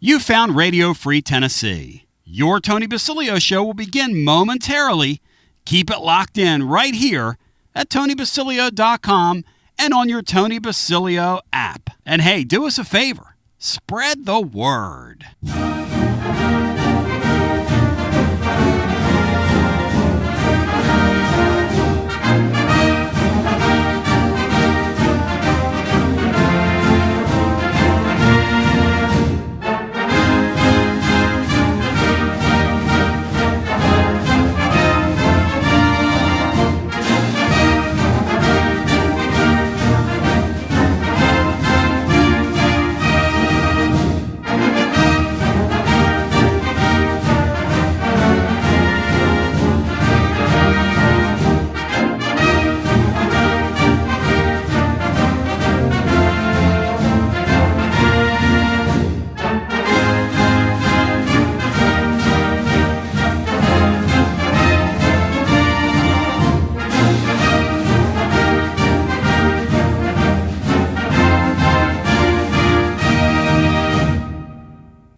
You found Radio Free Tennessee. Your Tony Basilio show will begin momentarily. Keep it locked in right here at TonyBasilio.com and on your Tony Basilio app. And hey, do us a favor. Spread the word.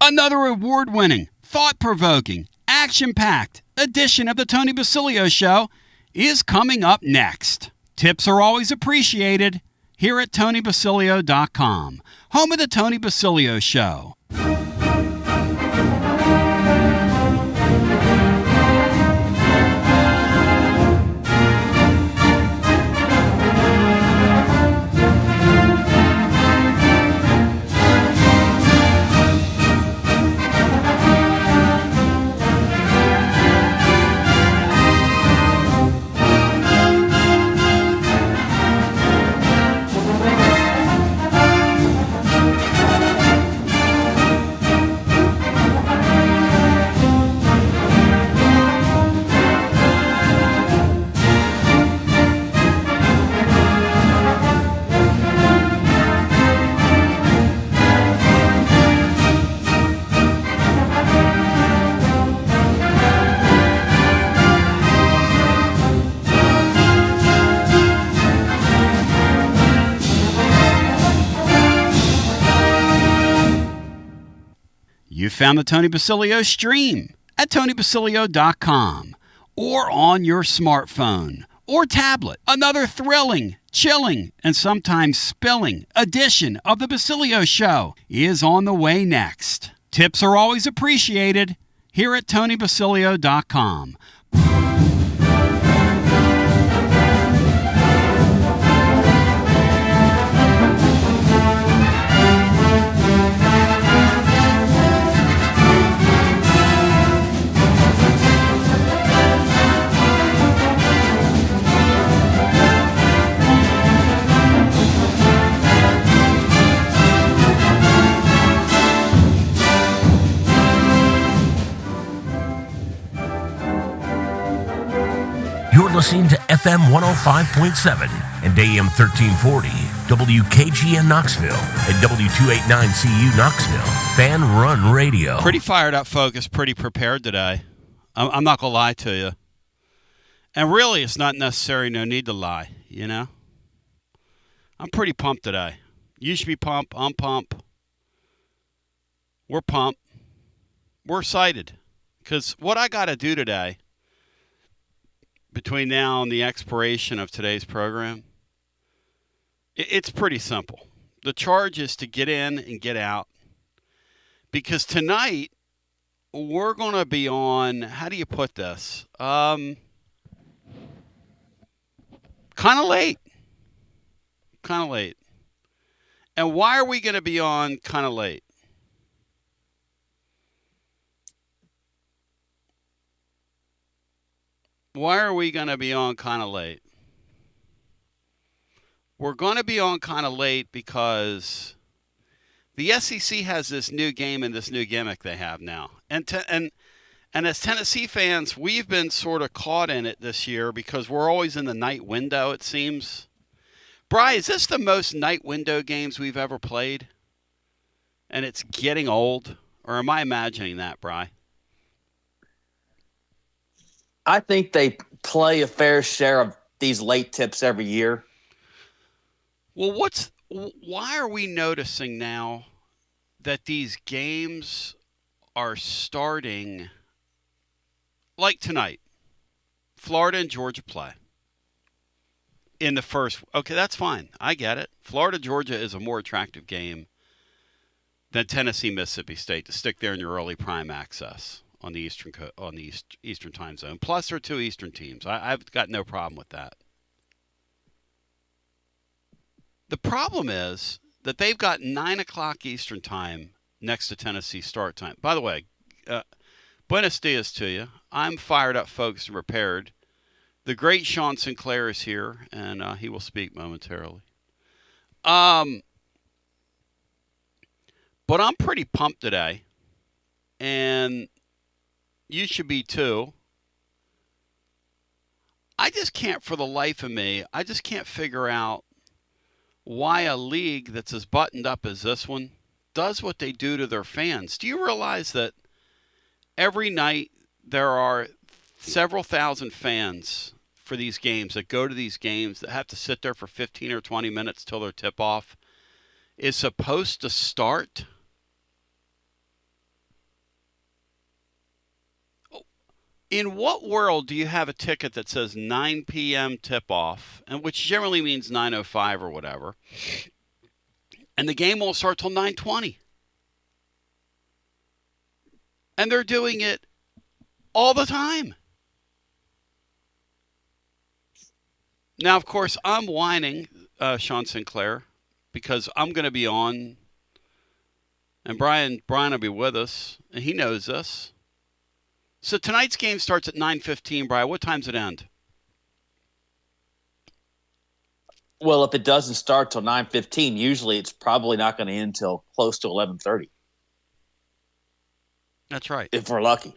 Another award-winning, thought-provoking, action-packed edition of the Tony Basilio Show is coming up next. Tips are always appreciated here at TonyBasilio.com, home of the Tony Basilio Show. You found the Tony Basilio stream at TonyBasilio.com or on your smartphone or tablet. Another thrilling, chilling, and sometimes spilling edition of the Basilio Show is on the way next. Tips are always appreciated here at TonyBasilio.com. You're listening to FM 105.7 and AM 1340, WKGN Knoxville, and W289CU Knoxville, Fan Run Radio. Pretty fired up, folks. Pretty prepared today. I'm not going to lie to you. And really, it's not necessary. No need to lie, you know? I'm pretty pumped today. You should be pumped. I'm pumped. We're pumped. We're excited. Because what I got to do today, between now and the expiration of today's program, it's pretty simple. The charge is to get in and get out. Because tonight, we're going to be on, how do you put this? Kind of late. Kind of late. And why are we going to be on kind of late? Why are we going to be on kind of late? We're going to be on kind of late because the SEC has this new game and this new gimmick they have now. And as Tennessee fans, we've been sort of caught in it this year because we're always in the night window, it seems. Bri, is this the most night window games we've ever played? And it's getting old? Or am I imagining that, Bri? I think they play a fair share of these late tips every year. Well, why are we noticing now that these games are starting like tonight. Florida and Georgia play in the first. Okay, that's fine. I get it. Florida Georgia is a more attractive game than Tennessee Mississippi State to stick there in your early prime access on the Eastern time zone. Plus, there are two Eastern teams. I've got no problem with that. The problem is that they've got 9 o'clock Eastern time next to Tennessee start time. By the way, buenos dias to you. I'm fired up, folks, and prepared. The great Sean Sinclair is here, and he will speak momentarily. But I'm pretty pumped today, and you should be too. I just can't, for the life of me, I just can't figure out why a league that's as buttoned up as this one does what they do to their fans. Do you realize that every night there are several thousand fans for these games that go to these games that have to sit there for 15 or 20 minutes till their tip-off is supposed to start? In what world do you have a ticket that says 9 p.m. tip-off, and which generally means 9:05 or whatever, and the game won't start till 9:20? And they're doing it all the time. Now, of course, I'm whining, Sean Sinclair, because I'm going to be on, and Brian will be with us, and he knows this. So tonight's game starts at 9:15, Brian. What time's it end? Well, if it doesn't start till 9:15, usually it's probably not going to end until close to 11:30. That's right. If we're lucky.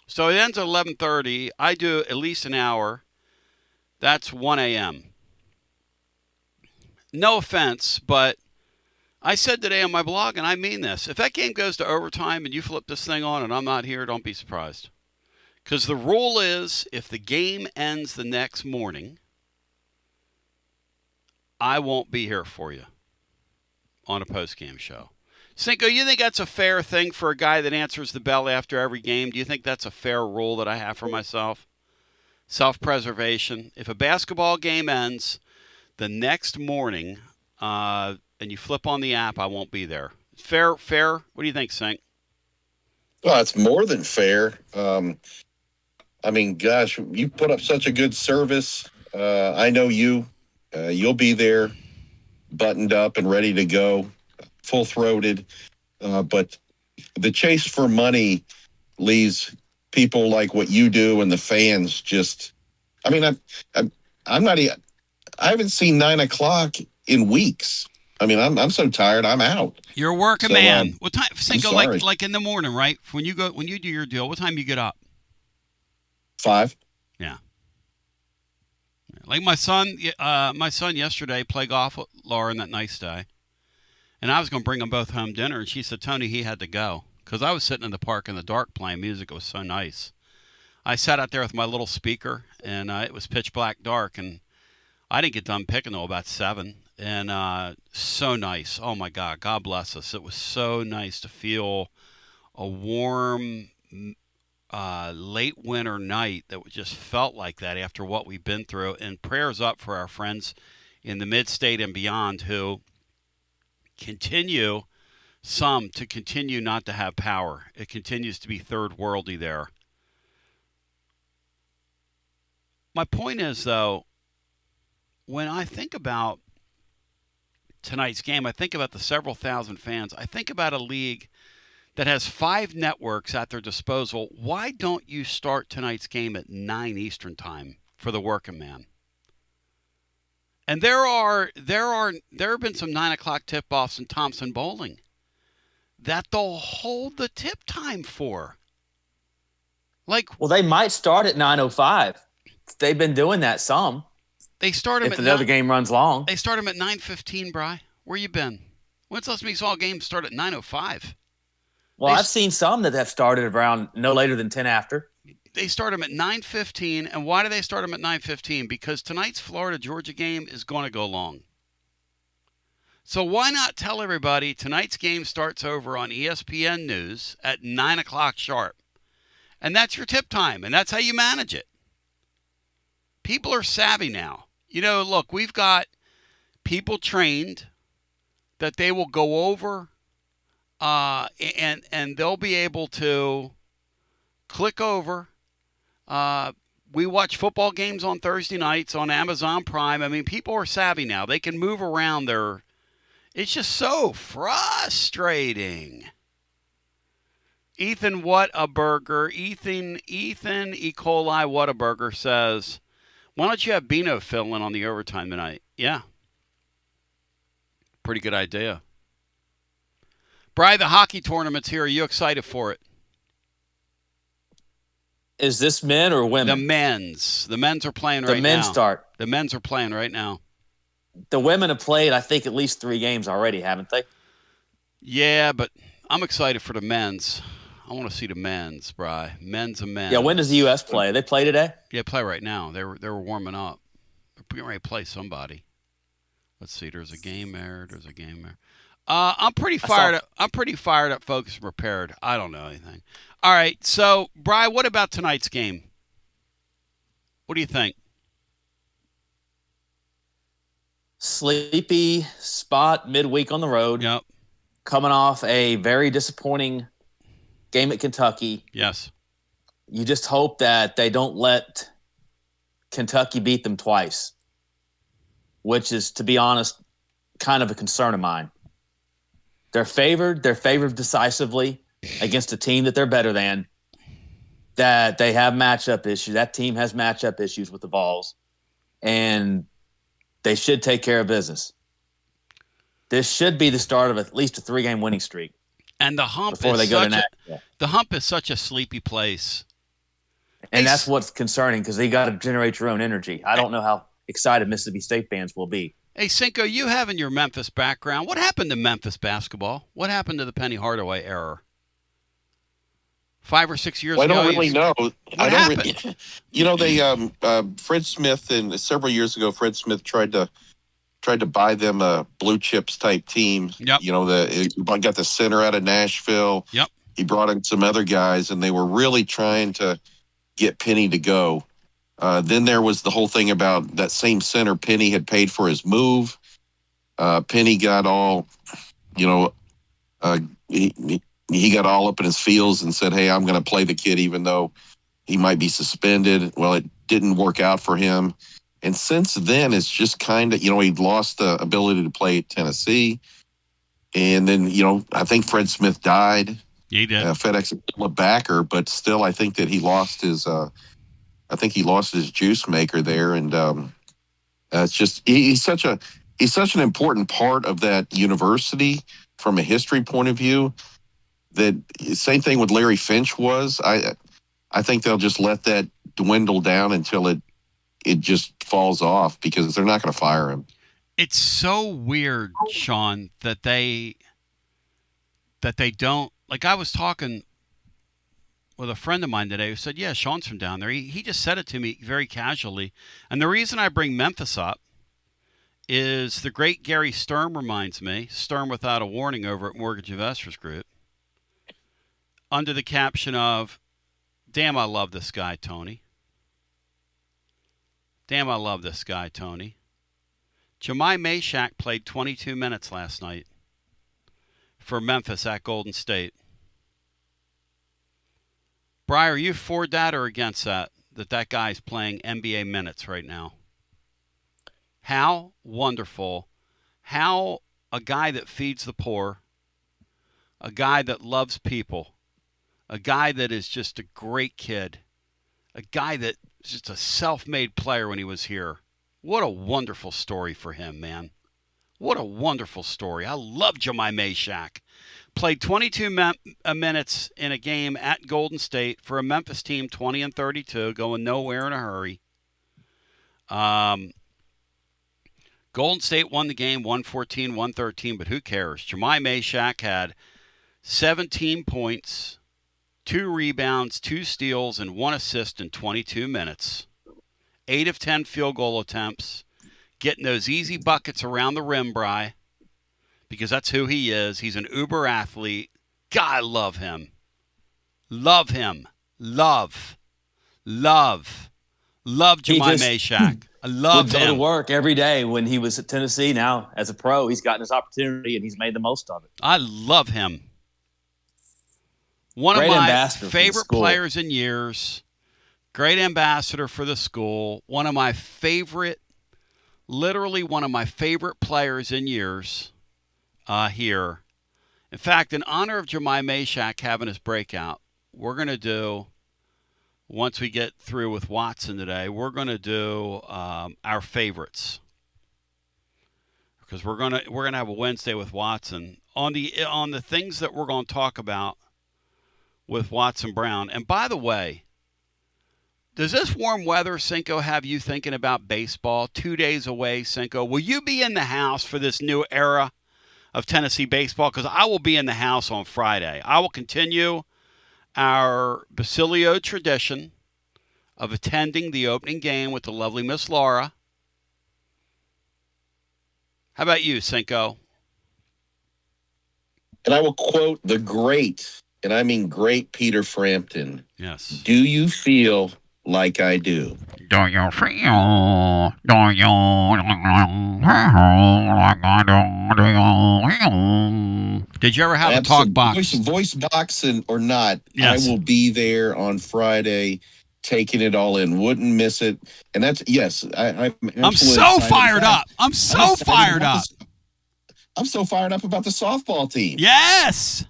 So it ends at 11:30. I do at least an hour. That's 1 a.m. No offense, but I said today on my blog, and I mean this, if that game goes to overtime and you flip this thing on and I'm not here, don't be surprised. Because the rule is, if the game ends the next morning, I won't be here for you on a post-game show. Cinco, you think that's a fair thing for a guy that answers the bell after every game? Do you think that's a fair rule that I have for myself? Self-preservation. If a basketball game ends the next morning and you flip on the app, I won't be there. Fair? What do you think, Sink? Well, it's more than fair. I mean, gosh, you put up such a good service. I know you. You'll be there, buttoned up and ready to go, full-throated. But the chase for money leaves people like what you do and the fans just. I mean, I'm not. I haven't seen 9 o'clock in weeks. I mean, I'm so tired. I'm out. You're a working man. What time? Cinco, like in the morning, right? When you do your deal, what time you get up? 5. Yeah. Like my son yesterday played golf with Lauren that nice day, and I was going to bring them both home dinner, and she said Tony he had to go because I was sitting in the park in the dark playing music. It was so nice. I sat out there with my little speaker, and it was pitch black dark, and I didn't get done picking till about 7. And so nice. Oh, my God. God bless us. It was so nice to feel a warm late winter night that just felt like that after what we've been through. And prayers up for our friends in the mid-state and beyond who continue not to have power. It continues to be third worldy there. My point is, though, when I think about tonight's game, I think about the several thousand fans. I think about a league that has 5 networks at their disposal. Why don't you start tonight's game at 9 Eastern time for the working man? And there have been some 9 o'clock tip-offs in Thompson Bowling that they'll hold the tip time for. Well, they might start at 9:05. They've been doing that some. They start them if the other game runs long. They start them at 9:15, Bri. Where you been? When's the last time you saw a game start at 9:05? Well, I've seen some that have started around no later than 10 after. They start them at 9:15, and why do they start them at 9:15? Because tonight's Florida-Georgia game is going to go long. So why not tell everybody tonight's game starts over on ESPN News at 9 o'clock sharp? And that's your tip time, and that's how you manage it. People are savvy now. Look, we've got people trained that they will go over and they'll be able to click over. We watch football games on Thursday nights on Amazon Prime. I mean, people are savvy now. They can move around their... It's just so frustrating. Ethan Whataburger, Ethan E. coli Whataburger says, why don't you have Bino fill in on the overtime tonight? Yeah. Pretty good idea. Bri, the hockey tournament's here. Are you excited for it? Is this men or women? The men's. The men's are playing right now. The men's start. The men's are playing right now. The women have played, I think, at least 3 games already, haven't they? Yeah, but I'm excited for the men's. I want to see the men's, Bri. Men's and men's. Yeah, when does the U.S. play? They play today? Yeah, play right now. They were warming up. They're getting ready to play somebody. Let's see. There's a game there. I'm pretty fired up. I'm pretty fired up, focused, and prepared. I don't know anything. All right. So, Bri, what about tonight's game? What do you think? Sleepy spot midweek on the road. Yep. Coming off a very disappointing game at Kentucky. Yes. You just hope that they don't let Kentucky beat them twice, which is, to be honest, kind of a concern of mine. They're favored decisively against a team that they're better than, that they have matchup issues. That team has matchup issues with the Vols, and they should take care of business. This should be the start of at least a 3-game winning streak. And the hump before they go to Nashville. The hump is such a sleepy place. And that's what's concerning, because they got to generate your own energy. I don't know how excited Mississippi State fans will be. Hey, Cinco, you have in your Memphis background, what happened to Memphis basketball? What happened to the Penny Hardaway era? 5 or 6 years ago? I don't really know. What happened? They Fred Smith, and several years ago, Fred Smith tried to buy them a blue chips type team. Yep. Got the center out of Nashville. Yep. He brought in some other guys, and they were really trying to get Penny to go. Then there was the whole thing about that same center Penny had paid for his move. Penny got all, he got all up in his feels and said, hey, I'm going to play the kid even though he might be suspended. Well, it didn't work out for him. And since then, it's just kind of, he lost the ability to play at Tennessee. And then, I think Fred Smith died. He did. FedEx is still a backer, but still, I think that he lost his juice maker there. And it's just, he's such an important part of that university from a history point of view. That same thing with Larry Finch was. I think they'll just let that dwindle down until it just falls off, because they're not going to fire him. It's so weird, Sean, that they don't, like, I was talking with a friend of mine today who said, yeah, Sean's from down there. He just said it to me very casually. And the reason I bring Memphis up is the great Gary Sturm reminds me, Sturm Without a Warning over at Mortgage Investors Group, under the caption of, damn, I love this guy, Tony. Damn, I love this guy, Tony. Jamai Mashack played 22 minutes last night for Memphis at Golden State. Bri, are you for that or against that guy's playing NBA minutes right now? How wonderful. How a guy that feeds the poor, a guy that loves people, a guy that is just a great kid, a guy that is just a self-made player when he was here. What a wonderful story for him, man. What a wonderful story. I love Jamai Mashack. Played 22 minutes in a game at Golden State for a Memphis team, 20-32, going nowhere in a hurry. Golden State won the game, 114-113, but who cares? Jamai Mashack had 17 points, 2 rebounds, 2 steals, and 1 assist in 22 minutes. 8 of 10 field goal attempts, getting those easy buckets around the rim, Bri. because that's who he is. He's an uber athlete. God, I love him. Love him. Love Jamai Mashack. I love would go to him. work every day when he was at Tennessee. Now, as a pro, he's gotten his opportunity and he's made the most of it. I love him. One Great of my ambassador for the favorite school. players in years. Great ambassador for the school. One of my favorite, literally one of my favorite players in years here. In fact, in honor of Jamai Mashack having his breakout, we're going to do, once we get through with Watson today, we're going to do our favorites, because we're going to have a Wednesday with Watson on the things that we're going to talk about with Watson Brown. And by the way, does this warm weather, Cinco, have you thinking about baseball? 2 days away, Cinco. Will you be in the house for this new era of Tennessee baseball? Because I will be in the house on Friday. I will continue our Basilio tradition of attending the opening game with the lovely Miss Laura. How about you, Cinco? And I will quote the great, and I mean great, Peter Frampton. Yes. Do you feel like I do? Do you feel? Do you like I do? Did you ever have a talk box? Voice box or not, Yes. I will be there on Friday, taking it all in. Wouldn't miss it. And that's, yes, I'm so fired up. I'm so fired up. I'm so fired up about the softball team. Yes.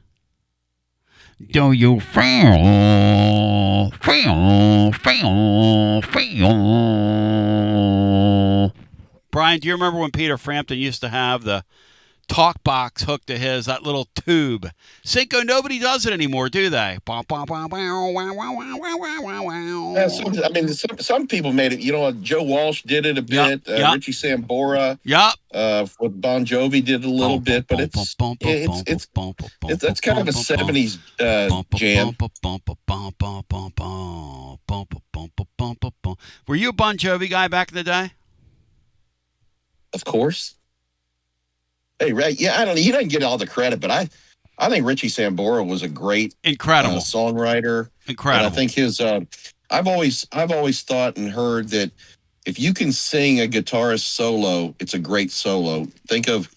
Do you feel? Brian, do you remember when Peter Frampton used to have the talk box hooked to that little tube? Cinco, nobody does it anymore, do they? Some people made it. You know, Joe Walsh did it a bit. Yep. Richie Sambora, Yep. with Bon Jovi did it a little bit, but it's that's kind of a 70s jam. Were you a Bon Jovi guy back in the day? Of course. Hey, right? Yeah, I don't know. He doesn't get all the credit, but I think Richie Sambora was a great, incredible songwriter. Incredible. And I think his. I've always thought and heard that if you can sing a guitarist solo, it's a great solo.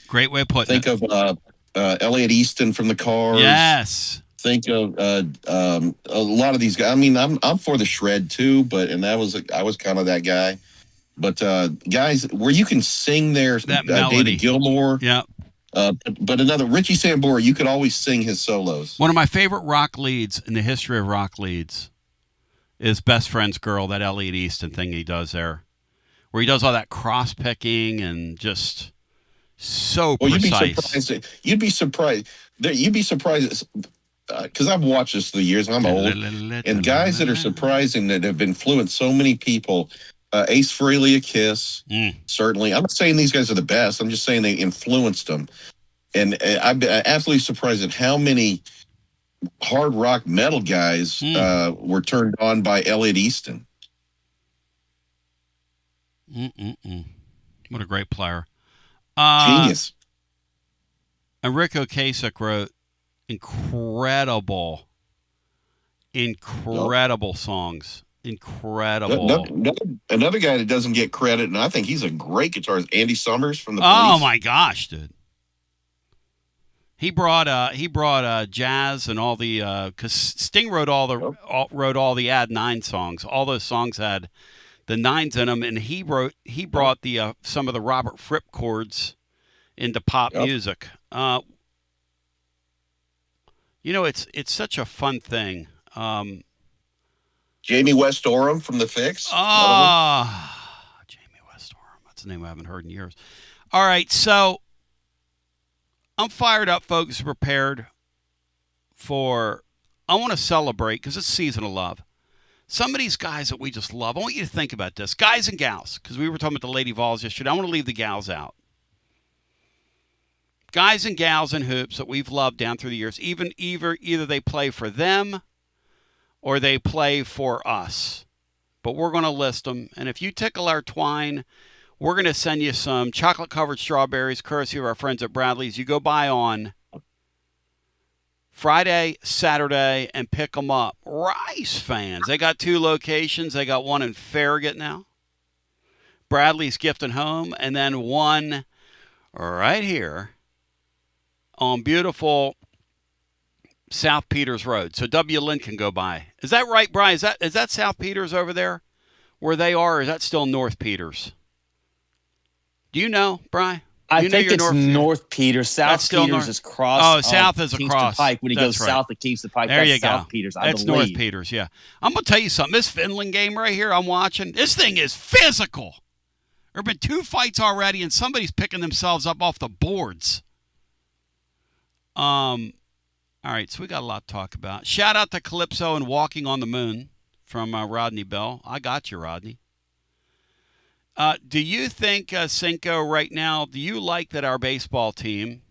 Great way of putting it. Think of Elliot Easton from the Cars. Yes. Think of a lot of these guys. I mean, I'm for the shred too, I was kind of that guy. But guys, where you can sing there, that melody. David Gilmour. Yeah. But another Richie Sambora, you could always sing his solos. One of my favorite rock leads in the history of rock leads is Best Friend's Girl, that Elliot Easton thing he does there, where he does all that cross picking and just so precise. You'd be surprised because I've watched this through the years. I'm old, and guys that are surprising that have influenced so many people. Ace Frehley, a Kiss, certainly. I'm not saying these guys are the best. I'm just saying they influenced them. And I'm absolutely surprised at how many hard rock metal guys were turned on by Elliot Easton. What a great player. Genius. And Rick Ocasek wrote incredible songs. Incredible. Another guy that doesn't get credit, and I think he's a great guitarist, Andy Summers from the Police. Oh my gosh, dude! He brought jazz and all the because Sting wrote all the Ad 9 songs. All those songs had the nines in them, and he brought the some of the Robert Fripp chords into pop music. It's such a fun thing. Jamie West Oram from The Fix. Jamie West Oram. That's a name I haven't heard in years. All right, so I'm fired up, folks, prepared for, I want to celebrate because it's season of love. Some of these guys that we just love, I want you to think about this. Guys and gals, because we were talking about the Lady Vols yesterday. I want to leave the gals out. Guys and gals in hoops that we've loved down through the years, either they play for them or they play for us. But we're going to list them. And if you tickle our twine, We're going to send you some chocolate-covered strawberries, courtesy of our friends at Bradley's. You go by on Friday, Saturday, and pick them up. Rice fans. They got 2 locations. They got one in Farragut now, Bradley's Gift and Home, and then one right here on beautiful South Peters Road. So W. Lynn can go by. Is that right, Brian? Is that South Peters over there where they are, or is that still North Peters? Do you know, Brian? I think it's North Peters. South Peters is cross. Oh, South is Kingston across. Pike. When he goes right. south of Kingston Pike, there that's you South go. Peters, I That's believe. North Peters, yeah. I'm going to tell you something. This Finland game right here I'm watching, this thing is physical. There have been 2 fights already, and somebody's picking themselves up off the boards. All right, so we got a lot to talk about. Shout out to Calypso and Walking on the Moon from Rodney Bell. I got you, Rodney. Do you think, Cinco, right now, do you like that our baseball team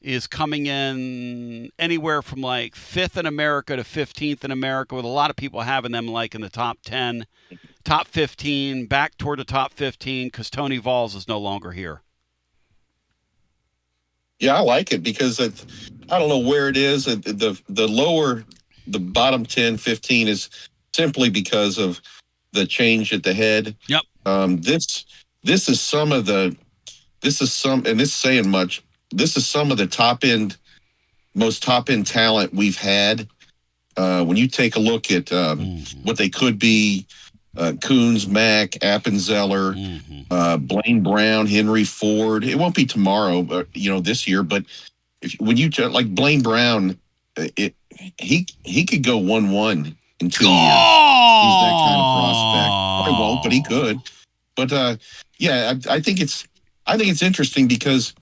is coming in anywhere from like 5th in America to 15th in America, with a lot of people having them like in the top 10, top 15, back toward the top 15 because Tony Valls is no longer here? Yeah, I like it because I don't know where it is. The lower, the bottom 10, 15 is simply because of the change at the head. Yep. This is some of the, and this is saying much. This is some of the most top end talent we've had. When you take a look at what they could be, Coons, Mack, Appenzeller, Blaine Brown, Henry Ford. It won't be tomorrow, but this year. But when you like Blaine Brown, he could go 1-1 in 2 years. He's that kind of prospect. He won't, but he could. But yeah, I think it's interesting because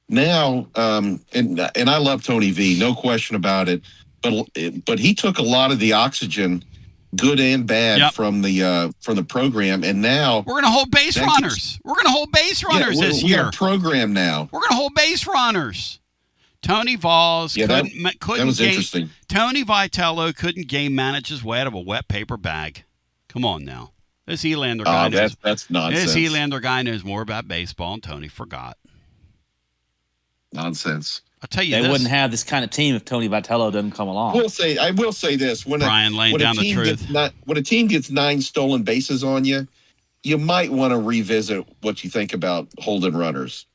now, and I love Tony V, no question about it. But he took a lot of the oxygen, good and bad, from the program, and now we're going to hold base runners. We're going to hold base runners this year. We got a program now. We're going to hold base runners. Tony Valls couldn't that was interesting. Tony Vitello couldn't game manage his way out of a wet paper bag. Come on now. This Elander guy knows. That's nonsense. This Elander guy knows more about baseball, and Tony forgot. Nonsense. I'll tell you they this. wouldn't have this kind of team if Tony Vitello doesn't come along. I will say this: Brian laying down the truth. When a team gets 9 stolen bases on you, you might want to revisit what you think about holding runners.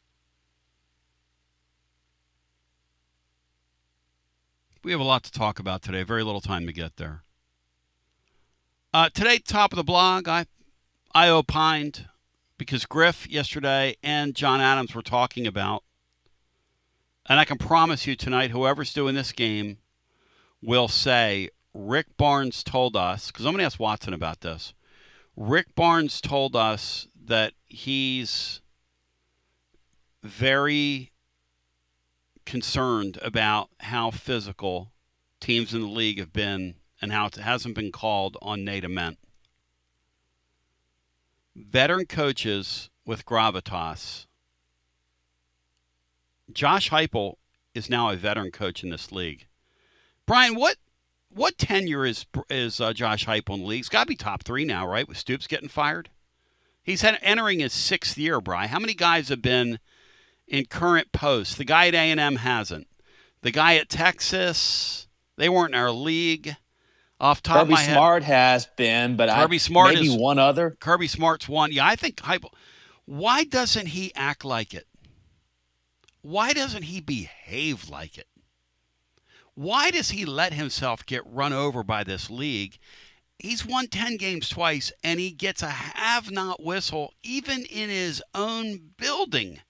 We have a lot to talk about today. Very little time to get there. Today, top of the blog, I opined because Griff yesterday and John Adams were talking about, and I can promise you tonight, whoever's doing this game will say, Rick Barnes told us, because I'm going to ask Watson about this. Rick Barnes told us that he's very concerned about how physical teams in the league have been and how it hasn't been called on Nate Ament. Veteran coaches with gravitas. Josh Heupel is now a veteran coach in this league. Brian, what tenure is Josh Heupel in the league? He's got to be top 3 now, right? With Stoops getting fired, he's entering his 6th year. Brian, how many guys have been in current posts? The guy at A&M hasn't. The guy at Texas, they weren't in our league. Off top of my head, Kirby Smart has been, but maybe one other. Kirby Smart's one. Yeah, I think Heupel. Why doesn't he act like it? Why doesn't he behave like it? Why does he let himself get run over by this league? He's won 10 games twice, and he gets a have-not whistle even in his own building.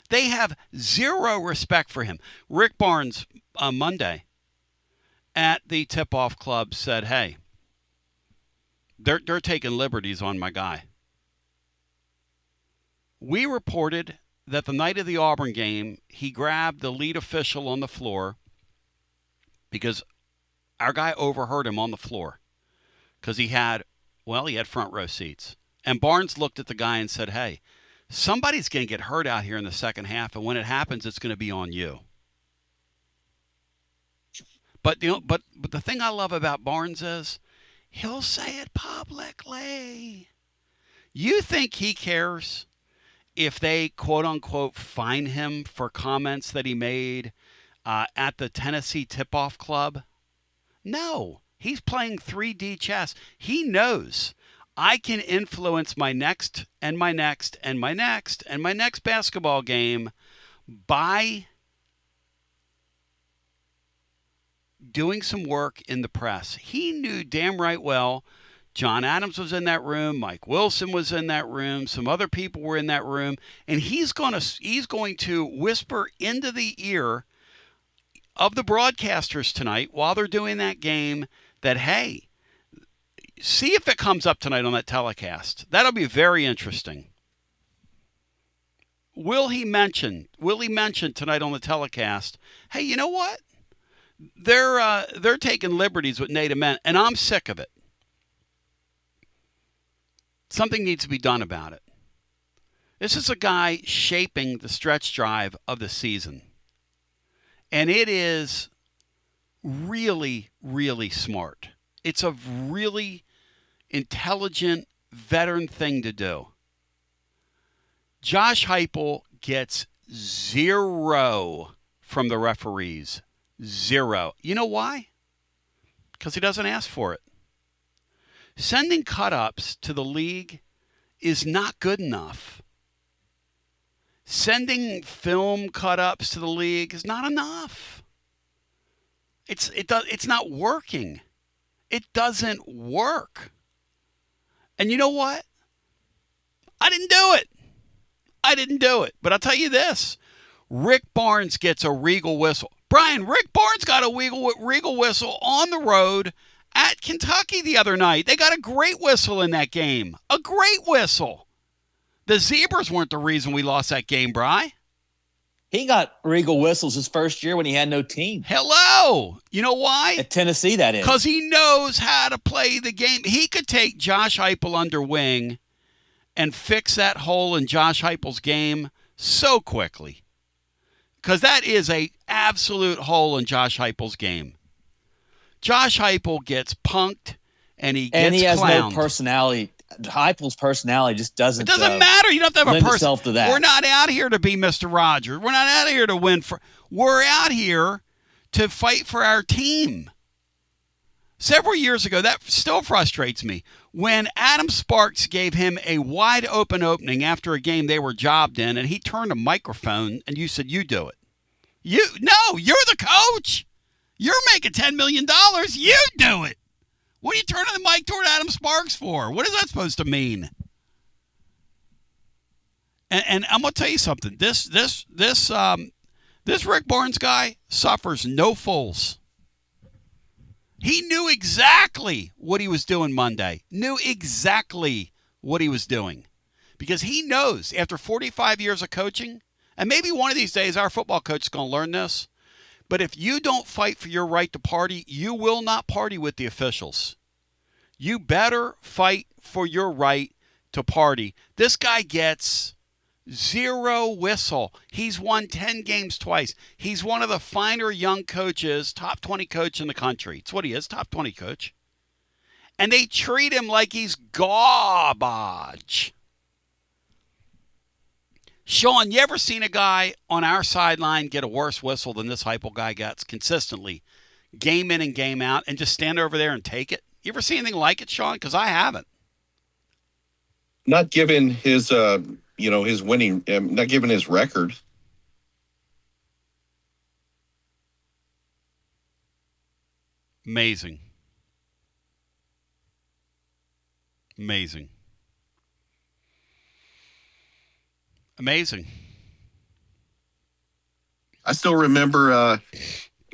They have zero respect for him. Rick Barnes on Monday at the tip-off club said, hey, they're taking liberties on my guy. We reported that the night of the Auburn game, he grabbed the lead official on the floor because our guy overheard him on the floor because he had front row seats. And Barnes looked at the guy and said, hey, somebody's going to get hurt out here in the second half, and when it happens, it's going to be on you. But the thing I love about Barnes is he'll say it publicly. You think he cares if they, quote-unquote, fine him for comments that he made at the Tennessee Tip-Off Club? No. He's playing 3D chess. He knows I can influence my next and my next and my next and my next basketball game by doing some work in the press. He knew damn right well John Adams was in that room, Mike Wilson was in that room, some other people were in that room, and he's going to whisper into the ear of the broadcasters tonight while they're doing that game that, hey, see if it comes up tonight on that telecast. That'll be very interesting. Will he mention tonight on the telecast, hey, you know what? They're taking liberties with native men, and I'm sick of it. Something needs to be done about it. This is a guy shaping the stretch drive of the season. And it is really, really smart. It's a really intelligent veteran thing to do. Josh Heupel gets 0 from the referees. 0. You know why? Because he doesn't ask for it. Sending cut-ups to the league is not good enough. Sending film cut-ups to the league is not enough. It's not working. It doesn't work. And you know what? I didn't do it. But I'll tell you this. Rick Barnes gets a Regal whistle. Brian, Rick Barnes got a Regal whistle on the road at Kentucky the other night. They got a great whistle in that game. A great whistle. The Zebras weren't the reason we lost that game, Bri. He got Regal whistles his first year when he had no team. Hello. You know why? At Tennessee, that is. Because he knows how to play the game. He could take Josh Heupel under wing and fix that hole in Josh Heupel's game so quickly. Because that is a absolute hole in Josh Heupel's game. Josh Heupel gets punked and he gets has clowned. No personality. Heupel's personality just doesn't. It doesn't matter. You don't have to have a person. To that. We're not out here to be Mr. Rogers. We're not out here to win. We're out here to fight for our team. Several years ago, that still frustrates me. When Adam Sparks gave him a wide open opening after a game they were jobbed in, and he turned a microphone and you said, "You do it." No, you're the coach. You're making $10 million. You do it. What are you turning the mic toward Adam Sparks for? What is that supposed to mean? And I'm gonna tell you something. This Rick Barnes guy suffers no fools. He knew exactly what he was doing Monday. Knew exactly what he was doing, because he knows after 45 years of coaching, and maybe one of these days our football coach is going to learn this. But if you don't fight for your right to party, you will not party with the officials. You better fight for your right to party. This guy gets 0 whistle. He's won 10 games twice. He's one of the finer young coaches, top 20 coach in the country. It's what he is, top 20 coach. And they treat him like he's garbage. Sean, you ever seen a guy on our sideline get a worse whistle than this Heupel guy gets consistently, game in and game out, and just stand over there and take it? You ever see anything like it, Sean? Because I haven't. Not given his, his winning, not given his record. Amazing. Amazing. Amazing. I still remember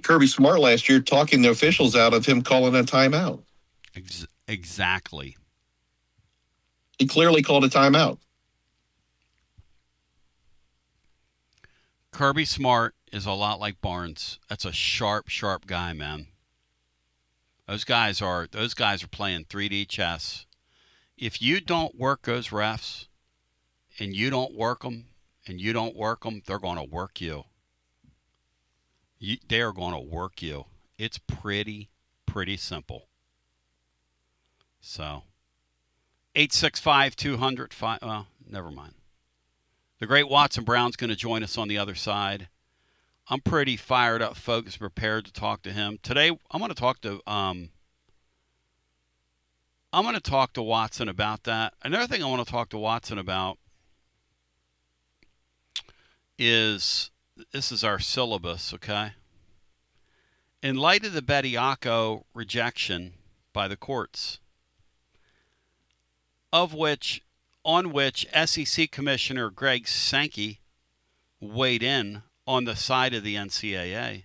Kirby Smart last year talking the officials out of him calling a timeout. Exactly. He clearly called a timeout. Kirby Smart is a lot like Barnes. That's a sharp, sharp guy, man. Those guys are playing 3D chess. If you don't work those refs, and you don't work them, they're going to work you. They are going to work you. It's pretty simple. So, 865-200. Well, never mind. The great Watson Brown's going to join us on the other side. I'm pretty fired up, folks, prepared to talk to him. Today, I'm going to talk to Watson about that. Another thing I want to talk to Watson about is, this is our syllabus, okay? In light of the Bediako rejection by the courts, on which SEC Commissioner Greg Sankey weighed in on the side of the NCAA,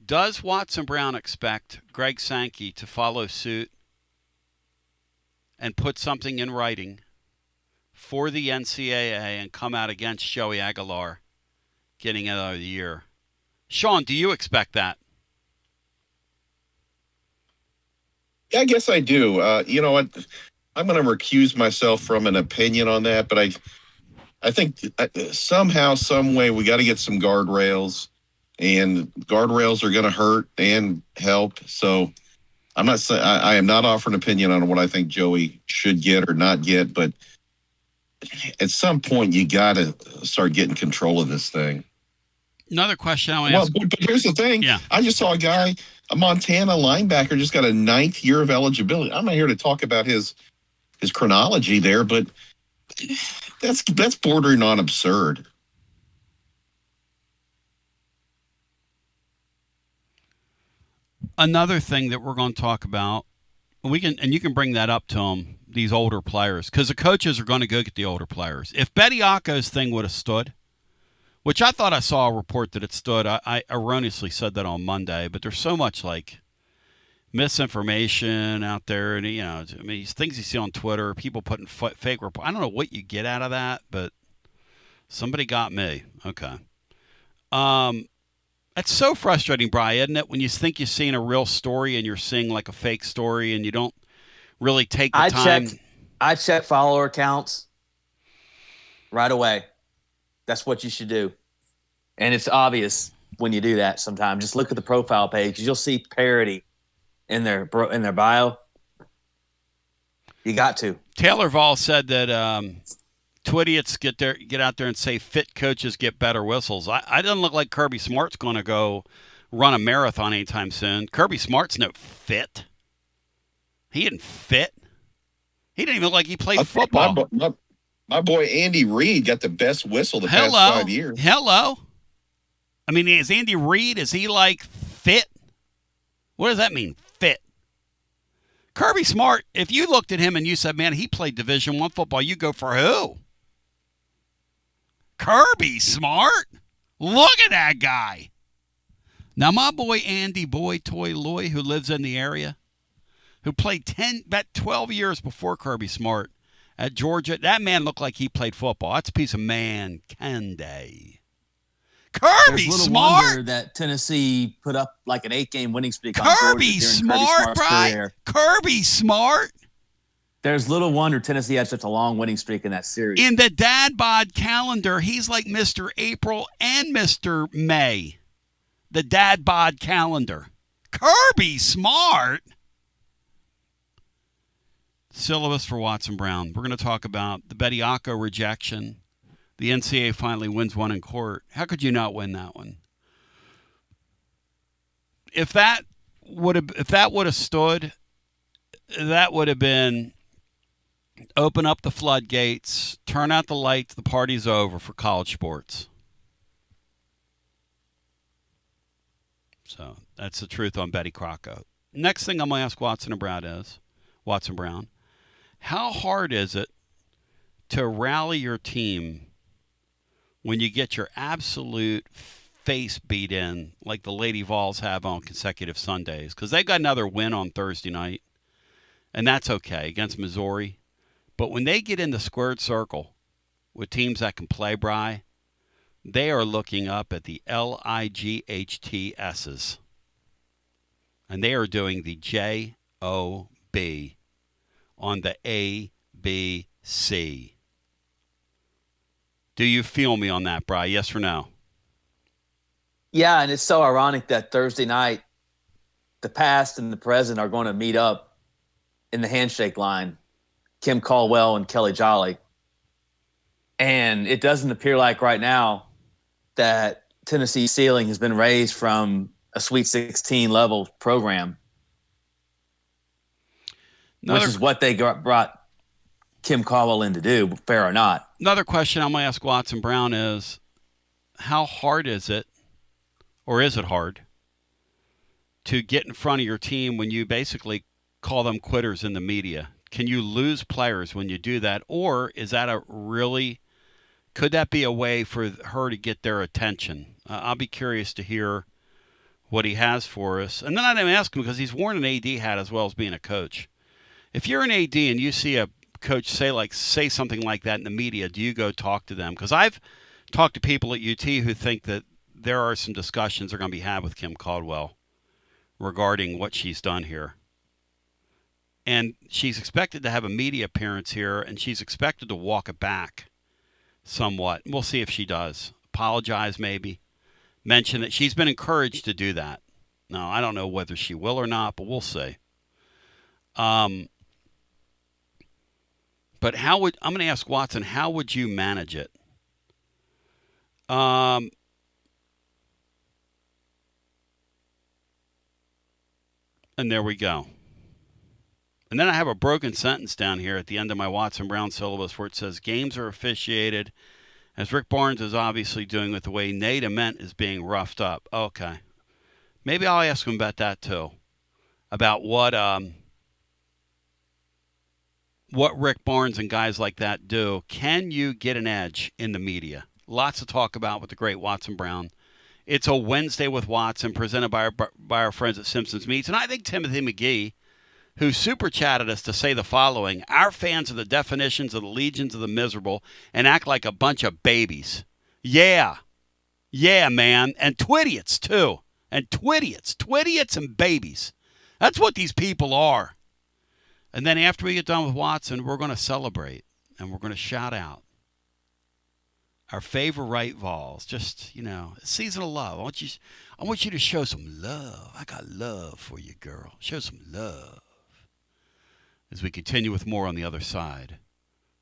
does Watson Brown expect Greg Sankey to follow suit and put something in writing for the NCAA and come out against Joey Aguilar getting it out of the year? Sean, do you expect that? Yeah, I guess I do. You know what? I'm going to recuse myself from an opinion on that, but I think somehow, some way, we got to get some guardrails, and guardrails are going to hurt and help. So I'm not saying I am not offering an opinion on what I think Joey should get or not get, but at some point you got to start getting control of this thing. Another question I want to Well, ask. but here's the thing. Yeah. I just saw a guy, a Montana linebacker, just got a 9th year of eligibility. I'm not here to talk about his chronology there, but that's bordering on absurd. Another thing that we're going to talk about, you can bring that up to them, these older players, because the coaches are going to go get the older players. If Bediako's thing would have stood, which I thought I saw a report that it stood, I erroneously said that on Monday, but there's so much like misinformation out there, and things you see on Twitter, people putting fake reports. I don't know what you get out of that, but somebody got me. Okay. It's so frustrating, Brian, isn't it? When you think you're seeing a real story and you're seeing like a fake story, and you don't really take the time. I check follower accounts right away. That's what you should do. And it's obvious when you do that sometimes. Just look at the profile page. You'll see parody in their bio. You got to. Taylor Vall said that Twidiots get out there and say fit coaches get better whistles. I doesn't look like Kirby Smart's going to go run a marathon anytime soon. Kirby Smart's no fit. He didn't fit. He didn't even look like he played football. My boy Andy Reid got the best whistle the past 5 years. Hello. I mean, is Andy Reid, is he like fit? What does that mean, fit? Kirby Smart, if you looked at him and you said, man, he played Division I football, you go for who? Kirby Smart? Look at that guy. Now, my boy Andy Boy Toy Loy, who lives in the area, who played about 12 years before Kirby Smart at Georgia, that man looked like he played football. That's a piece of man candy. Kirby Smart. Wonder that Tennessee put up like an 8-game winning streak on Kirby Smart, Brian. Kirby Smart. There's little wonder Tennessee had such a long winning streak in that series. In the dad bod calendar, he's like Mr. April and Mr. May. The dad bod calendar. Kirby Smart. Syllabus for Watson Brown. We're going to talk about the Bediako rejection. The NCAA finally wins one in court. How could you not win that one? If that would have stood, that would have been open up the floodgates, turn out the lights, the party's over for college sports. So that's the truth on Betty Croco. Next thing I'm going to ask Watson Brown, how hard is it to rally your team when you get your absolute face beat in like the Lady Vols have on consecutive Sundays? Because they've got another win on Thursday night, and that's okay, against Missouri. But when they get in the squared circle with teams that can play, Bry, they are looking up at the LIGHTSs. And they are doing the JOB on the ABC. Do you feel me on that, Bry? Yes or no? Yeah, and it's so ironic that Thursday night, the past and the present are going to meet up in the handshake line Kim Caldwell and Kelly Jolly. And it doesn't appear like right now that Tennessee's ceiling has been raised from a Sweet 16 level program, which is what they brought Kim Caldwell in to do, fair or not. Another question I'm going to ask Watson Brown is, how hard is it, or is it hard, to get in front of your team when you basically call them quitters in the media? Can you lose players when you do that, or is that could that be a way for her to get their attention? I'll be curious to hear what he has for us. And then I didn't ask him because he's worn an AD hat as well as being a coach. If you're an AD and you see a coach say something like that in the media, do you go talk to them? Because I've talked to people at UT who think that there are some discussions that are going to be had with Kim Caldwell regarding what she's done here. And she's expected to have a media appearance here, and she's expected to walk it back somewhat. We'll see if she does. Apologize, maybe. Mention that she's been encouraged to do that. Now, I don't know whether she will or not, but we'll see. But I'm going to ask Watson, how would you manage it? And there we go. And then I have a broken sentence down here at the end of my Watson Brown syllabus where it says games are officiated, as Rick Barnes is obviously doing with the way Nate Ament is being roughed up. Okay. Maybe I'll ask him about that too. About what Rick Barnes and guys like that do. Can you get an edge in the media? Lots to talk about with the great Watson Brown. It's a Wednesday with Watson presented by our friends at Simpsons Meats. And I think Timothy McGee, who super chatted us to say the following: our fans are the definitions of the legions of the miserable and act like a bunch of babies. Yeah. Yeah, man. And twidiots, too. And twidiots and babies. That's what these people are. And then after we get done with Watson, we're going to celebrate and we're going to shout out our favorite Vols. Just, a season of love. I want you to show some love. I got love for you, girl. Show some love. As we continue with more on the other side.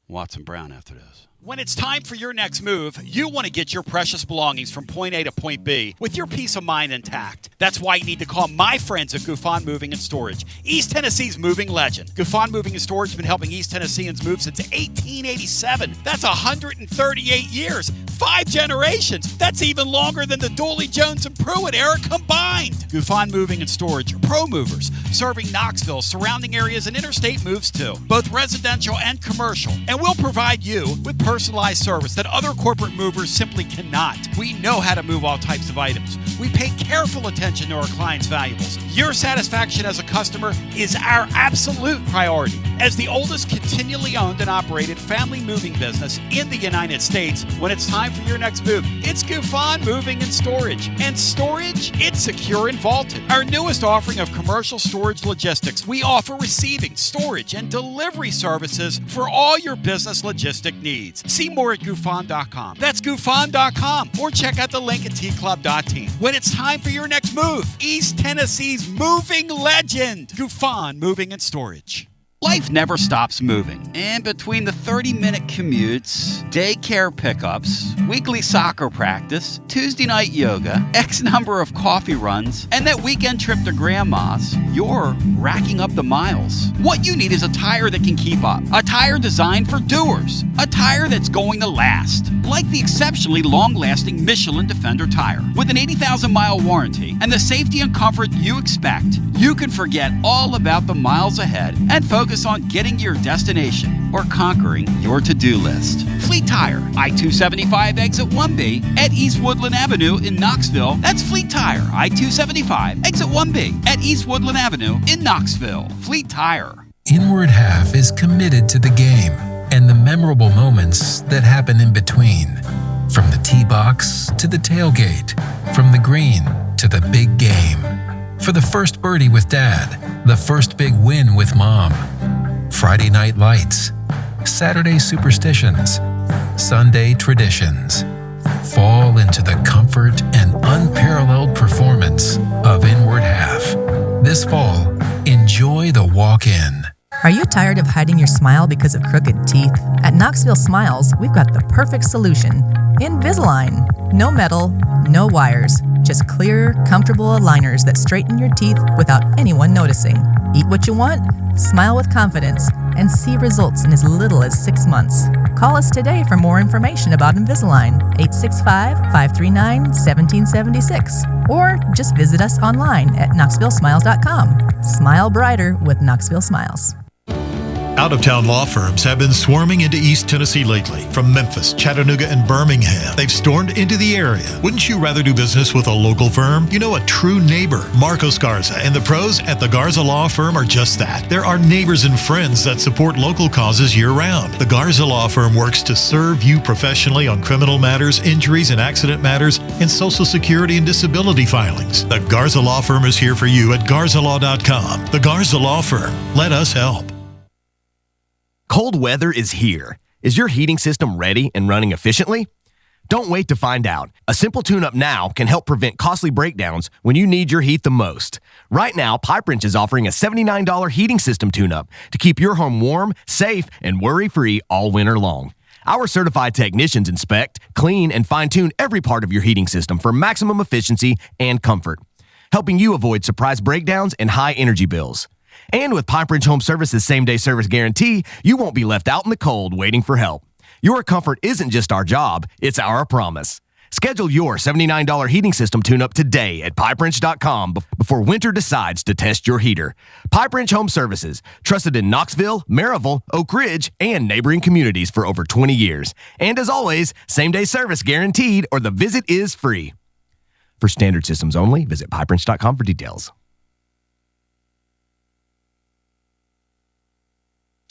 Watson Brown after this. When it's time for your next move, you want to get your precious belongings from point A to point B with your peace of mind intact. That's why you need to call my friends at Gufon Moving and Storage, East Tennessee's moving legend. Gufon Moving and Storage has been helping East Tennesseans move since 1887. That's 138 years, 5 generations. That's even longer than the Dooley, Jones, and Pruitt era combined. Gufon Moving and Storage are pro movers, serving Knoxville, surrounding areas, and interstate moves too, both residential and commercial. And we'll provide you with personalized service that other corporate movers simply cannot. We know how to move all types of items. We pay careful attention to our clients' valuables. Your satisfaction as a customer is our absolute priority. As the oldest continually owned and operated family moving business in the United States, when it's time for your next move, it's Gufon Moving and Storage. And storage, it's secure and vaulted. Our newest offering of commercial storage logistics, we offer receiving, storage, and delivery services for all your business logistic needs. See more at Gufon.com. That's Gufon.com. Or check out the link at tclub.team. When it's time for your next move, East Tennessee's moving legend, Gufon Moving and Storage. Life never stops moving. And between the 30-minute commutes, daycare pickups, weekly soccer practice, Tuesday night yoga, X number of coffee runs, and that weekend trip to Grandma's, you're racking up the miles. What you need is a tire that can keep up. A tire designed for doers. A tire that's going to last. Like the exceptionally long-lasting Michelin Defender tire. With an 80,000-mile warranty and the safety and comfort you expect, you can forget all about the miles ahead and focus on getting to your destination or conquering your to-do list. Fleet Tire, I-275 exit 1B at East Woodland Avenue in Knoxville. That's Fleet Tire, I-275 exit 1B at East Woodland Avenue in Knoxville. Fleet Tire. Inward Half is committed to the game and the memorable moments that happen in between. From the tee box to the tailgate, from the green to the big game. For the first birdie with Dad, the first big win with Mom. Friday night lights, Saturday superstitions, Sunday traditions. Fall into the comfort and unparalleled performance of Inward Half. This fall, enjoy the walk-in. Are you tired of hiding your smile because of crooked teeth? At Knoxville Smiles, we've got the perfect solution. Invisalign. No metal, no wires, just clear, comfortable aligners that straighten your teeth without anyone noticing. Eat what you want, smile with confidence, and see results in as little as 6 months. Call us today for more information about Invisalign, 865-539-1776, or just visit us online at knoxvillesmiles.com. Smile brighter with Knoxville Smiles. Out-of-town law firms have been swarming into East Tennessee lately. From Memphis, Chattanooga, and Birmingham, they've stormed into the area. Wouldn't you rather do business with a local firm? You know, a true neighbor. Marcos Garza and the pros at the Garza Law Firm are just that. There are neighbors and friends that support local causes year-round. The Garza Law Firm works to serve you professionally on criminal matters, injuries and accident matters, and Social Security and disability filings. The Garza Law Firm is here for you at garzalaw.com. The Garza Law Firm. Let us help. Cold weather is here. Is your heating system ready and running efficiently? Don't wait to find out. A simple tune-up now can help prevent costly breakdowns when you need your heat the most. Right now, PipeWrench is offering a $79 heating system tune-up to keep your home warm, safe, and worry-free all winter long. Our certified technicians inspect, clean, and fine-tune every part of your heating system for maximum efficiency and comfort, helping you avoid surprise breakdowns and high energy bills. And with PipeWrench Home Service's same-day service guarantee, you won't be left out in the cold waiting for help. Your comfort isn't just our job, it's our promise. Schedule your $79 heating system tune-up today at PipeWrench.com before winter decides to test your heater. PipeWrench Home Services, trusted in Knoxville, Maryville, Oak Ridge, and neighboring communities for over 20 years. And as always, same-day service guaranteed or the visit is free. For standard systems only, visit PipeWrench.com for details.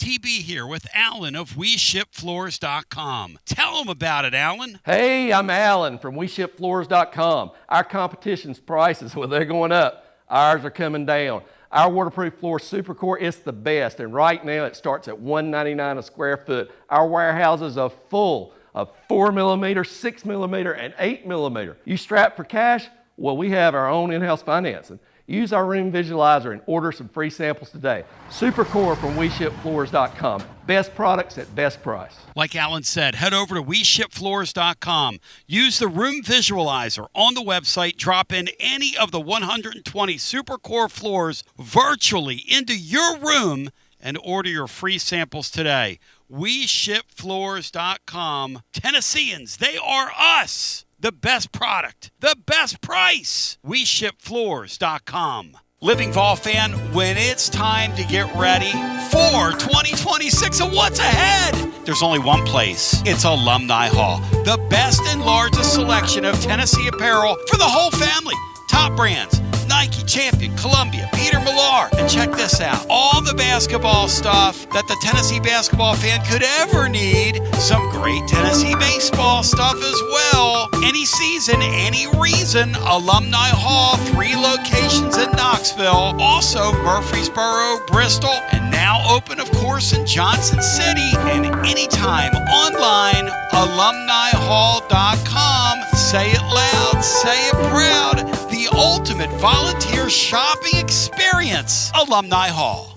TB here with Alan of WeShipFloors.com. Tell them about it, Alan. Hey, I'm Alan from WeShipFloors.com. Our competition's prices, well, they're going up. Ours are coming down. Our waterproof floor Supercore is the best, and right now it starts at $199 a square foot. Our warehouses are full of 4mm, 6mm, and 8mm. You strapped for cash? Well, we have our own in-house financing. Use our room visualizer and order some free samples today. Supercore from WeShipFloors.com. Best products at best price. Like Alan said, head over to WeShipFloors.com. Use the room visualizer on the website. Drop in any of the 120 Supercore floors virtually into your room and order your free samples today. WeShipFloors.com. Tennesseans, they are us. The best product, the best price. WeShipFloors.com. Living Vol fan, when it's time to get ready for 2026 and what's ahead, there's only one place. It's Alumni Hall, the best and largest selection of Tennessee apparel for the whole family. Top brands, Nike, Champion, Columbia, Peter Millar. And check this out. All the basketball stuff that the Tennessee basketball fan could ever need. Some great Tennessee baseball stuff as well. Any season, any reason. Alumni Hall, 3 locations in Knoxville. Also Murfreesboro, Bristol, and now open, of course, in Johnson City. And anytime online, alumnihall.com. Say it loud, say it proud. The ultimate volunteer shopping experience. Alumni Hall.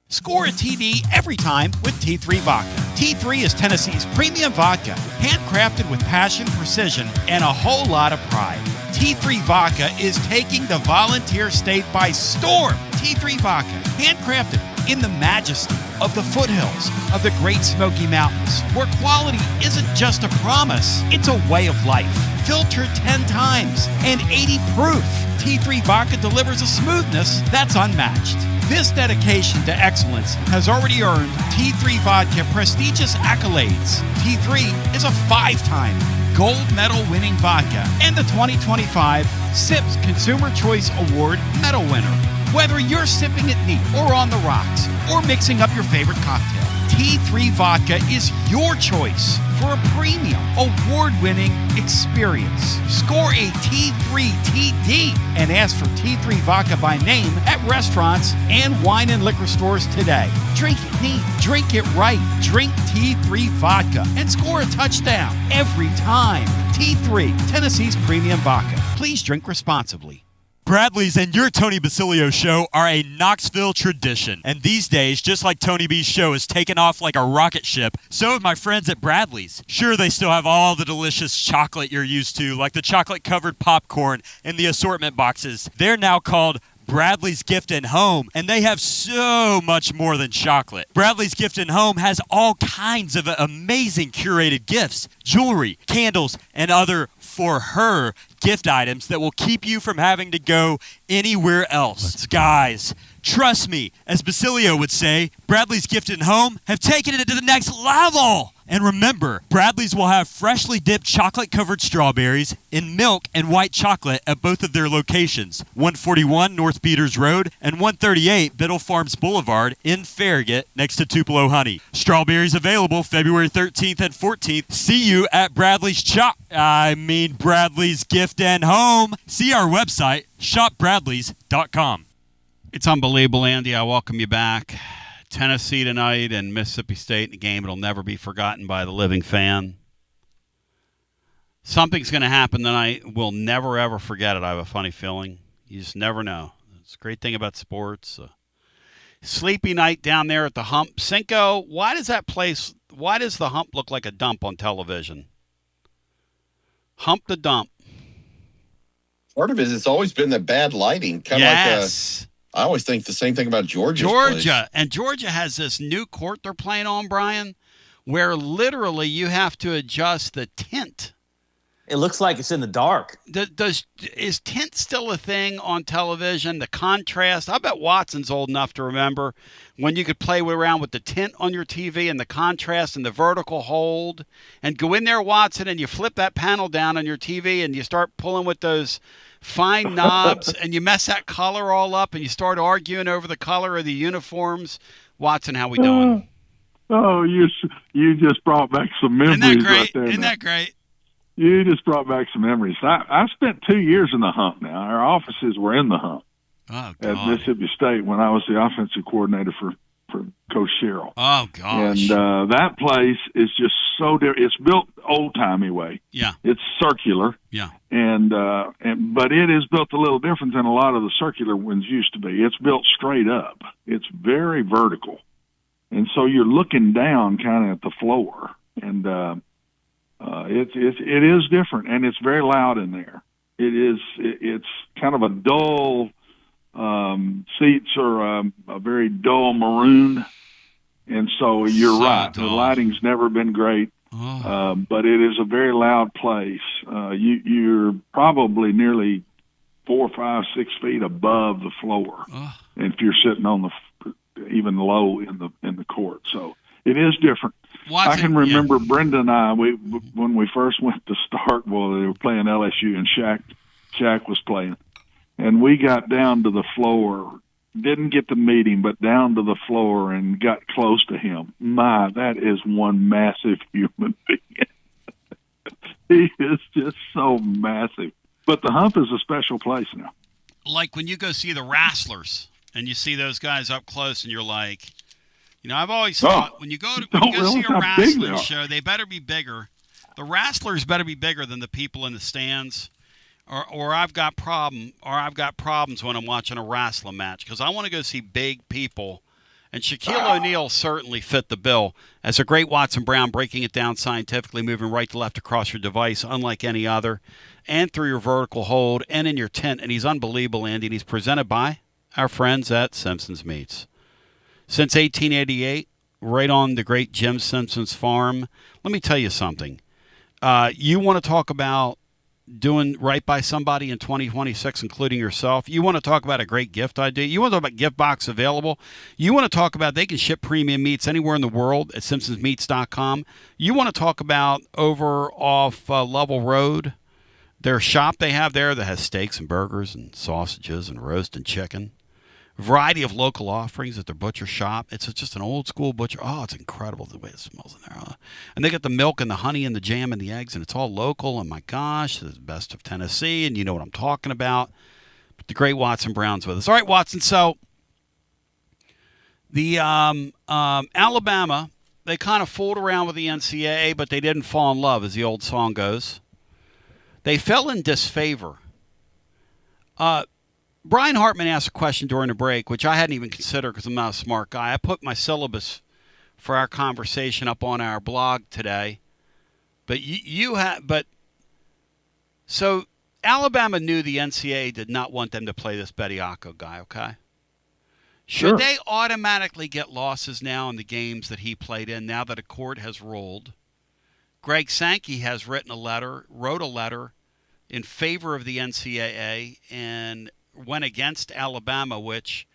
Score a TD every time with T3 Vodka. T3 is Tennessee's premium vodka, handcrafted with passion, precision, and a whole lot of pride. T3 Vodka is taking the volunteer state by storm. T3 Vodka, handcrafted in the majesty of the foothills of the Great Smoky Mountains, where quality isn't just a promise, it's a way of life. Filtered 10 times and 80 proof. T3 Vodka delivers a smoothness that's unmatched. This dedication to excellence has already earned T3 Vodka prestigious accolades. T3 is a 5-time gold medal winning vodka and the 2025 SIPS Consumer Choice Award medal winner. Whether you're sipping it neat or on the rocks or mixing up your favorite cocktail, T3 Vodka is your choice for a premium, award-winning experience. Score a T3 TD and ask for T3 Vodka by name at restaurants and wine and liquor stores today. Drink it neat, drink it right, drink T3 Vodka and score a touchdown every time. T3, Tennessee's premium vodka. Please drink responsibly. Bradley's and your Tony Basilio show are a Knoxville tradition. And these days, just like Tony B's show has taken off like a rocket ship, so have my friends at Bradley's. Sure, they still have all the delicious chocolate you're used to, like the chocolate-covered popcorn in the assortment boxes. They're now called Bradley's Gift and Home, and they have so much more than chocolate. Bradley's Gift and Home has all kinds of amazing curated gifts, jewelry, candles, and other for her gift items that will keep you from having to go anywhere else. Guys, trust me, as Basilio would say, Bradley's Gift and Home have taken it to the next level. And remember, Bradley's will have freshly dipped chocolate-covered strawberries in milk and white chocolate at both of their locations, 141 North Peters Road and 138 Biddle Farms Boulevard in Farragut next to Tupelo Honey. Strawberries available February 13th and 14th. See you at Bradley's Bradley's Gift and Home. See our website, shopbradleys.com. It's unbelievable, Andy. I welcome you back. Tennessee tonight and Mississippi State in a game it'll never be forgotten by the living fan. Something's going to happen tonight. We'll never, ever forget it. I have a funny feeling. You just never know. It's a great thing about sports. Sleepy night down there at the Hump. Cinco, why does the Hump look like a dump on television? Hump the Dump. Part of it has always been the bad lighting. Kind of like I always think the same thing about Georgia. And Georgia has this new court they're playing on, Brian, where literally you have to adjust the tint. It looks like it's in the dark. Is tint still a thing on television? The contrast? I bet Watson's old enough to remember when you could play around with the tint on your TV and the contrast and the vertical hold. And go in there, Watson, and you flip that panel down on your TV and you start pulling with those fine knobs and you mess that color all up and you start arguing over the color of the uniforms. Watson, how we doing? Oh, you just brought back some memories. Isn't that great? Right there. Isn't that great? You just brought back some memories. I spent 2 years in the Hump now. Our offices were in the Hump at Mississippi State when I was the offensive coordinator for Coach Sherrill. Oh, gosh. And that place is just so different. It's built old-timey way. Yeah. It's circular. Yeah. But it is built a little different than a lot of the circular ones used to be. It's built straight up. It's very vertical. And so you're looking down kind of at the floor. And it is different, and it's very loud in there. It's kind of a dull, seats are a very dull maroon, and so you're right. Dull. The lighting's never been great, but it is a very loud place. You're probably nearly 4, 5, 6 feet above the floor, and if you're sitting on even low in the court, so it is different. Watson, I can remember Brenda and I, when we first went to Starkville, they were playing LSU, and Shaq was playing. And we got down to the floor, didn't get to meet him, but down to the floor and got close to him. My, that is one massive human being. He is just so massive. But the Hump is a special place now. Like when you go see the Wrestlers, and you see those guys up close, and you're like, I've always thought when you go see a wrestling show, they better be bigger. The wrestlers better be bigger than the people in the stands, or I've got problems when I'm watching a wrestling match because I want to go see big people. And Shaquille O'Neal certainly fit the bill as a great Watson Brown, breaking it down scientifically, moving right to left across your device, unlike any other, and through your vertical hold and in your tent. And he's unbelievable, Andy. And he's presented by our friends at Simpson's Meats. Since 1888, right on the great Jim Simpson's farm. Let me tell you something. You want to talk about doing right by somebody in 2026, including yourself. You want to talk about a great gift idea. You want to talk about gift box available. You want to talk about they can ship premium meats anywhere in the world at simpsonsmeats.com. You want to talk about over off Level Road, their shop they have there that has steaks and burgers and sausages and roast and chicken. Variety of local offerings at their butcher shop. It's just an old school butcher. Oh, it's incredible the way it smells in there. And they got the milk and the honey and the jam and the eggs, and it's all local. And my gosh, it's the best of Tennessee, and you know what I'm talking about. But the great Watson Brown's with us. All right, Watson. So the Alabama, they kind of fooled around with the NCAA, but they didn't fall in love, as the old song goes. They fell in disfavor. Brian Hartman asked a question during the break, which I hadn't even considered because I'm not a smart guy. I put my syllabus for our conversation up on our blog today. But so Alabama knew the NCAA did not want them to play this Bediako guy, okay? Should they automatically get losses now in the games that he played in now that a court has ruled? Greg Sankey has wrote a letter in favor of the NCAA and went against Alabama, which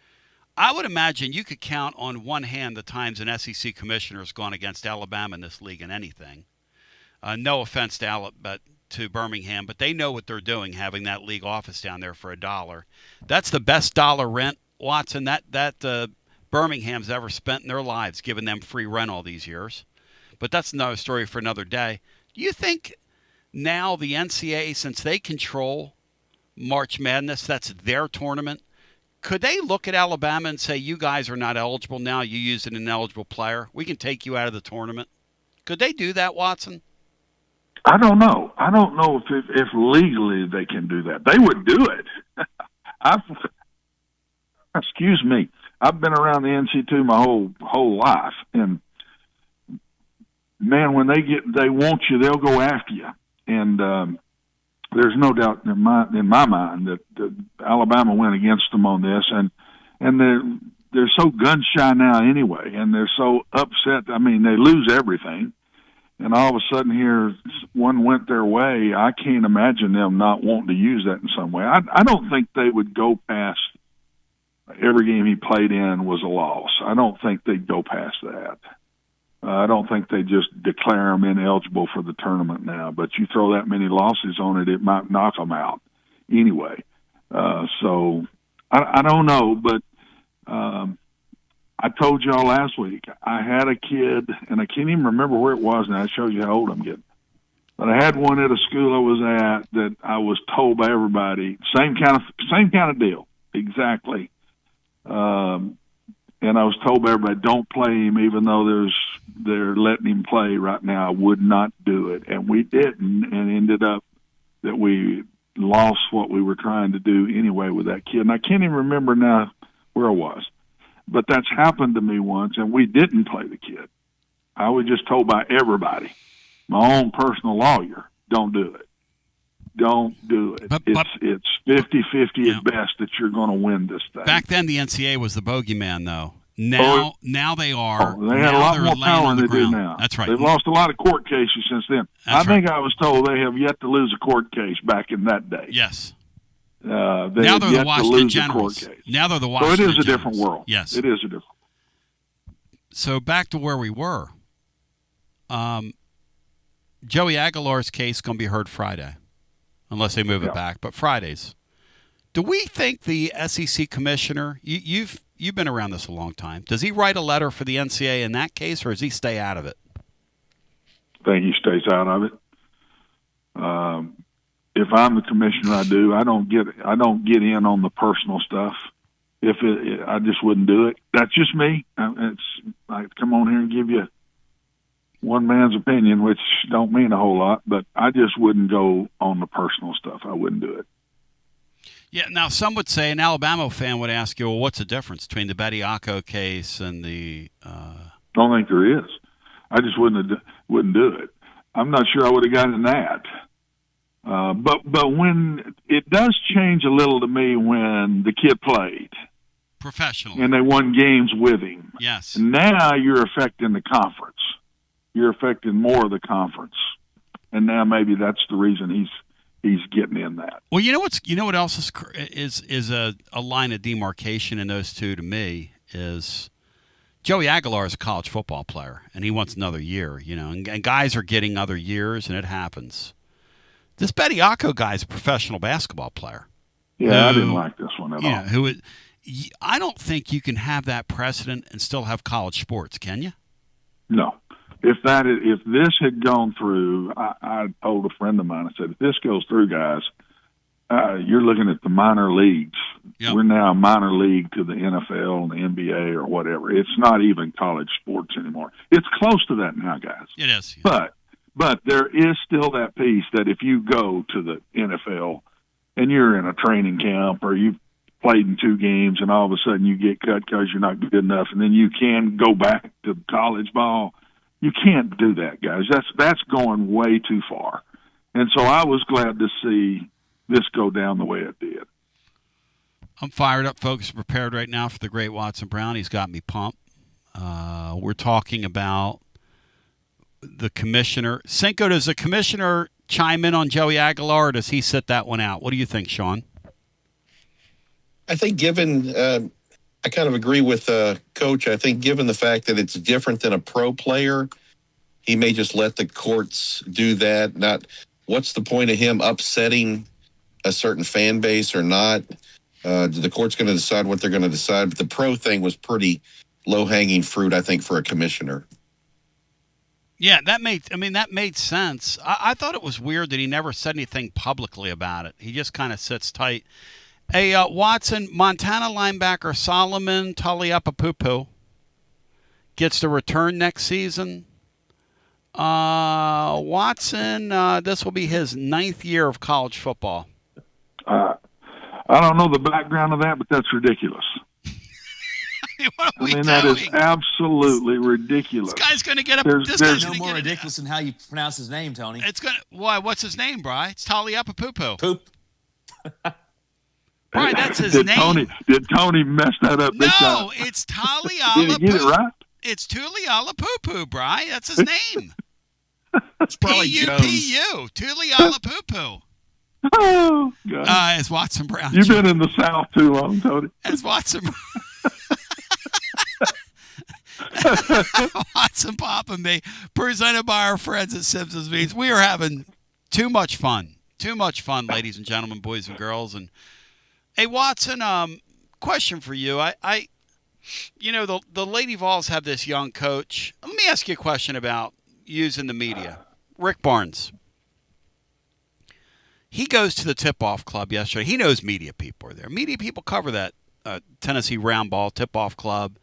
I would imagine you could count on one hand the times an SEC commissioner has gone against Alabama in this league in anything. No offense to Birmingham, but they know what they're doing having that league office down there for $1. That's the best dollar rent, Watson, that Birmingham's ever spent in their lives, giving them free rent all these years. But that's another story for another day. Do you think now the NCAA, since they control March Madness, that's their tournament, could they look at Alabama and say, you guys are not eligible now, you used an ineligible player, we can take you out of the tournament? Could they do that, Watson? I don't know. I don't know if legally they can do that. They would do it. Excuse me. I've been around the NC2 my whole life, and man, when they want you, they'll go after you. And there's no doubt in my mind that Alabama went against them on this, and they're so gun shy now anyway, and they're so upset. I mean, they lose everything. And all of a sudden here, one went their way. I can't imagine them not wanting to use that in some way. I don't think they would go past every game he played in was a loss. I don't think they'd go past that. I don't think they just declare them ineligible for the tournament now. But you throw that many losses on it, it might knock them out anyway. So I don't know, but I told y'all last week, I had a kid, and I can't even remember where it was now. It shows you how old I'm getting. But I had one at a school I was at that I was told by everybody, same kind of deal, exactly. And I was told by everybody, don't play him, even though they're letting him play right now. I would not do it. And we didn't, and ended up that we lost what we were trying to do anyway with that kid. And I can't even remember now where I was. But that's happened to me once, and we didn't play the kid. I was just told by everybody, my own personal lawyer, don't do it. Don't do it. It's 50-50 at best that you're going to win this thing. Back then, the NCAA was the bogeyman, though. Now they are. They had a lot more power than they do now. That's right. They've lost a lot of court cases since then. I think I was told they have yet to lose a court case back in that day. Yes. Now they're the Washington Generals. Now they're the Washington So it is a Generals. different world. Yes. It is a different. So back to where we were. Joey Aguilar's case is going to be heard Friday, unless they move it back. But Fridays. Do we think the SEC commissioner? You've been around this a long time. Does he write a letter for the NCAA in that case, or does he stay out of it? I think he stays out of it. If I'm the commissioner, I do. I don't get in on the personal stuff. I just wouldn't do it. That's just me. It's I come on here and give you one man's opinion, which don't mean a whole lot, but I just wouldn't go on the personal stuff. I wouldn't do it. Yeah. Now, some would say, an Alabama fan would ask you, well, what's the difference between the Bediako case and the? Don't think there is. I just wouldn't do it. I'm not sure I would have gotten that. But when it does change a little to me when the kid played professionally and they won games with him. Yes. Now you're affecting the conference. You're affecting more of the conference, and now maybe that's the reason he's getting in that. Well, you know what else is a line of demarcation in those two to me is Joey Aguilar is a college football player, and he wants another year. And guys are getting other years, and it happens. This Bediako guy is a professional basketball player. Yeah, I didn't like this one at all. I don't think you can have that precedent and still have college sports, can you? No. If this had gone through, I told a friend of mine, I said, if this goes through, guys, you're looking at the minor leagues. Yep. We're now a minor league to the NFL and the NBA or whatever. It's not even college sports anymore. It's close to that now, guys. It is. Yeah. But there is still that piece that if you go to the NFL and you're in a training camp or you played in 2 games and all of a sudden you get cut because you're not good enough, and then you can go back to college ball. You can't do that, guys. That's going way too far. And so I was glad to see this go down the way it did. I'm fired up, folks. Prepared right now for the great Watson Brown. He's got me pumped. We're talking about the commissioner. Cinco, does the commissioner chime in on Joey Aguilar, or does he sit that one out? What do you think, Sean? I think given I kind of agree with Coach. I think given the fact that it's different than a pro player, he may just let the courts do that. Not what's the point of him upsetting a certain fan base or not? The court's going to decide what they're going to decide. But the pro thing was pretty low-hanging fruit, I think, for a commissioner. Yeah, that made sense. I thought it was weird that he never said anything publicly about it. He just kind of sits tight. Hey, Watson, Montana linebacker Solomon Taliapapupu gets to return next season. Watson, this will be his 9th year of college football. I don't know the background of that, but that's ridiculous. What are we doing? That is absolutely ridiculous. This guy's going to get up. There's no more ridiculous than how you pronounce his name, Tony. It's going to. Why? What's his name, Bri? It's Taliapapupu. Poop. Brian, that's his name. Did Tony mess that up? No, it's Taliala. Did he get it right? It's Tuliala Poo, Brian. That's his name. It's probably P-U-P-U. Tuliala Poo. Oh, God. It's Watson Brown. You've been in the South too long, Tony. It's Watson Watson Pop and me, presented by our friends at Simpsons Meats. We are having too much fun. Too much fun, ladies and gentlemen, boys and girls. And hey, Watson, question for you. The Lady Vols have this young coach. Let me ask you a question about using the media. Rick Barnes. He goes to the tip-off club yesterday. He knows media people are there. Media people cover that Tennessee Round Ball tip-off club.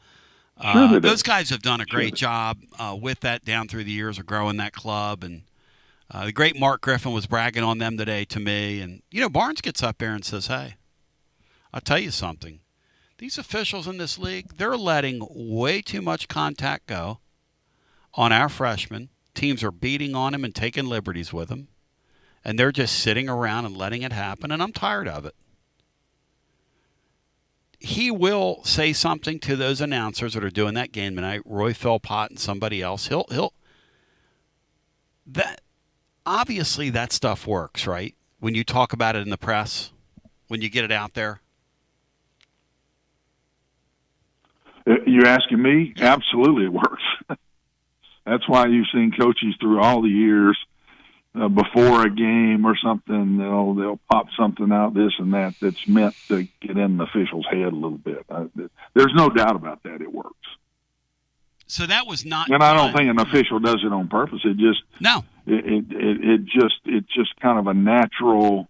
Sure those guys have done a great job with that down through the years of growing that club. And the great Mark Griffin was bragging on them today to me. And, Barnes gets up there and says, hey, I'll tell you something. These officials in this league, they're letting way too much contact go on our freshmen. Teams are beating on him and taking liberties with him. And they're just sitting around and letting it happen, and I'm tired of it. He will say something to those announcers that are doing that game tonight, Roy Philpott and somebody else. Obviously that stuff works, right? When you talk about it in the press, when you get it out there. You asking me? Absolutely, it works. That's why you've seen coaches through all the years before a game or something, they'll pop something out, this and that, that's meant to get in the official's head a little bit. There's no doubt about that. It works. So that was not. And I don't think an official does it on purpose. It just no. It's just kind of a natural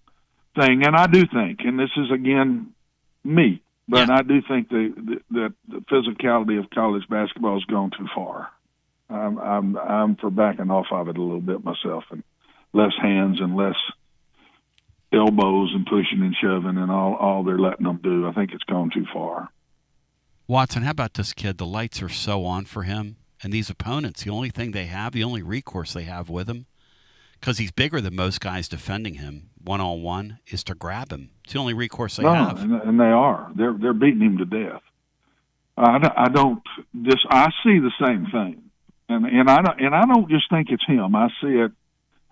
thing. And I do think, and this is again me, but I do think that the physicality of college basketball has gone too far. I'm for backing off of it a little bit myself, and less hands and less elbows and pushing and shoving and all they're letting them do. I think it's gone too far. Watson, how about this kid? The lights are so on for him, and these opponents, the only thing they have, the only recourse they have with him, because he's bigger than most guys defending him one-on-one, is to grab him. It's the only recourse they have. And they are. They're beating him to death. I see the same thing. And I don't just think it's him. I see it.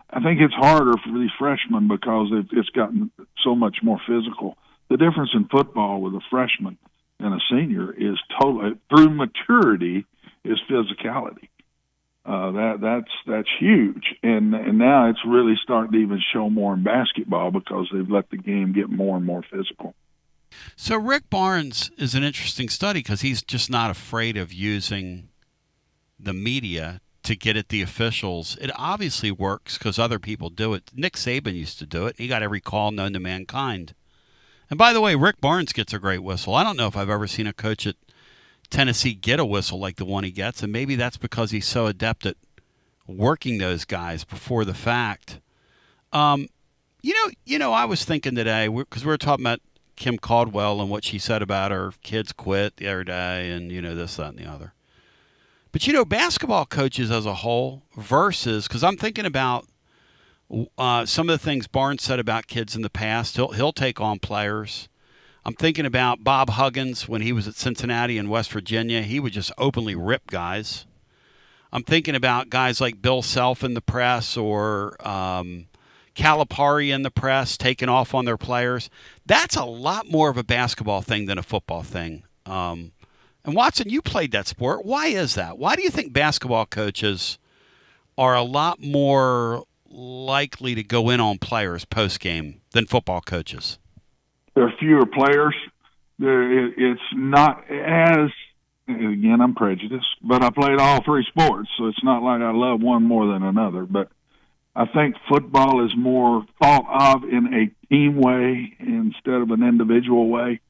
I think it's harder for these freshmen because it's gotten so much more physical. The difference in football with a freshman and a senior is through maturity is physicality. That's huge, and now it's really starting to even show more in basketball because they've let the game get more and more physical. So Rick Barnes is an interesting study because he's just not afraid of using the media to get at the officials. It obviously works because other people do it. Nick Saban used to do it. He got every call known to mankind. And by the way, Rick Barnes gets a great whistle. I don't know if I've ever seen a coach at Tennessee get a whistle like the one he gets, and maybe that's because he's so adept at working those guys before the fact. I was thinking today, because we were talking about Kim Caldwell and what she said about her kids quit the other day, and this, that, and the other. But basketball coaches as a whole versus, because I'm thinking about some of the things Barnes said about kids in the past. He'll take on players. I'm thinking about Bob Huggins when he was at Cincinnati and West Virginia. He would just openly rip guys. I'm thinking about guys like Bill Self in the press or Calipari in the press taking off on their players. That's a lot more of a basketball thing than a football thing. And Watson, you played that sport. Why is that? Why do you think basketball coaches are a lot more likely to go in on players post-game than football coaches? There are fewer players. It's not as, again, I'm prejudiced, but I played all three sports, so it's not like I love one more than another. But I think football is more thought of in a team way instead of an individual way,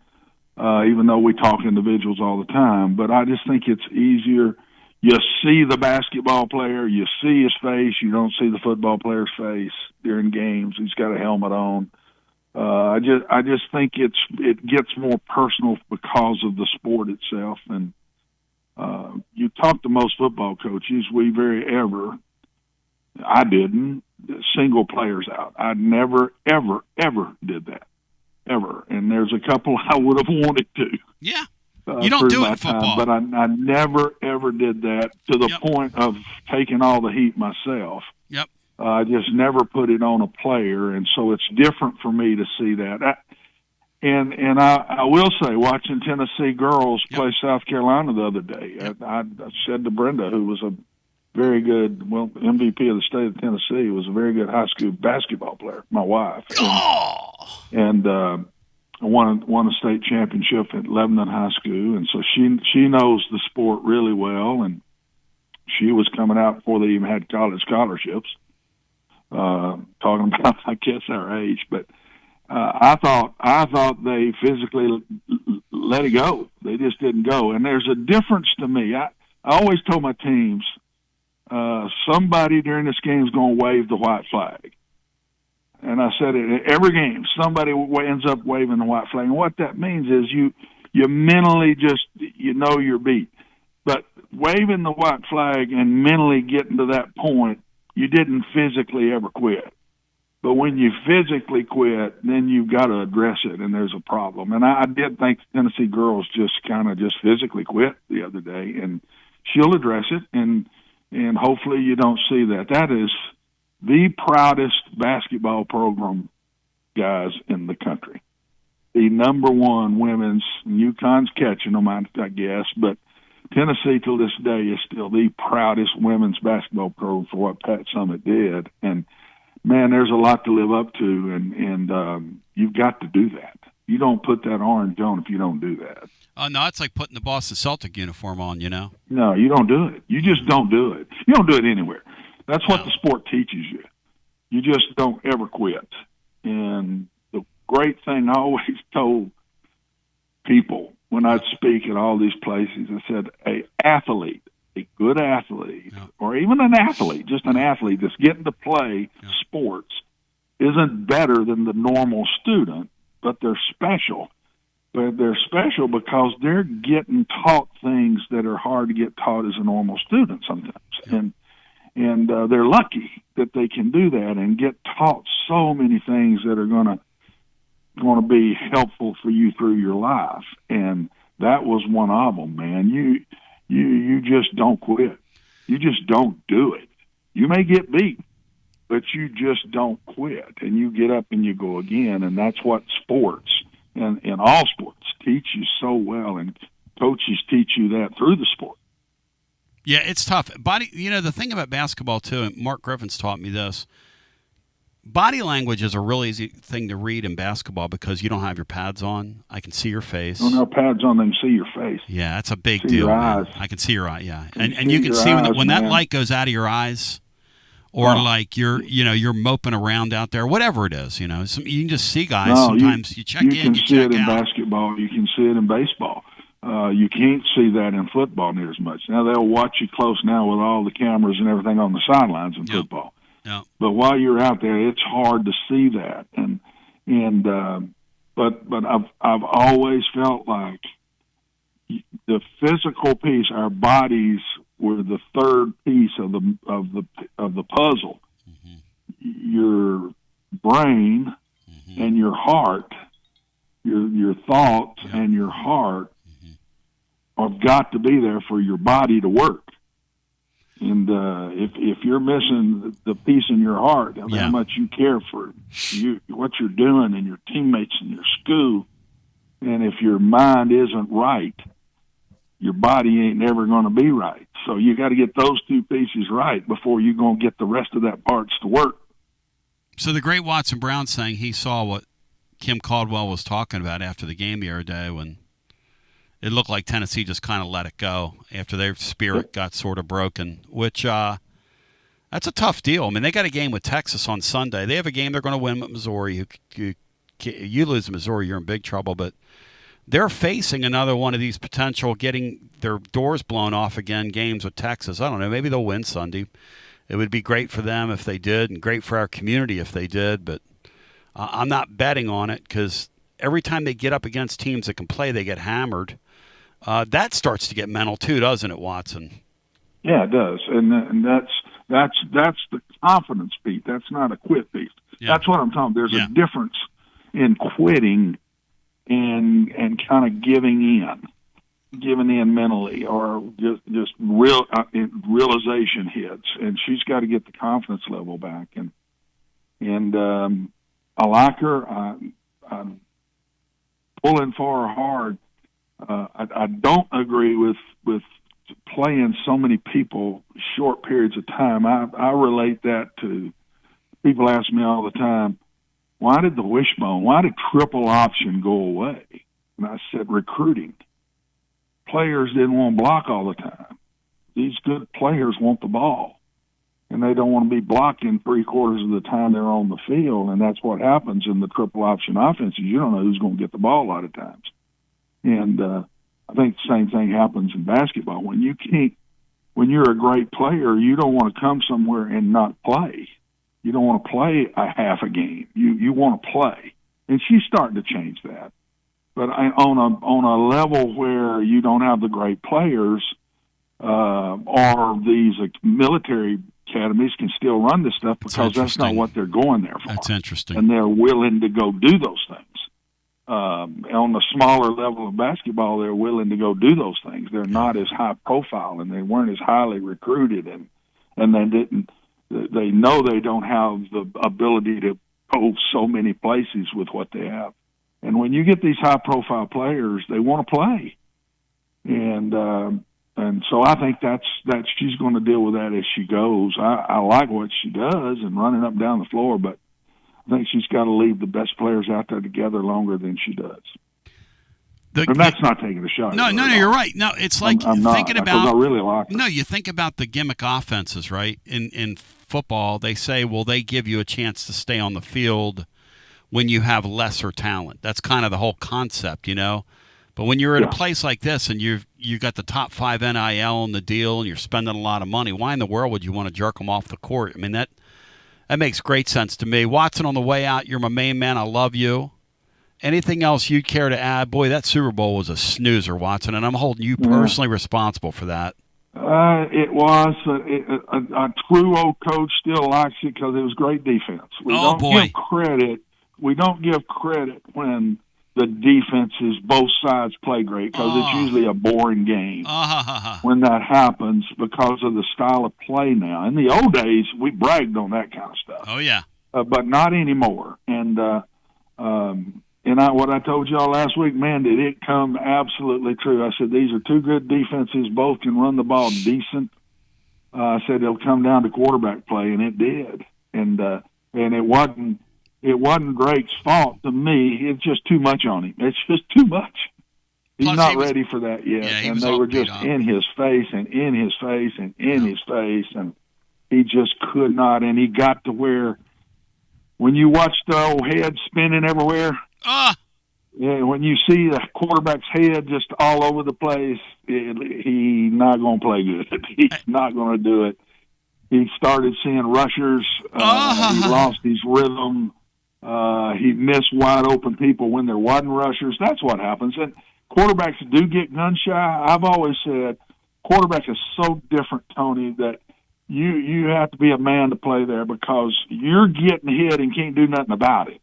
even though we talk individuals all the time. But I just think it's easier. You see the basketball player, you see his face, you don't see the football player's face during games. He's got a helmet on. I just think it gets more personal because of the sport itself. And you talk to most football coaches, I didn't single players out. I never, ever, ever did that, ever. And there's a couple I would have wanted to. Yeah. You don't do it in football. But I never, ever did that to the point of taking all the heat myself. Yep. I just never put it on a player, and so it's different for me to see that. And I will say, watching Tennessee girls play South Carolina the other day, I said to Brenda, who was a very good, MVP of the state of Tennessee, was a very good high school basketball player, my wife. And won a state championship at Lebanon High School, and so she knows the sport really well, and she was coming out before they even had college scholarships. Talking about, I guess, our age, but I thought they physically let it go. They just didn't go, and there's a difference to me. I always told my teams, somebody during this game is going to wave the white flag, and I said it at every game. Somebody ends up waving the white flag, and what that means is you mentally just you're beat, but waving the white flag and mentally getting to that point. You didn't physically ever quit. But when you physically quit, then you've got to address it, and there's a problem. And I did think Tennessee girls just physically quit the other day, and she'll address it, and hopefully you don't see that. That is the proudest basketball program, guys, in the country. The number one women's, UConn's catching them, I guess, but Tennessee, till this day, is still the proudest women's basketball program for what Pat Summitt did. And, man, there's a lot to live up to, and you've got to do that. You don't put that orange on if you don't do that. No, it's like putting the Boston Celtic uniform on, No, you don't do it. You just don't do it. You don't do it anywhere. That's what the sport teaches you. You just don't ever quit. And the great thing I always told people when I'd speak at all these places, I said, a good athlete, or even an athlete, just an athlete that's getting to play sports, isn't better than the normal student, but they're special. But they're special because they're getting taught things that are hard to get taught as a normal student sometimes. And they're lucky that they can do that and get taught so many things that are going to be helpful for you through your life. And that was one of them, man. You just don't quit. You just don't do it. You may get beat, but you just don't quit, and you get up and you go again. And that's what sports and all sports teach you so well, and coaches teach you that through the sport. Yeah, it's tough. The thing about basketball too, and Mark Griffin's taught me this. Body language is a really easy thing to read in basketball because you don't have your pads on. I can see your face. Don't have pads on, they can see your face. Yeah, that's a big deal. Man. I can see your eye. Yeah, and you can see when that light goes out of your eyes, or like you're moping around out there, whatever it is. You can just see guys. Sometimes you check in, you check out. You can see it in basketball. You can see it in baseball. You can't see that in football near as much. Now they'll watch you close now with all the cameras and everything on the sidelines in football. Yeah. But while you're out there, it's hard to see that, and but I've always felt like the physical piece, our bodies were the third piece of the puzzle. Mm-hmm. Your brain Mm-hmm. and your heart, your thoughts and your heart have got to be there for your body to work. And if you're missing the piece in your heart of how much you care for what you're doing and your teammates and your school, and if your mind isn't right, your body ain't never going to be right. So you got to get those two pieces right before you're going to get the rest of that parts to work. So the great Watson Brown saying he saw what Kim Caldwell was talking about after the game the other day when it looked like Tennessee just kind of let it go after their spirit got sort of broken, which that's a tough deal. I mean, they got a game with Texas on Sunday. They have a game they're going to win with Missouri. You lose to Missouri, you're in big trouble, but they're facing another one of these potential getting their doors blown off again games with Texas. I don't know. Maybe they'll win Sunday. It would be great for them if they did and great for our community if they did, but I'm not betting on it because every time they get up against teams that can play, they get hammered. That starts to get mental too, doesn't it, Watson? Yeah, it does, and that's the confidence beat. That's not a quit beat. Yeah. That's what I'm talking. There's a difference in quitting and kind of giving in mentally, or just realization hits, and she's got to get the confidence level back. And I like her. I'm pulling for her hard. I don't agree with playing so many people short periods of time. I relate that to people ask me all the time, why did triple option go away? And I said, recruiting. Players didn't want to block all the time. These good players want the ball, and they don't want to be blocking 3/4 of the time they're on the field, and that's what happens in the triple option offenses. You don't know who's going to get the ball a lot of times. And I think the same thing happens in basketball. When you're a great player, you don't want to come somewhere and not play. You don't want to play a half a game. You want to play. And she's starting to change that. But on a level where you don't have the great players, or these military academies can still run this stuff because that's not what they're going there for. That's interesting. And they're willing to go do those things. On the smaller level of basketball, they're willing to go do those things. They're not as high profile, and they weren't as highly recruited, and they didn't. They know they don't have the ability to go so many places with what they have. And when you get these high profile players, they want to play, and so I think that's she's going to deal with that as she goes. I like what she does and running up and down the floor, but I think she's got to leave the best players out there together longer than she does. And that's not taking a shot. No, you're right. No, it's like I'm thinking about. I really like her. No, you think about the gimmick offenses, right? In football, they say, well, they give you a chance to stay on the field when you have lesser talent. That's kind of the whole concept, you know. But when you're at a place like this and you've got the top 5 NIL in the deal and you're spending a lot of money, why in the world would you want to jerk them off the court? I mean, that makes great sense to me. Watson, on the way out, you're my main man. I love you. Anything else you'd care to add? Boy, that Super Bowl was a snoozer, Watson, and I'm holding you personally responsible for that. It was. A true old coach still likes it because it was great defense. We don't give credit when the defenses, both sides play great because it's usually a boring game when that happens because of the style of play now. In the old days, we bragged on that kind of stuff. Oh, yeah. But not anymore. And what I told y'all last week, man, did it come absolutely true. I said, these are two good defenses. Both can run the ball decent. I said, it'll come down to quarterback play, and it did. And it wasn't Drake's fault to me. It's just too much on him. It's just too much. He's not ready for that yet. And they were just in his face and in his face and in his face, and he just could not. And he got to where when you watch the old head spinning everywhere, when you see the quarterback's head just all over the place, he's not going to play good. He's not going to do it. He started seeing rushers. He lost his rhythm. He missed wide open people when there wasn't rushers. That's what happens. And quarterbacks do get gun shy. I've always said quarterback is so different, Tony, that you have to be a man to play there because you're getting hit and can't do nothing about it.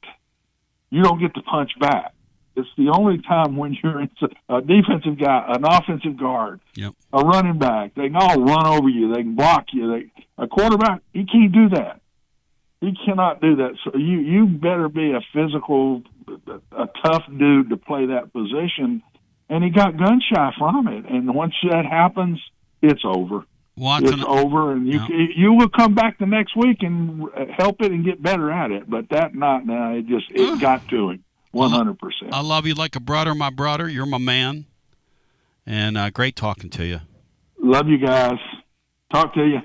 You don't get to punch back. It's the only time when you're a defensive guy, an offensive guard, a running back. They can all run over you. They can block you. A quarterback, he can't do that. He cannot do that. So you better be a physical, a tough dude to play that position. And he got gun shy from it. And once that happens, it's over. Watson, it's over, and you will come back the next week and help it and get better at it. But that not now. It got to him 100%. I love you like a brother, my brother. You're my man, and great talking to you. Love you guys. Talk to you.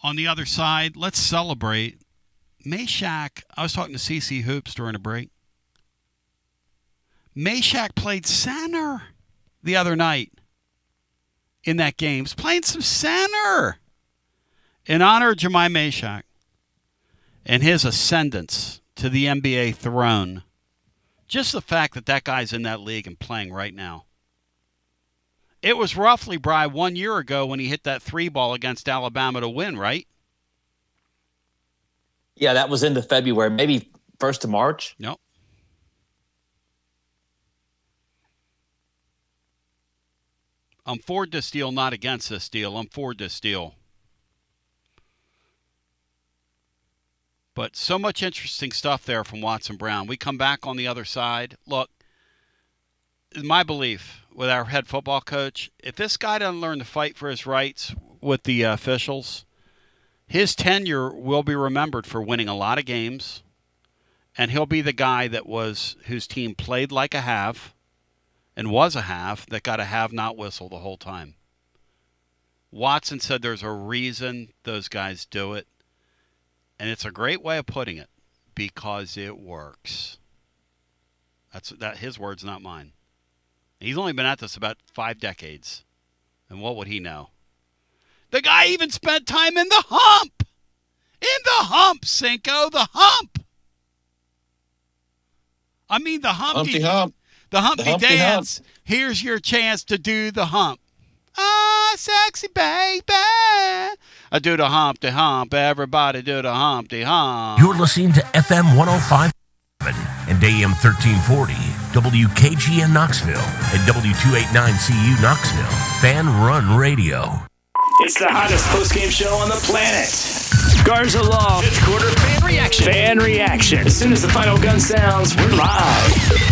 On the other side, let's celebrate Mashack. I was talking to CC Hoops during a break. Mashack played center the other night. In that game, he's playing some center in honor of Jamai Mashack and his ascendance to the NBA throne. Just the fact that guy's in that league and playing right now. It was roughly, Bri, 1 year ago when he hit that 3-ball against Alabama to win, right? Yeah, that was into February, maybe 1st of March. Nope. I'm for this deal, not against this deal. I'm for this deal. But so much interesting stuff there from Watson Brown. We come back on the other side. Look, my belief with our head football coach, if this guy doesn't learn to fight for his rights with the officials, his tenure will be remembered for winning a lot of games, and he'll be the guy whose team played like a have. And was a have that got a have-not whistle the whole time. Watson said there's a reason those guys do it. And it's a great way of putting it. Because it works. That's his words, not mine. He's only been at this about 5 decades. And what would he know? The guy even spent time in the hump! In the hump, Cinco! The hump! I mean the Humpty Hump. The Humpty Dance. Hump. Here's your chance to do the hump. Ah, sexy baby. I do the Humpty Hump. Everybody do the Humpty Hump. You're listening to FM 105 and AM 1340, WKGN Knoxville, and W289CU Knoxville. Fan Run Radio. It's the hottest post-game show on the planet. Garza Law, 5th quarter fan reaction. Fan reaction. As soon as the final gun sounds, we're live.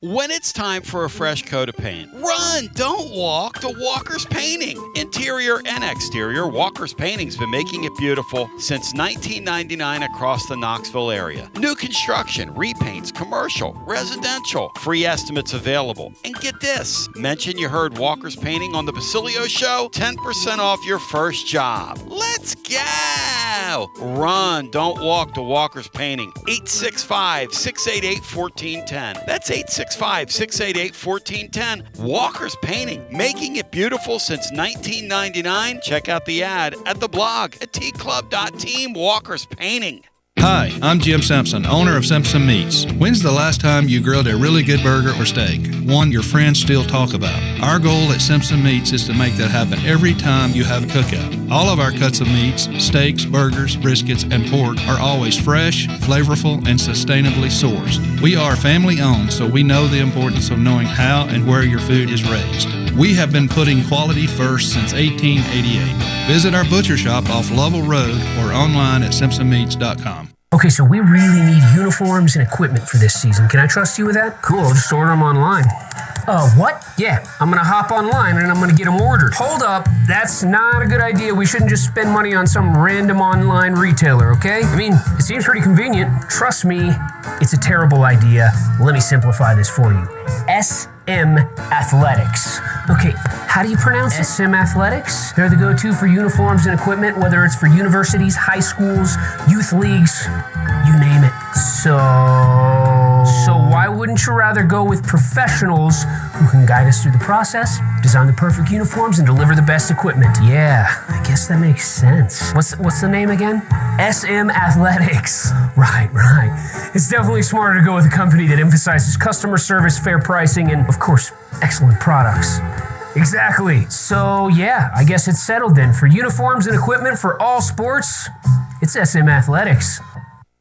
When it's time for a fresh coat of paint, run, don't walk to Walker's Painting. Interior and exterior, Walker's Painting's been making it beautiful since 1999 across the Knoxville area. New construction, repaints, commercial, residential, free estimates available. And get this, mention you heard Walker's Painting on the Basilio show, 10% off your first job. Let's go! Run, don't walk to Walker's Painting. 865-688-1410. That's 865-688-1410. Walker's Painting, making it beautiful since 1999. Check out the ad at the blog at tclub.team. Walker's Painting. Hi, I'm Jim Simpson, owner of Simpson Meats. When's the last time you grilled a really good burger or steak? One your friends still talk about. Our goal at Simpson Meats is to make that happen every time you have a cookout. All of our cuts of meats, steaks, burgers, briskets, and pork are always fresh, flavorful, and sustainably sourced. We are family owned, so we know the importance of knowing how and where your food is raised. We have been putting quality first since 1888. Visit our butcher shop off Lovell Road or online at simpsonmeats.com. Okay, so we really need uniforms and equipment for this season. Can I trust you with that? Cool, I'll just order them online. What? Yeah, I'm gonna hop online and I'm gonna get them ordered. Hold up, that's not a good idea. We shouldn't just spend money on some random online retailer, okay? I mean, it seems pretty convenient. Trust me, it's a terrible idea. Let me simplify this for you. SM Athletics. Okay, how do you pronounce it? SM Athletics? They're the go-to for uniforms and equipment, whether it's for universities, high schools, youth leagues, you name it. So why would wouldn't you rather go with professionals who can guide us through the process, design the perfect uniforms, and deliver the best equipment? Yeah, I guess that makes sense. What's the name again? SM Athletics. Right. It's definitely smarter to go with a company that emphasizes customer service, fair pricing, and, of course, excellent products. Exactly. So, yeah, I guess it's settled then. For uniforms and equipment for all sports, it's SM Athletics.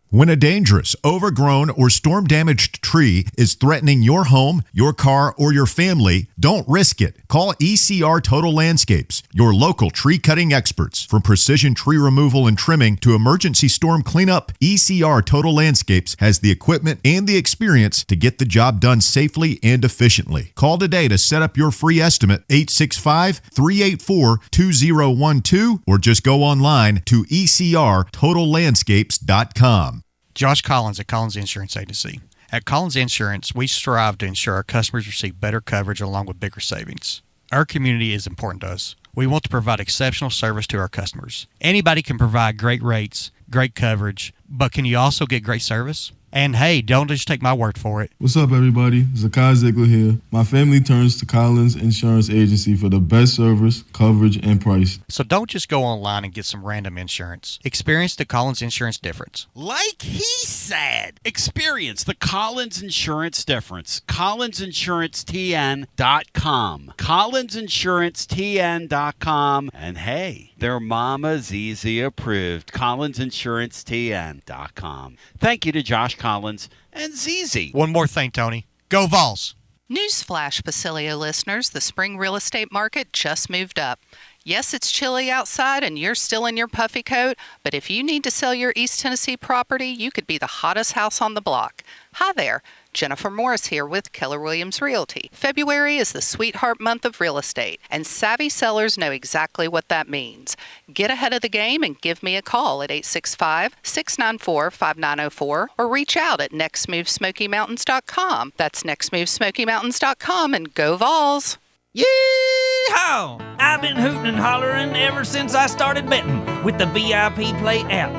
When a dangerous, overgrown, or storm-damaged tree is threatening your home, your car, or your family, don't risk it. Call ECR Total Landscapes, your local tree-cutting experts. From precision tree removal and trimming to emergency storm cleanup, ECR Total Landscapes has the equipment and the experience to get the job done safely and efficiently. Call today to set up your free estimate, 865-384-2012, or just go online to ecrtotallandscapes.com. Josh Collins at Collins Insurance Agency. At Collins Insurance, we strive to ensure our customers receive better coverage along with bigger savings. Our community is important to us. We want to provide exceptional service to our customers. Anybody can provide great rates, great coverage, but can you also get great service? And hey, don't just take my word for it. What's up, everybody? Zakai Ziegler here. My family turns to Collins Insurance Agency for the best service, coverage, and price. So don't just go online and get some random insurance. Experience the Collins Insurance difference. Like he said, experience the Collins Insurance difference. CollinsInsuranceTN.com. CollinsInsuranceTN.com. And hey, their Mama Zizi approved. CollinsInsuranceTN.com. Thank you to Josh Collins and Zizi. One more thing, Tony. Go Vols! Newsflash, Basilio listeners, the spring real estate market just moved up. Yes, it's chilly outside and you're still in your puffy coat, but if you need to sell your East Tennessee property, you could be the hottest house on the block. Hi there. Jennifer Morris here with Keller Williams Realty. February is the sweetheart month of real estate, and savvy sellers know exactly what that means. Get ahead of the game and give me a call at 865-694-5904 or reach out at nextmovesmokymountains.com. That's nextmovesmokymountains.com, and go Vols! Yee-haw! I've been hooting and hollering ever since I started betting with the VIP Play app.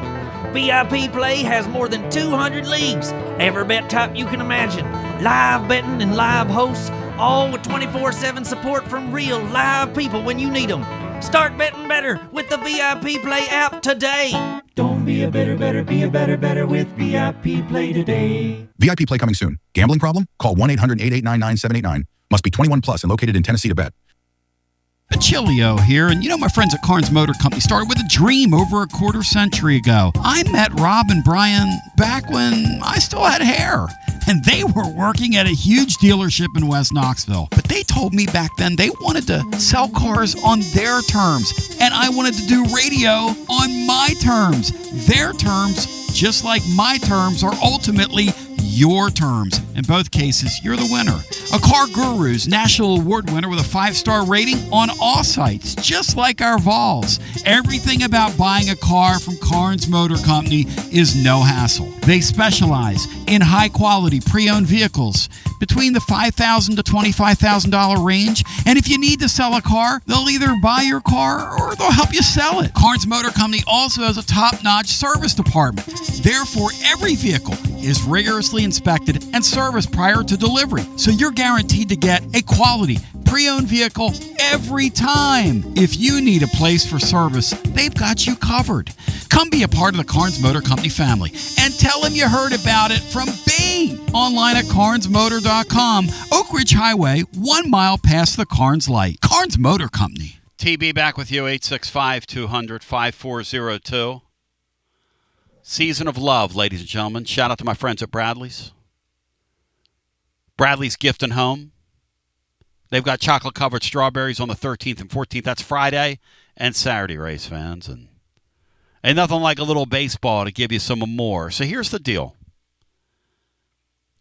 VIP Play has more than 200 leagues, every bet type you can imagine, live betting and live hosts, all with 24/7 support from real live people when you need them. Start betting better with the VIP Play app today. Don't be a better, be a better with VIP Play today. VIP Play coming soon. Gambling problem? Call 1-800-889-9789. Must be 21 plus and located in Tennessee to bet. Basilio here, and you know my friends at Carnes Motor Company started with a dream over a quarter century ago. I met Rob and Brian back when I still had hair, and they were working at a huge dealership in West Knoxville. But they told me back then they wanted to sell cars on their terms, and I wanted to do radio on my terms. Their terms, just like my terms, are ultimately your terms. In both cases, you're the winner. A Car Guru's National Award winner with a 5-star rating on all sites, just like our Vols. Everything about buying a car from Carnes Motor Company is no hassle. They specialize in high-quality pre-owned vehicles between the $5,000 to $25,000 range. And if you need to sell a car, they'll either buy your car or they'll help you sell it. Carnes Motor Company also has a top-notch service department. Therefore, every vehicle is rigorously inspected and serviced prior to delivery. So you're guaranteed to get a quality pre-owned vehicle every time. If you need a place for service, they've got you covered. Come be a part of the Carnes Motor Company family and tell them you heard about it from me. Online at carnesmotor.com, Oak Ridge Highway, 1 mile past the Carnes light. Carnes Motor Company. TB back with you, 865-200-5402. Season of love, ladies and gentlemen. Shout out to my friends at Bradley's. Bradley's Gift and Home. They've got chocolate-covered strawberries on the 13th and 14th. That's Friday and Saturday, race fans. And nothing like a little baseball to give you some more. So here's the deal.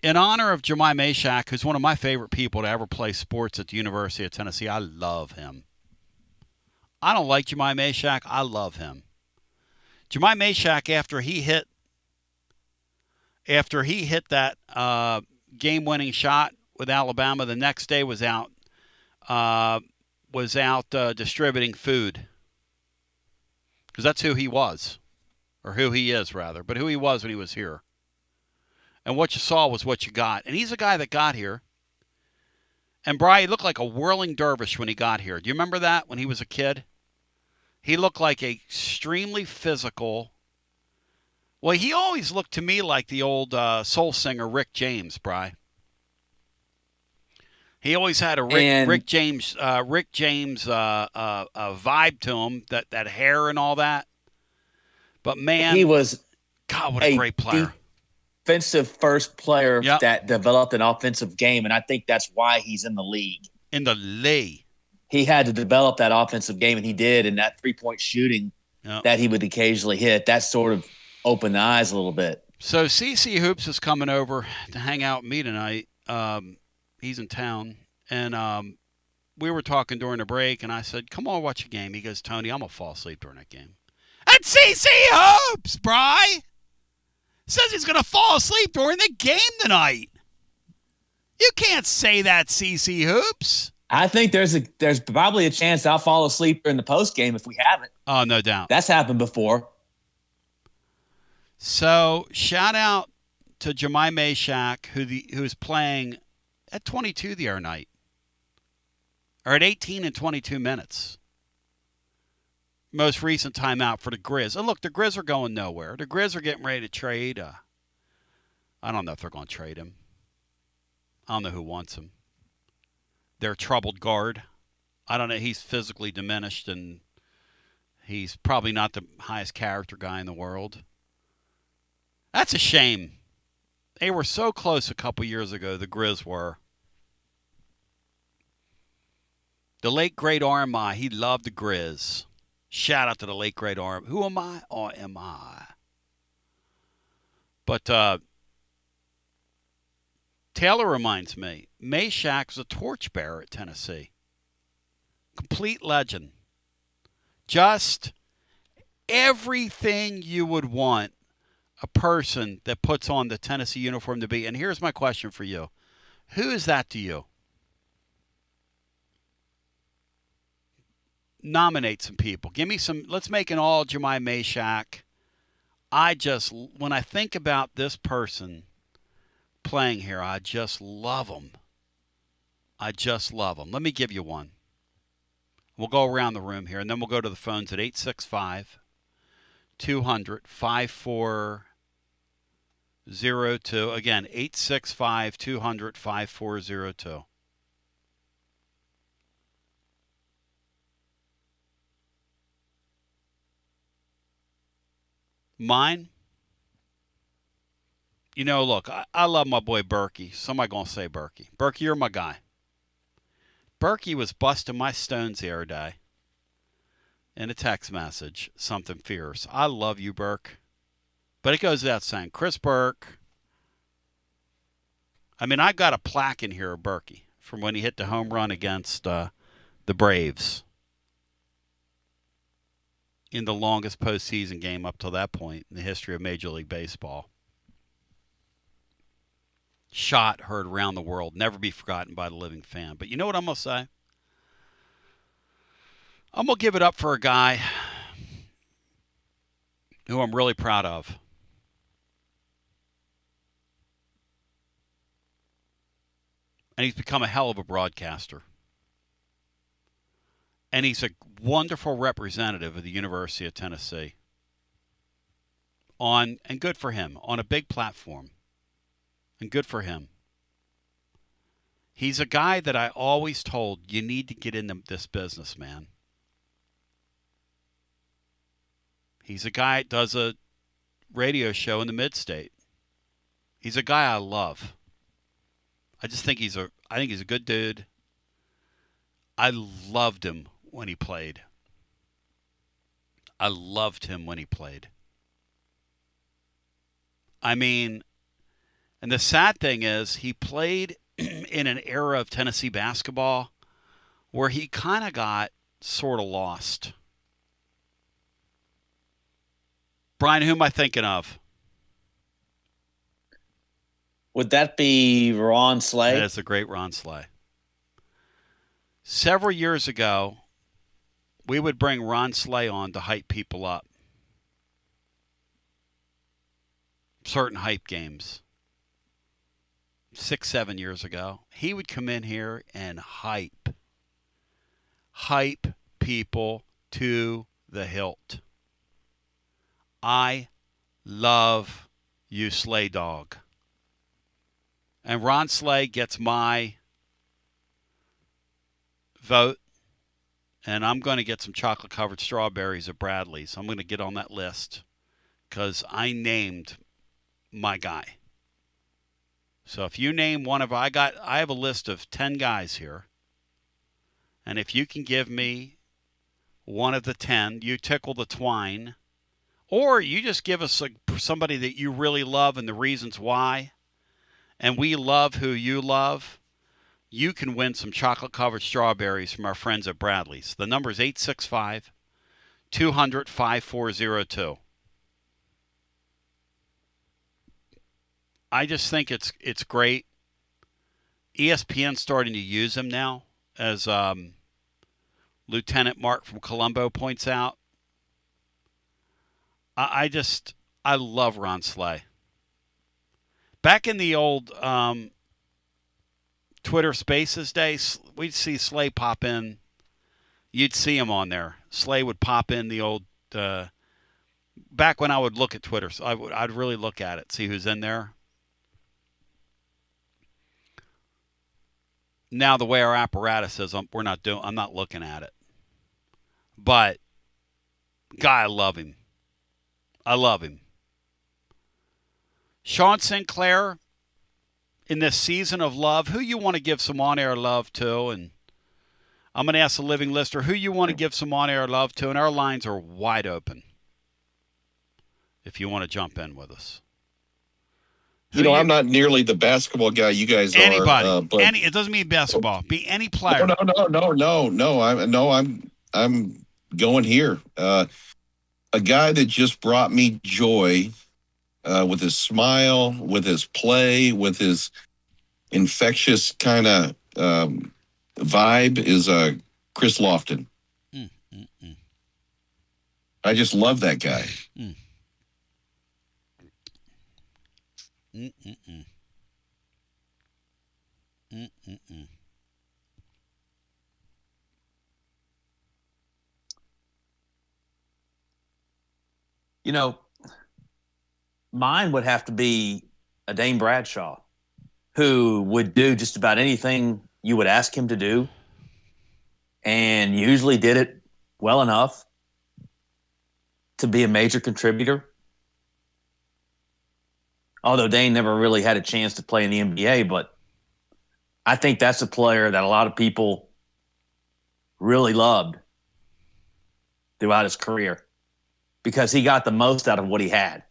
In honor of Jamai Mashack, who's one of my favorite people to ever play sports at the University of Tennessee, I love him. I don't like Jamai Mashack. I love him. Jamai Mashack, after he hit that game-winning shot with Alabama, the next day was out distributing food, because that's who he was, or who he is rather, but who he was when he was here. And what you saw was what you got. And he's a guy that got here. And Brian looked like a whirling dervish when he got here. Do you remember that when he was a kid? He looked like a extremely physical. Well, he always looked to me like the old soul singer Rick James, Bri. He always had a Rick James vibe to him, that hair and all that. But man, he was God, what a great player. Defensive first player that developed an offensive game, and I think that's why he's in the league. In the league. He had to develop that offensive game, and he did, and that three-point shooting that he would occasionally hit, that sort of opened the eyes a little bit. So CC Hoops is coming over to hang out with me tonight. He's in town, and we were talking during the break, and I said, come on, watch a game. He goes, Tony, I'm going to fall asleep during that game. And CC Hoops, Bri, says he's going to fall asleep during the game tonight. You can't say that, CC Hoops. I think there's probably a chance I'll fall asleep during the post game if we haven't. Oh, no doubt. That's happened before. So shout out to Jamai Mashack, who's playing at 22 the other night, or at 18 and 22 minutes. Most recent timeout for the Grizz. And look, the Grizz are going nowhere. The Grizz are getting ready to trade. I don't know if they're going to trade him. I don't know who wants him. Their troubled guard. I don't know. He's physically diminished, and he's probably not the highest character guy in the world. That's a shame. They were so close a couple years ago, the Grizz were. The late, great RMI, he loved the Grizz. Shout out to the late, great RMI. Who am I? Or am I? But Taylor reminds me, Mashack was a torchbearer at Tennessee. Complete legend. Just everything you would want a person that puts on the Tennessee uniform to be. And here's my question for you. Who is that to you? Nominate some people. Give me some. Let's make an all Jamai Mashack. When I think about this person playing here, I just love them. I just love them. Let me give you one. We'll go around the room here, and then we'll go to the phones at 865-200-5402. Again, 865-200-5402. Mine? You know, look, I love my boy Berkey. Somebody going to say Berkey. Berkey, you're my guy. Berkey was busting my stones the other day in a text message, something fierce. I love you, Burke. But it goes without saying. Chris Burke. I mean, I got a plaque in here of Berkey from when he hit the home run against the Braves in the longest postseason game up till that point in the history of Major League Baseball. Shot heard around the world, never be forgotten by the living fan. But you know what I'm going to say? I'm going to give it up for a guy who I'm really proud of. And he's become a hell of a broadcaster. And he's a wonderful representative of the University of Tennessee. And good for him, on a big platform. And good for him. He's a guy that I always told, you need to get into this business, man. He's a guy that does a radio show in the mid-state. He's a guy I love. I think he's a good dude. I loved him when he played. I mean, and the sad thing is, he played in an era of Tennessee basketball where he kind of got sort of lost. Brian, who am I thinking of? Would that be Ron Slay? That is the great Ron Slay. Several years ago, we would bring Ron Slay on to hype people up. Certain hype games. 6, 7 years ago, he would come in here and hype people to the hilt. I love you, Slay Dog. And Ron Slay gets my vote, and I'm going to get some chocolate-covered strawberries at Bradley's. I'm going to get on that list because I named my guy. So if you name one of, I have a list of 10 guys here, and if you can give me one of the 10, you tickle the twine, or you just give us somebody that you really love and the reasons why, and we love who you love, you can win some chocolate-covered strawberries from our friends at Bradley's. The number is 865-200-5402. I just think it's great. ESPN's starting to use him now, as Lieutenant Mark from Colombo points out. I love Ron Slay. Back in the old Twitter Spaces days, we'd see Slay pop in. You'd see him on there. Slay would pop in the old. Back when I would look at Twitter, so I'd really look at it, see who's in there. Now the way our apparatus is, I'm not looking at it. But guy, I love him. I love him. Sean Sinclair, in this season of love, who you want to give some on-air love to? And I'm going to ask the living listener who you want to give some on-air love to, and our lines are wide open if you want to jump in with us. I'm not nearly the basketball guy you guys anybody, are. Anybody. It doesn't mean basketball. Be any player. No. I'm going here. A guy that just brought me joy with his smile, with his play, with his infectious kind of vibe is Chris Lofton. I just love that guy. Mine would have to be a Dane Bradshaw, who would do just about anything you would ask him to do, and usually did it well enough to be a major contributor. Although Dane never really had a chance to play in the NBA, but I think that's a player that a lot of people really loved throughout his career because he got the most out of what he had.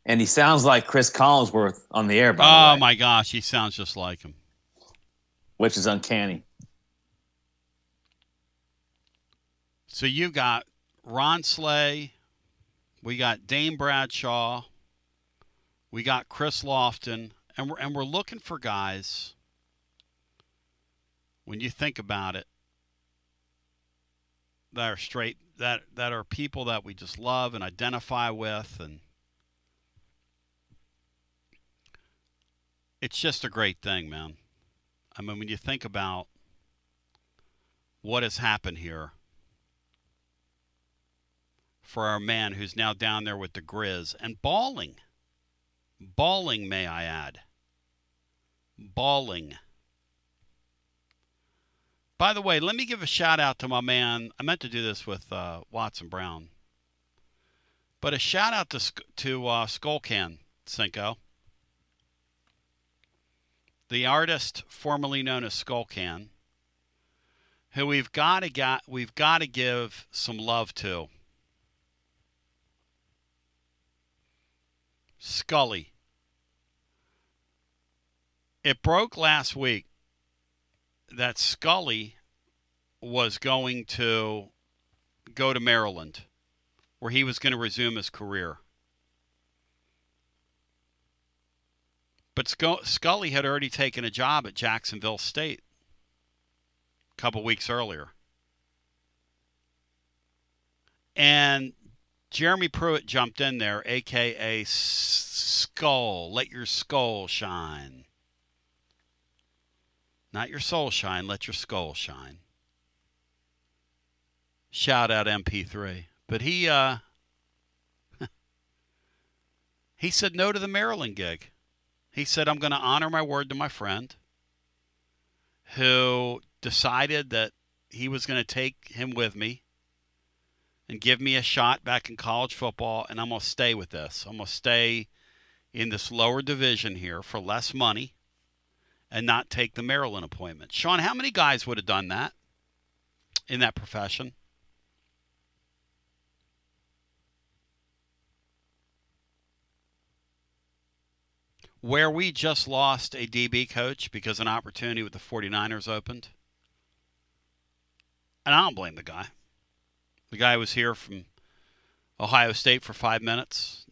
And he sounds like Chris Collinsworth on the air, by the way. Oh, my gosh, he sounds just like him. Which is uncanny. So you got Ron Slay, we got Dane Bradshaw, we got Chris Lofton, and we're looking for guys, when you think about it, that are straight, that are people that we just love and identify with, and it's just a great thing, man. I mean, when you think about what has happened here for our man who's now down there with the Grizz and balling. Balling, may I add. Balling. By the way, let me give a shout out to my man. I meant to do this with Watson Brown. But a shout out to Skullcan, Cinco. The artist formerly known as Skullcan, who we've got to give some love to. Scully. It broke last week that Scully was going to go to Maryland, where he was going to resume his career. But Scully had already taken a job at Jacksonville State a couple weeks earlier. And Jeremy Pruitt jumped in there, a.k.a. Skull. Let your skull shine. Not your soul shine, let your skull shine. Shout out MP3. But he said no to the Maryland gig. He said, I'm going to honor my word to my friend who decided that he was going to take him with me and give me a shot back in college football, and I'm going to stay with this. I'm going to stay in this lower division here for less money and not take the Maryland appointment. Sean, how many guys would have done that in that profession? Where we just lost a DB coach because an opportunity with the 49ers opened. And I don't blame the guy. The guy was here from Ohio State for 5 minutes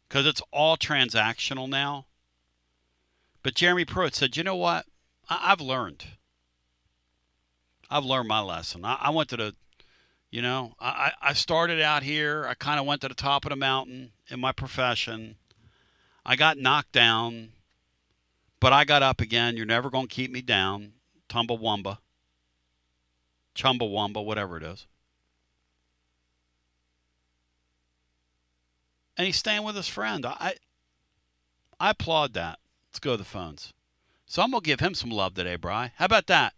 because it's all transactional now. But Jeremy Pruitt said, you know what? I've learned. I've learned my lesson. I went to the, I started out here. I kind of went to the top of the mountain in my profession. I got knocked down, but I got up again. You're never going to keep me down. Chumbawamba, whatever it is. And he's staying with his friend. I applaud that. Let's go to the phones. So I'm going to give him some love today, Bri. How about that?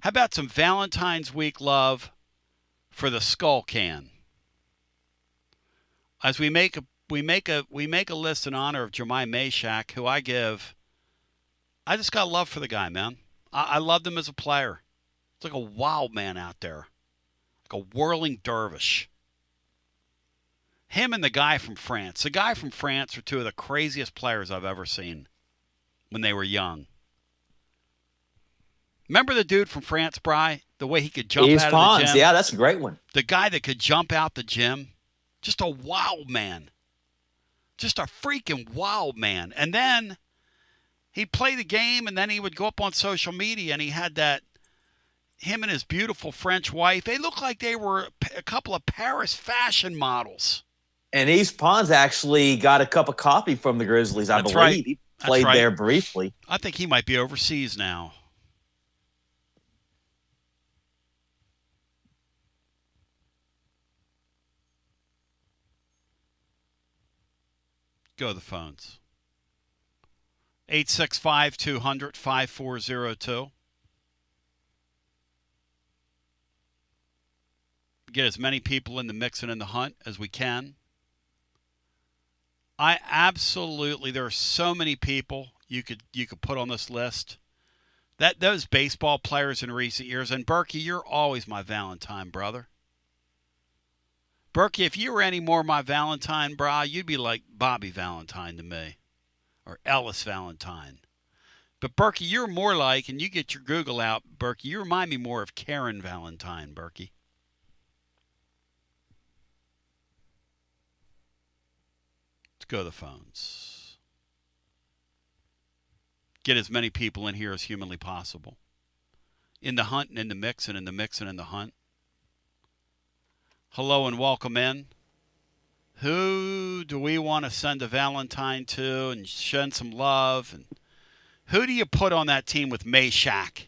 How about some Valentine's Week love for the Skull Can? As we make a list in honor of Jamai Mashack, who I just got love for the guy, man. I loved him as a player. It's like a wild man out there. Like a whirling dervish. Him and the guy from France. The guy from France are two of the craziest players I've ever seen when they were young. Remember the dude from France, Bri? The way he could jump out of the gym? Yeah, that's a great one. The guy that could jump out the gym. Just a wild man. Just a freaking wild man. And then he'd play the game, and then he would go up on social media, and he had him and his beautiful French wife, they looked like they were a couple of Paris fashion models. And East Pons actually got a cup of coffee from the Grizzlies, I believe. Right. He played there briefly. I think he might be overseas now. Go to the phones. 865-200-5402. Get as many people in the mix and in the hunt as we can. There are so many people you could put on this list. Those baseball players in recent years, and Berkey, you're always my Valentine, brother. Berkey, if you were any more my Valentine, brah, you'd be like Bobby Valentine to me, or Ellis Valentine. But Berkey, you're more like, and you get your Google out, Berkey, you remind me more of Karen Valentine, Berkey. Let's go to the phones. Get as many people in here as humanly possible. In the hunt and in the mix and in the mix and in the hunt. Hello and welcome in. Who do we want to send a Valentine to and send some love? And who do you put on that team with Mashack?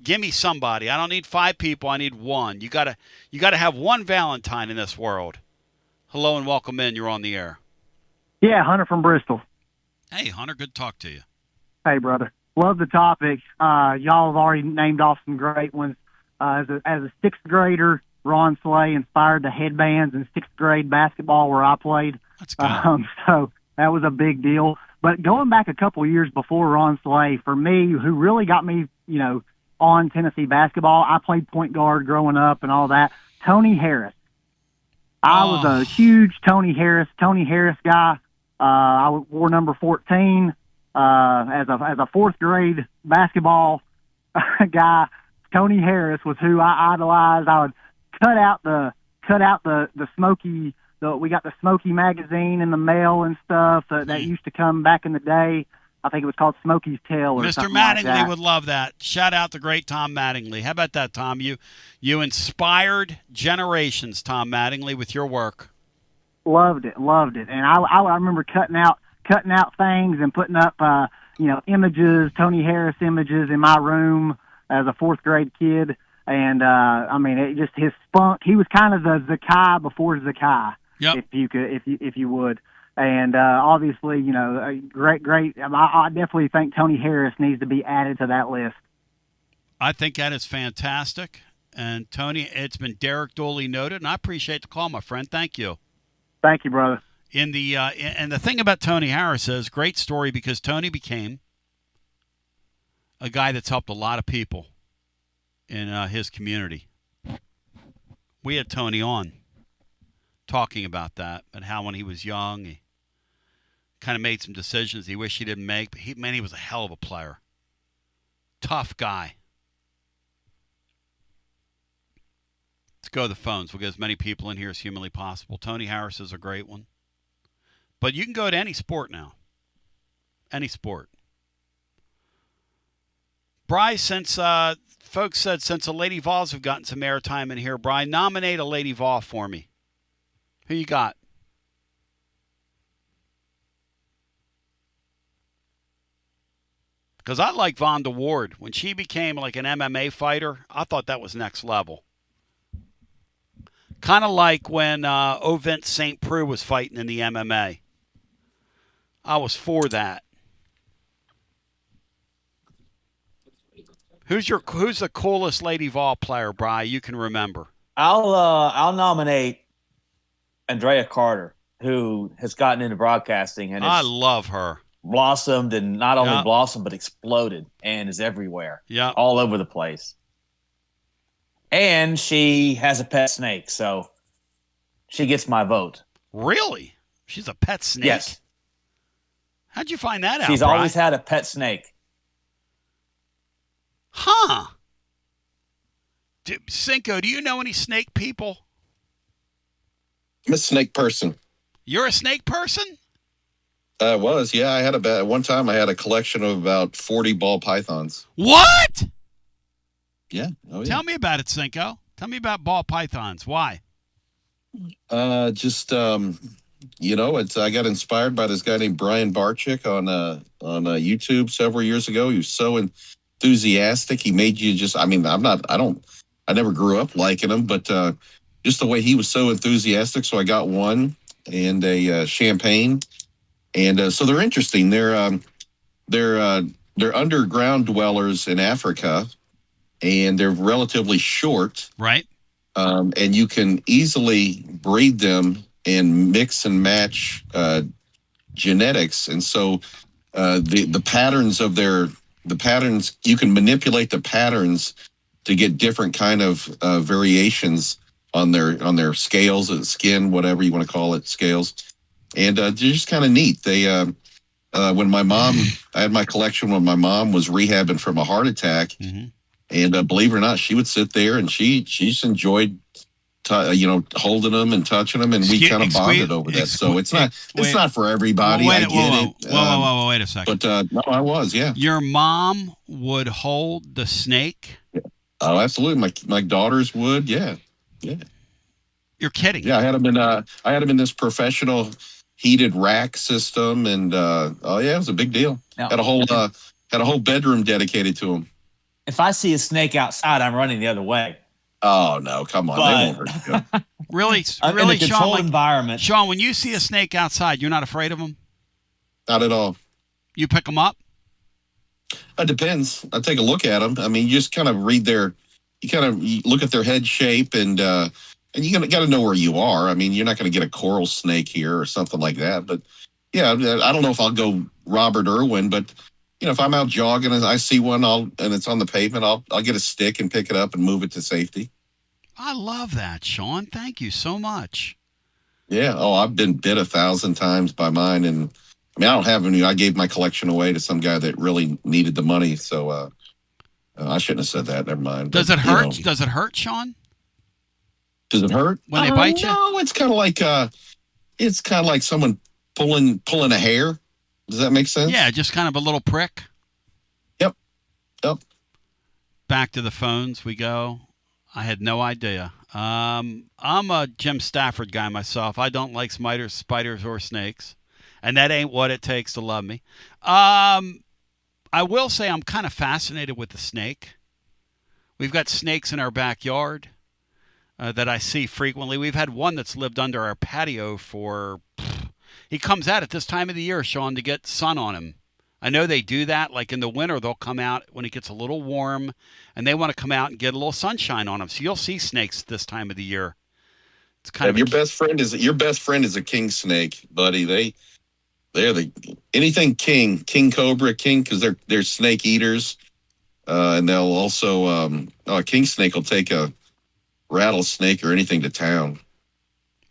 Give me somebody. I don't need 5 people. I need one. You gotta have one Valentine in this world. Hello and welcome in. You're on the air. Yeah, Hunter from Bristol. Hey, Hunter. Good to talk to you. Hey, brother. Love the topic. Y'all have already named off some great ones. As a 6th grader, Ron Slay inspired the headbands in 6th grade basketball where I played. That's good. So that was a big deal. But going back a couple of years before Ron Slay, for me, who really got me, on Tennessee basketball, I played point guard growing up and all that, Tony Harris. I was a huge Tony Harris guy. I wore number 14 as a 4th grade basketball guy. Tony Harris was who I idolized. I would cut out the Smokey. We got the Smokey magazine in the mail and stuff that used to come back in the day. I think it was called Smokey's Tale or Mr. something Mattingly like that. would love that. Shout out the great Tom Mattingly. How about that, Tom? You inspired generations, Tom Mattingly, with your work. Loved it. And I remember cutting out things and putting up images, Tony Harris images in my room as a fourth grade kid. And, it just, his spunk, he was kind of the Zakai before Zakai, if you would. And, obviously, great. I definitely think Tony Harris needs to be added to that list. I think that is fantastic. And, Tony, it's been Derek duly noted, and I appreciate the call, my friend. Thank you. Thank you, brother. And the thing about Tony Harris is, great story, because Tony became a guy that's helped a lot of people in his community. We had Tony on talking about that and how when he was young, he kind of made some decisions he wished he didn't make, but he was a hell of a player. Tough guy. Let's go to the phones. We'll get as many people in here as humanly possible. Tony Harris is a great one. But you can go to any sport now. Any sport. Bry, since folks said since the Lady Vols have gotten some airtime in here, Bry, nominate a Lady Vol for me. Who you got? Because I like Vonda Ward. When she became like an MMA fighter, I thought that was next level. Kind of like when Ovent St. Preux was fighting in the MMA. I was for that. Who's the coolest Lady Vol player, Bry, you can remember? I'll nominate Andrea Carter, who has gotten into broadcasting and I love her. Blossomed, and not only blossomed but exploded and is everywhere. Yeah. All over the place. And she has a pet snake, so she gets my vote. Really? She's a pet snake? Yes. How'd you find that out, She's Bry? always had a pet snake. Huh. Cinco, do you know any snake people? I'm a snake person. You're a snake person? I was, yeah. At one time I had a collection of about 40 ball pythons. What? Yeah. Oh, yeah. Tell me about it, Cinco. Tell me about ball pythons. Why? I got inspired by this guy named Brian Barczyk on YouTube several years ago. He was so enthusiastic. He made you I never grew up liking him, but just the way he was so enthusiastic. So I got one and a champagne. And so they're interesting. They're underground dwellers in Africa, and they're relatively short. Right. And you can easily breed them and mix and match genetics. And so the patterns, you can manipulate the patterns to get different kind of variations on their scales, skin, whatever you want to call it, scales. And they're just kind of neat. They, when I had my collection when my mom was rehabbing from a heart attack, mm-hmm. and believe it or not, she would sit there and she just holding them and touching them, and we kind of bonded over that. So it's not for everybody. I get it. Whoa, wait a second. But no, I was, yeah. Your mom would hold the snake? Oh, absolutely. My daughters would, yeah. You're kidding? Yeah, I had them in this professional heated rack system, and it was a big deal. Now, had a whole bedroom dedicated to them. If I see a snake outside, I'm running the other way. Oh no, come on, they won't hurt you. Really, in a controlled environment. Sean, when you see a snake outside, you're not afraid of them? Not at all. You pick them up? It depends. I take a look at them. I mean, you just kind of you look at their head shape, and you got to know where you are. I mean, you're not going to get a coral snake here or something like that. But yeah, I don't know if I'll go Robert Irwin, but if I'm out jogging and I see one, and it's on the pavement, I'll get a stick and pick it up and move it to safety. I love that, Sean. Thank you so much. Yeah. Oh, I've been bit 1,000 times by mine, and I mean, I don't have any. I gave my collection away to some guy that really needed the money, so I shouldn't have said that. Never mind. Does it hurt? Does it hurt, Sean? Does it hurt when they bite you? No, it's kind of like someone pulling a hair. Does that make sense? Yeah, just kind of a little prick. Yep. Back to the phones we go. I had no idea. I'm a Jim Stafford guy myself. I don't like spiders, or snakes, and that ain't what it takes to love me. I will say I'm kind of fascinated with the snake. We've got snakes in our backyard that I see frequently. We've had one that's lived under our patio for... He comes out at this time of the year, Sean, to get sun on him. I know they do that. Like in the winter, they'll come out when it gets a little warm, and they want to come out and get a little sunshine on them. So you'll see snakes this time of the year. It's kind of your best friend is a king snake, buddy. They're anything king cobra, king, because they're snake eaters, and they'll also a king snake will take a rattlesnake or anything to town.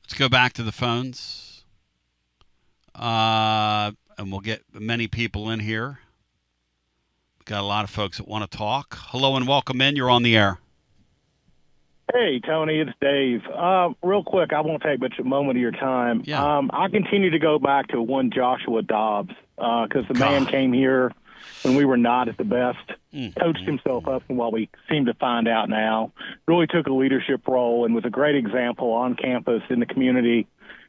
Let's go back to the phones, and we'll get many people in here. We've got a lot of folks that want to talk. Hello and welcome in. You're on the air. Hey, Tony, it's Dave. Real quick, I won't take much a moment of your time. Yeah. I continue to go back to one Joshua Dobbs because the man came here when we were not at the best, coached himself up from what we seem to find out now, really took a leadership role and was a great example on campus in the community.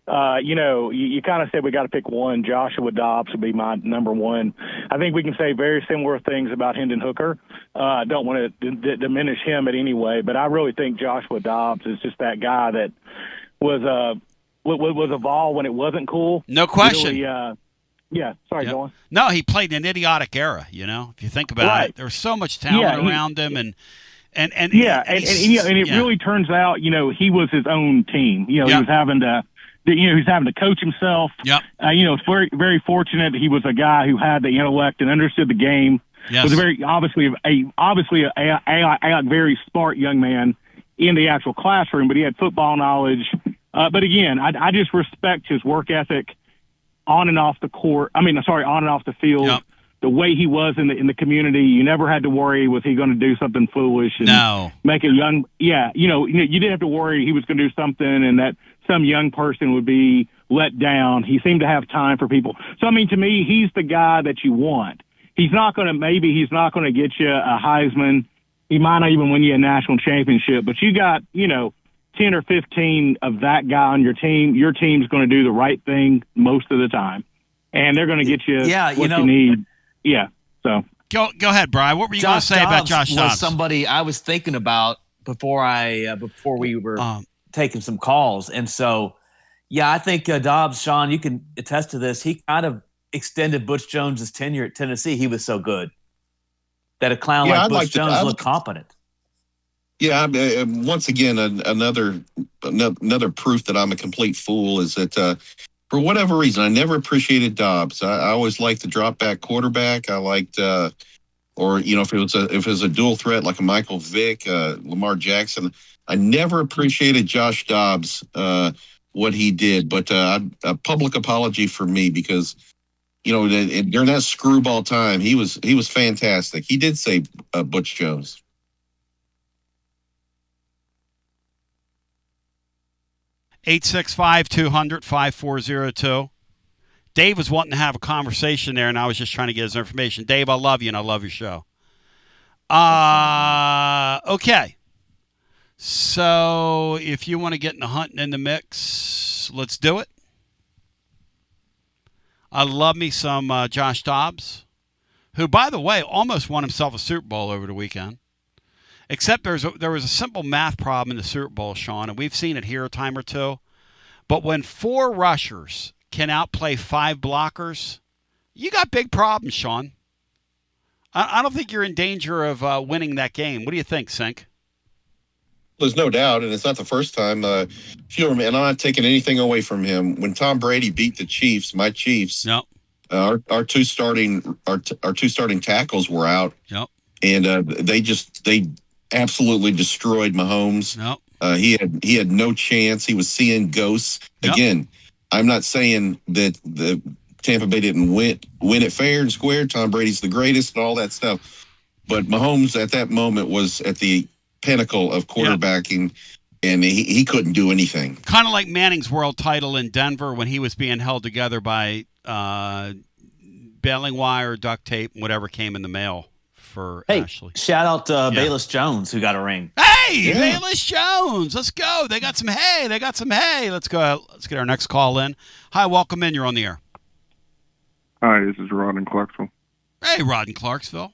You kind of said we got to pick one. Joshua Dobbs would be my number one. I think we can say very similar things about Hendon Hooker. I don't want to diminish him in any way, but I really think Joshua Dobbs is just that guy that was a Vol when it wasn't cool. No question. Really, go on. No, he played in an idiotic era, if you think about it. There was so much talent around him and it really turns out, he was his own team. He was having to he's having to coach himself. Yep. It's very, very fortunate he was a guy who had the intellect and understood the game. Yes. Was a very smart young man in the actual classroom, but he had football knowledge. But again, I just respect his work ethic on and off the court. on and off the field. Yep. The way he was in the community, you never had to worry, was he going to do something foolish and make a young, you didn't have to worry he was going to do something and that some young person would be let down. He seemed to have time for people. So, to me, he's the guy that you want. He's not going to get you a Heisman. He might not even win you a national championship, but you got, 10 or 15 of that guy on your team. Your team's going to do the right thing most of the time, and they're going to get you what you need. Yeah. So go ahead, Brian. What were you going to say about Josh Dobbs? Was somebody I was thinking about before we were taking some calls, and so I think Dobbs, Sean, you can attest to this. He kind of extended Butch Jones's tenure at Tennessee. He was so good that a clown like Butch Jones looked competent. Yeah, once again, another proof that I'm a complete fool is that for whatever reason, I never appreciated Dobbs. I always liked the drop back quarterback. I liked, if it was a dual threat like a Michael Vick, Lamar Jackson. I never appreciated Josh Dobbs, what he did. But a public apology for me because, during that screwball time, he was fantastic. He did save Butch Jones. (865-200-5402). Dave was wanting to have a conversation there, and I was just trying to get his information. Dave, I love you, and I love your show. Okay. So if you want to get in the hunting in the mix, let's do it. I love me some Josh Dobbs, who, by the way, almost won himself a Super Bowl over the weekend. Except there was a simple math problem in the Super Bowl, Sean, and we've seen it here a time or two. But when 4 rushers can outplay 5 blockers, you got big problems, Sean. I don't think you're in danger of winning that game. What do you think, Sink? There's no doubt, and it's not the first time. And I'm not taking anything away from him. When Tom Brady beat the Chiefs, my Chiefs, our two starting tackles were out, and they absolutely destroyed Mahomes. He had no chance. He was seeing ghosts. Again, I'm not saying that the Tampa Bay didn't win it fair and square. Tom Brady's the greatest and all that stuff. But Mahomes at that moment was at the pinnacle of quarterbacking, and he couldn't do anything. Kind of like Manning's world title in Denver when he was being held together by baling wire, duct tape, whatever came in the mail for Ashley. Shout out to Bayless Jones, who got a ring. Hey, Bayless Jones. Let's go. They got some hay. Let's go. Let's get our next call in. Hi, welcome in. You're on the air. Hi, this is Rod in Clarksville. Hey, Rod in Clarksville.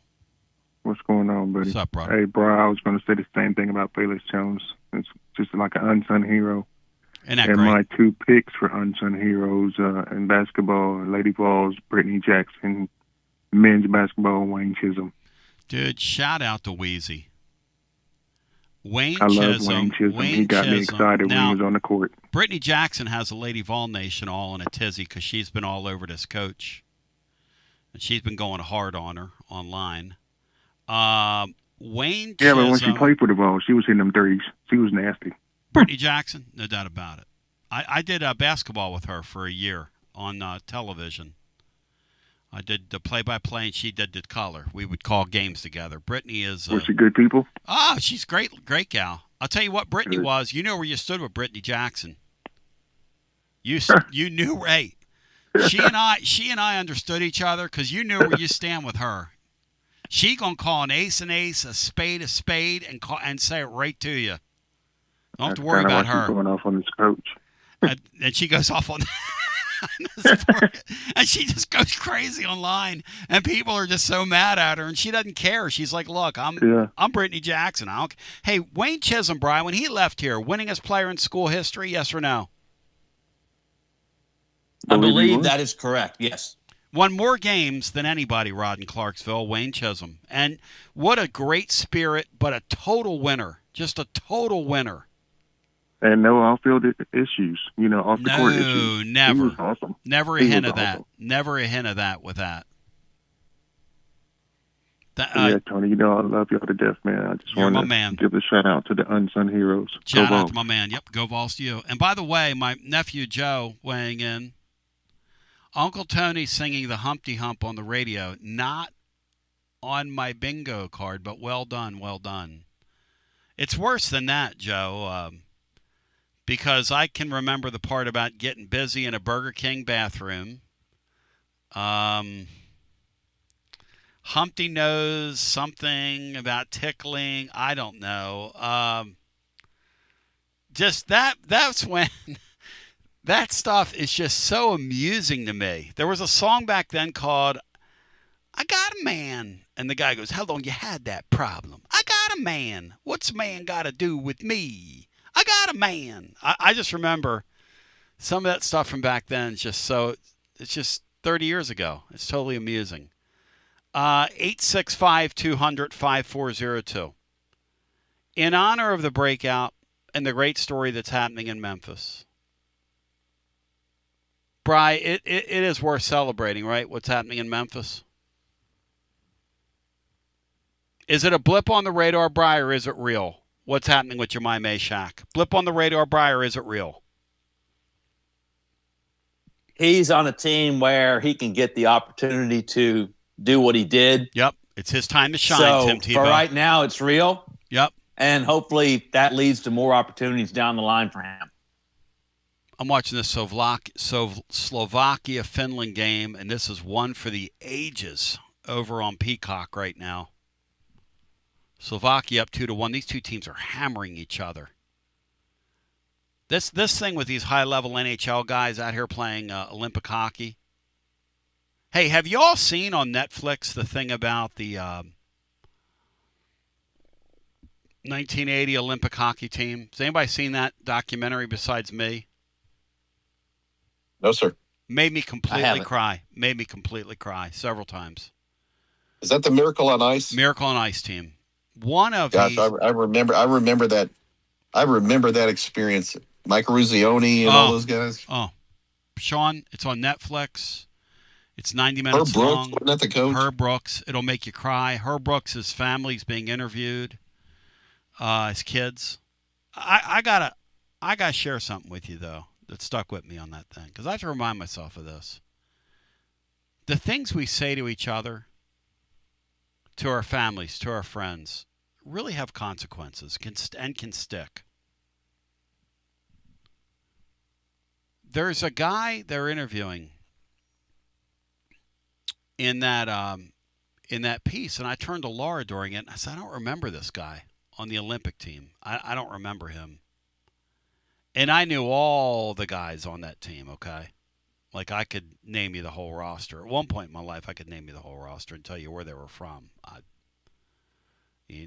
What's going on, buddy? What's up, brother? Hey, bro, I was going to say the same thing about Felix Jones. It's just like an unsung hero. And great? My two picks for unsung heroes in basketball, Lady Vols, Brittany Jackson, men's basketball, Wayne Chisholm. Dude, shout out to Weezy. I love Wayne Chisholm. He got me excited when he was on the court. Brittany Jackson has a Lady Vol Nation all in a tizzy because she's been all over this coach. And she's been going hard on her online. Wayne Chisholm. Yeah, but when she played for the Vols, she was hitting them threes. She was nasty. Brittany Jackson, no doubt about it. I did basketball with her for a year on television. I did the play-by-play, and she did the color. We would call games together. Brittany is... Was she good people? Oh, she's great gal. I'll tell you what Brittany was. You know where you stood with Brittany Jackson. You knew, hey, she and I understood each other because you knew where you stand with her. She gonna call an ace an ace, a spade, and say it right to you. Don't have to worry about her. Going off on this coach. And she goes off on and she just goes crazy online, and people are just so mad at her, and she doesn't care. She's like, "Look, I'm Brittany Jackson. Hey, Wayne Chisholm, Brian, when he left here, winningest player in school history, yes or no?" I believe that is correct. Yes. Won more games than anybody, Rod in Clarksville, Wayne Chisholm, and what a great spirit, but a total winner, just a total winner. And no off-field issues, off the court issues. No, never. He was awesome. Never a hint of that. Never a hint of that with that. Yeah, Tony, I love y'all to death, man. I just want to give a shout-out to the unsung heroes. Shout out to my man. Yep, go Vols to you. And by the way, my nephew Joe weighing in. Uncle Tony singing the Humpty Hump on the radio. Not on my bingo card, but well done, well done. It's worse than that, Joe. Because I can remember the part about getting busy in a Burger King bathroom. Humpty knows something about tickling. I don't know. Just that's when that stuff is just so amusing to me. There was a song back then called I Got a Man. And the guy goes, how long you had that problem? I got a man. What's a man got to do with me? I got a man. I just remember some of that stuff from back then. It's just 30 years ago. It's totally amusing. 865-200-5402. In honor of the breakout and the great story that's happening in Memphis. Bri, it is worth celebrating, right? What's happening in Memphis? Is it a blip on the radar, Bri, or is it real? What's happening with Jamai Mashack? Blip on the radar, Bri, or is it real? He's on a team where he can get the opportunity to do what he did. Yep. It's his time to shine, so Tim Tebow. For right now, it's real. Yep. And hopefully that leads to more opportunities down the line for him. I'm watching this Slovakia-Finland game, and this is one for the ages over on Peacock right now. Slovakia up 2-1. These two teams are hammering each other. This thing with these high-level NHL guys out here playing Olympic hockey. Hey, have you all seen on Netflix the thing about the 1980 Olympic hockey team? Has anybody seen that documentary besides me? No, sir. Made me completely cry. Made me completely cry several times. Is that the Miracle on Ice? Miracle on Ice team. One of these. I remember that. I remember that experience. Mike Ruzioni and all those guys. Oh, Sean, it's on Netflix. It's 90 minutes long. Herb Brooks, wasn't that the coach? Herb Brooks. It'll make you cry. Herb Brooks' family's being interviewed. His kids. I gotta share something with you though that stuck with me on that thing because I have to remind myself of this. The things we say to each other, to our families, to our friends, really have consequences and can stick. There's a guy they're interviewing in that piece, and I turned to Laura during it, and I said, I don't remember this guy on the Olympic team. I don't remember him. And I knew all the guys on that team, okay? Like, I could name you the whole roster. At one point in my life, I could name you the whole roster and tell you where they were from.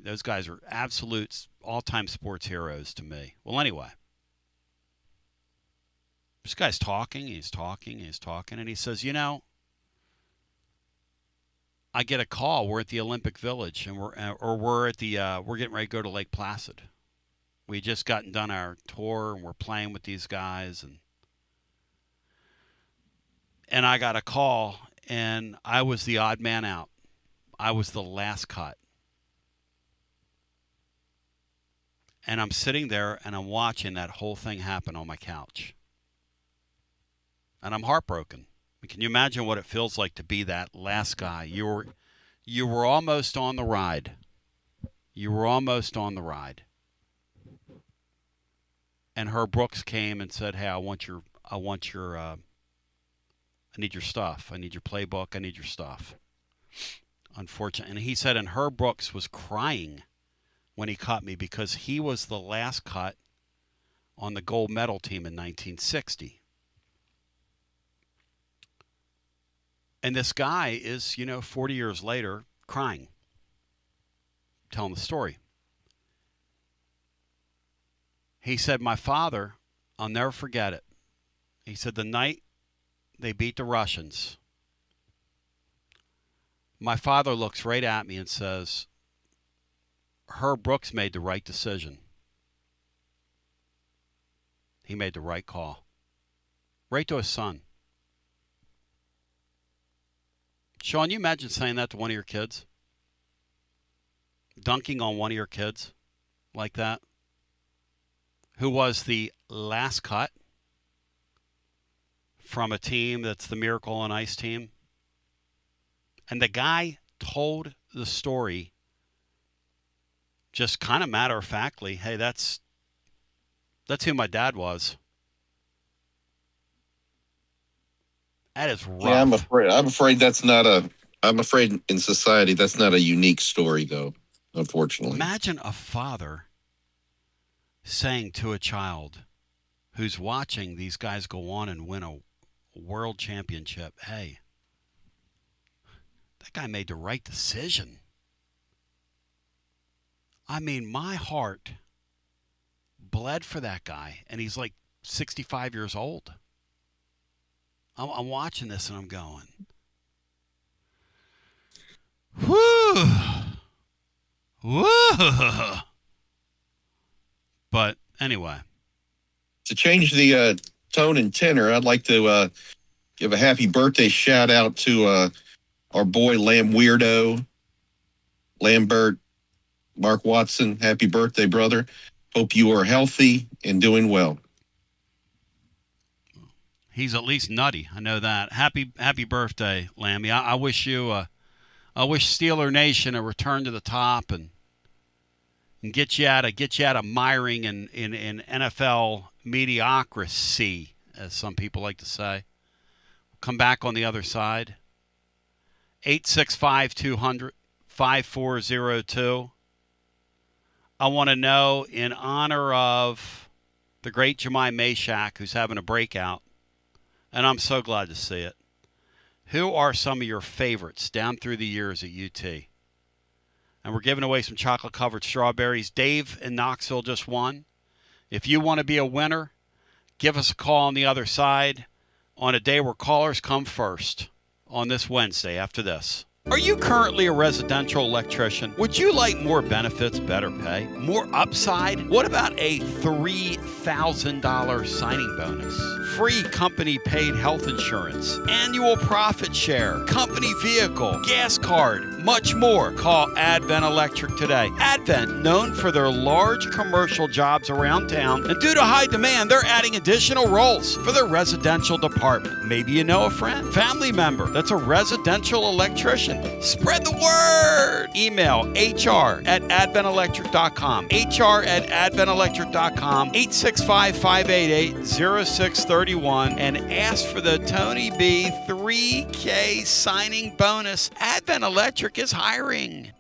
Those guys are absolute all-time sports heroes to me. Well, anyway, this guy's talking, and he says, I get a call. We're at the Olympic Village, and we're getting ready to go to Lake Placid. We just gotten done our tour, and we're playing with these guys, and I got a call, and I was the odd man out. I was the last cut. And I'm sitting there, and I'm watching that whole thing happen on my couch. And I'm heartbroken. Can you imagine what it feels like to be that last guy? You were almost on the ride. And Herb Brooks came and said, "Hey, I need your stuff. I need your playbook. I need your stuff." Unfortunately. And he said, and Herb Brooks was crying when he cut me because he was the last cut on the gold medal team in 1960. And this guy is, 40 years later, crying, telling the story. He said, my father, I'll never forget it. He said, the night they beat the Russians, my father looks right at me and says, Herb Brooks made the right decision. He made the right call. Right to his son. Sean, you imagine saying that to one of your kids? Dunking on one of your kids like that? Who was the last cut from a team that's the Miracle on Ice team? And the guy told the story just kind of matter-of-factly. Hey, that's who my dad was. That is rough. Yeah, I'm afraid that's not I'm afraid in society that's not a unique story, though, unfortunately. Imagine a father saying to a child who's watching these guys go on and win a world championship, hey, that guy made the right decision. I mean, my heart bled for that guy, and he's like 65 years old. I'm watching this and I'm going, whoo, whoo. But anyway. To change the tone and tenor, I'd like to give a happy birthday shout out to our boy Lamb Weirdo, Lambert, Mark Watson. Happy birthday, brother. Hope you are healthy and doing well. He's at least nutty. I know that. Happy birthday, Lammy. I wish you, I wish Steeler Nation a return to the top and get you out of miring in NFL mediocrity, as some people like to say. Come back on the other side. 865-200-5402. I want to know, in honor of the great Jamai Mashack, who's having a breakout, and I'm so glad to see it, who are some of your favorites down through the years at UT? And we're giving away some chocolate-covered strawberries. Dave in Knoxville just won. If you want to be a winner, give us a call on the other side on a day where callers come first on this Wednesday after this. Are you currently a residential electrician? Would you like more benefits, better pay, more upside? What about a $3,000 signing bonus? Free company-paid health insurance, annual profit share, company vehicle, gas card, much more. Call Advent Electric today. Advent, known for their large commercial jobs around town, and due to high demand, they're adding additional roles for their residential department. Maybe you know a friend, family member that's a residential electrician. Spread the word. Email hr@adventelectric.com. hr@adventelectric.com. 865-588-0631 and ask for the Tony B 3K signing bonus. Advent Electric is hiring.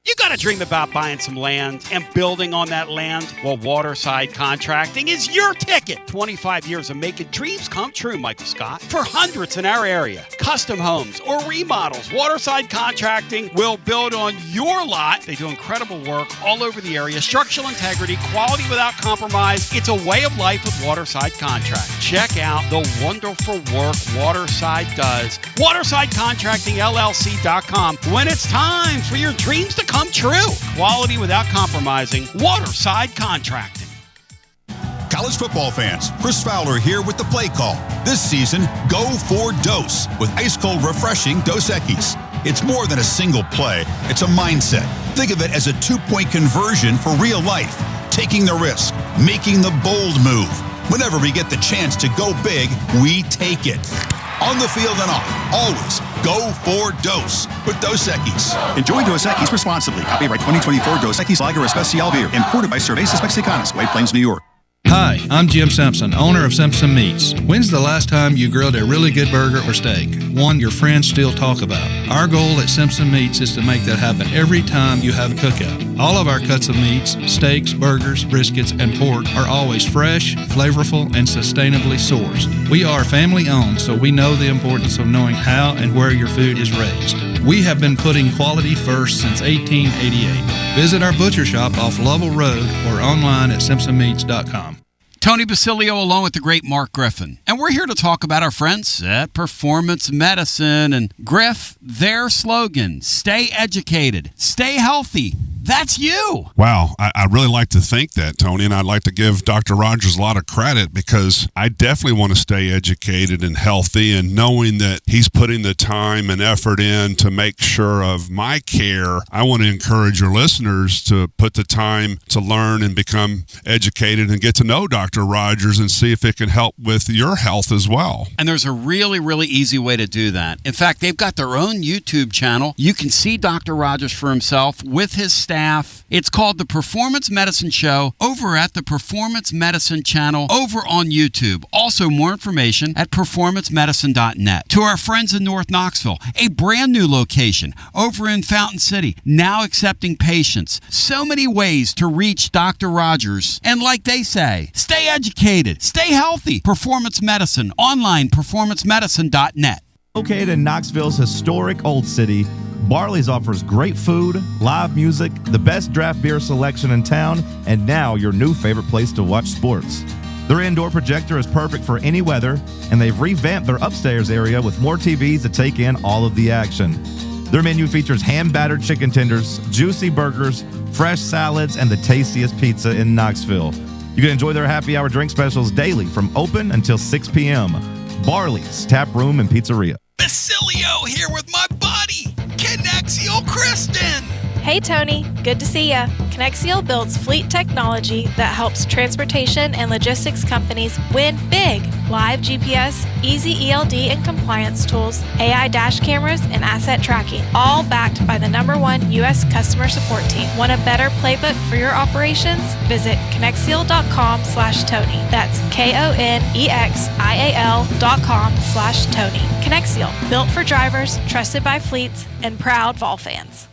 You got to dream about buying some land and building on that land? Well, Waterside Contracting is your ticket. 25 years of making dreams come true, Michael Scott. For hundreds in our area, custom homes or remodels, Waterside Contracting will build on your lot. They do incredible work all over the area. Structural integrity, quality without compromise. It's a way of life with Waterside Contracting. Check out the wonderful work Waterside does. WatersideContractingLLC.com. When it's time for your dreams to come true. Quality without compromising. Waterside Contracting. College football fans, Chris Fowler here with the play call. This season, go for Dose with ice-cold refreshing Dos Equis. It's more than a single play. It's a mindset. Think of it as a 2-point conversion for real life. Taking the risk, making the bold move. Whenever we get the chance to go big, we take it. On the field and off, always go for Dose with Dos Equis. Enjoy Dos Equis responsibly. Copyright 2024 Dos Equis Lager Especial Beer. Imported by Cervezas Mexicanas, White Plains, New York. Hi, I'm Jim Simpson, owner of Simpson Meats. When's the last time you grilled a really good burger or steak? One your friends still talk about. Our goal at Simpson Meats is to make that happen every time you have a cookout. All of our cuts of meats, steaks, burgers, briskets, and pork are always fresh, flavorful, and sustainably sourced. We are family owned, so we know the importance of knowing how and where your food is raised. We have been putting quality first since 1888. Visit our butcher shop off Lovell Road or online at simpsonmeats.com. Tony Basilio along with the great Mark Griffin. And we're here to talk about our friends at Performance Medicine. And Griff, their slogan, stay educated, stay healthy. That's you. Wow. I really like to think that, Tony, and I'd like to give Dr. Rogers a lot of credit because I definitely want to stay educated and healthy, and knowing that he's putting the time and effort in to make sure of my care. I want to encourage your listeners to put the time to learn and become educated and get to know Dr. Rogers and see if it can help with your health as well. And there's a really, really easy way to do that. In fact, they've got their own YouTube channel. You can see Dr. Rogers for himself with his staff. It's called The Performance Medicine Show over at the Performance Medicine channel over on YouTube. Also, more information at performancemedicine.net. To our friends in North Knoxville, a brand new location over in Fountain City, now accepting patients. So many ways to reach Dr. Rogers. And like they say, stay educated, stay healthy. Performance Medicine, online, performancemedicine.net. Located in Knoxville's historic Old City, Barley's offers great food, live music, the best draft beer selection in town, and now your new favorite place to watch sports. Their indoor projector is perfect for any weather, and they've revamped their upstairs area with more TVs to take in all of the action. Their menu features hand-battered chicken tenders, juicy burgers, fresh salads, and the tastiest pizza in Knoxville. You can enjoy their happy hour drink specials daily from open until 6 p.m. Barley's Tap Room and Pizzeria. Basilio here with my buddy, Connexio Kristen. Hey Tony, good to see ya. Connexio builds fleet technology that helps transportation and logistics companies win big. Live GPS, easy ELD and compliance tools, AI dash cameras, and asset tracking, all backed by the #1 U.S. customer support team. Want a better playbook for your operations? Visit Connexio.com/Tony. That's KONEXIAL.com/Tony. Connexio, built for drivers, trusted by fleets, and proud Vol fans.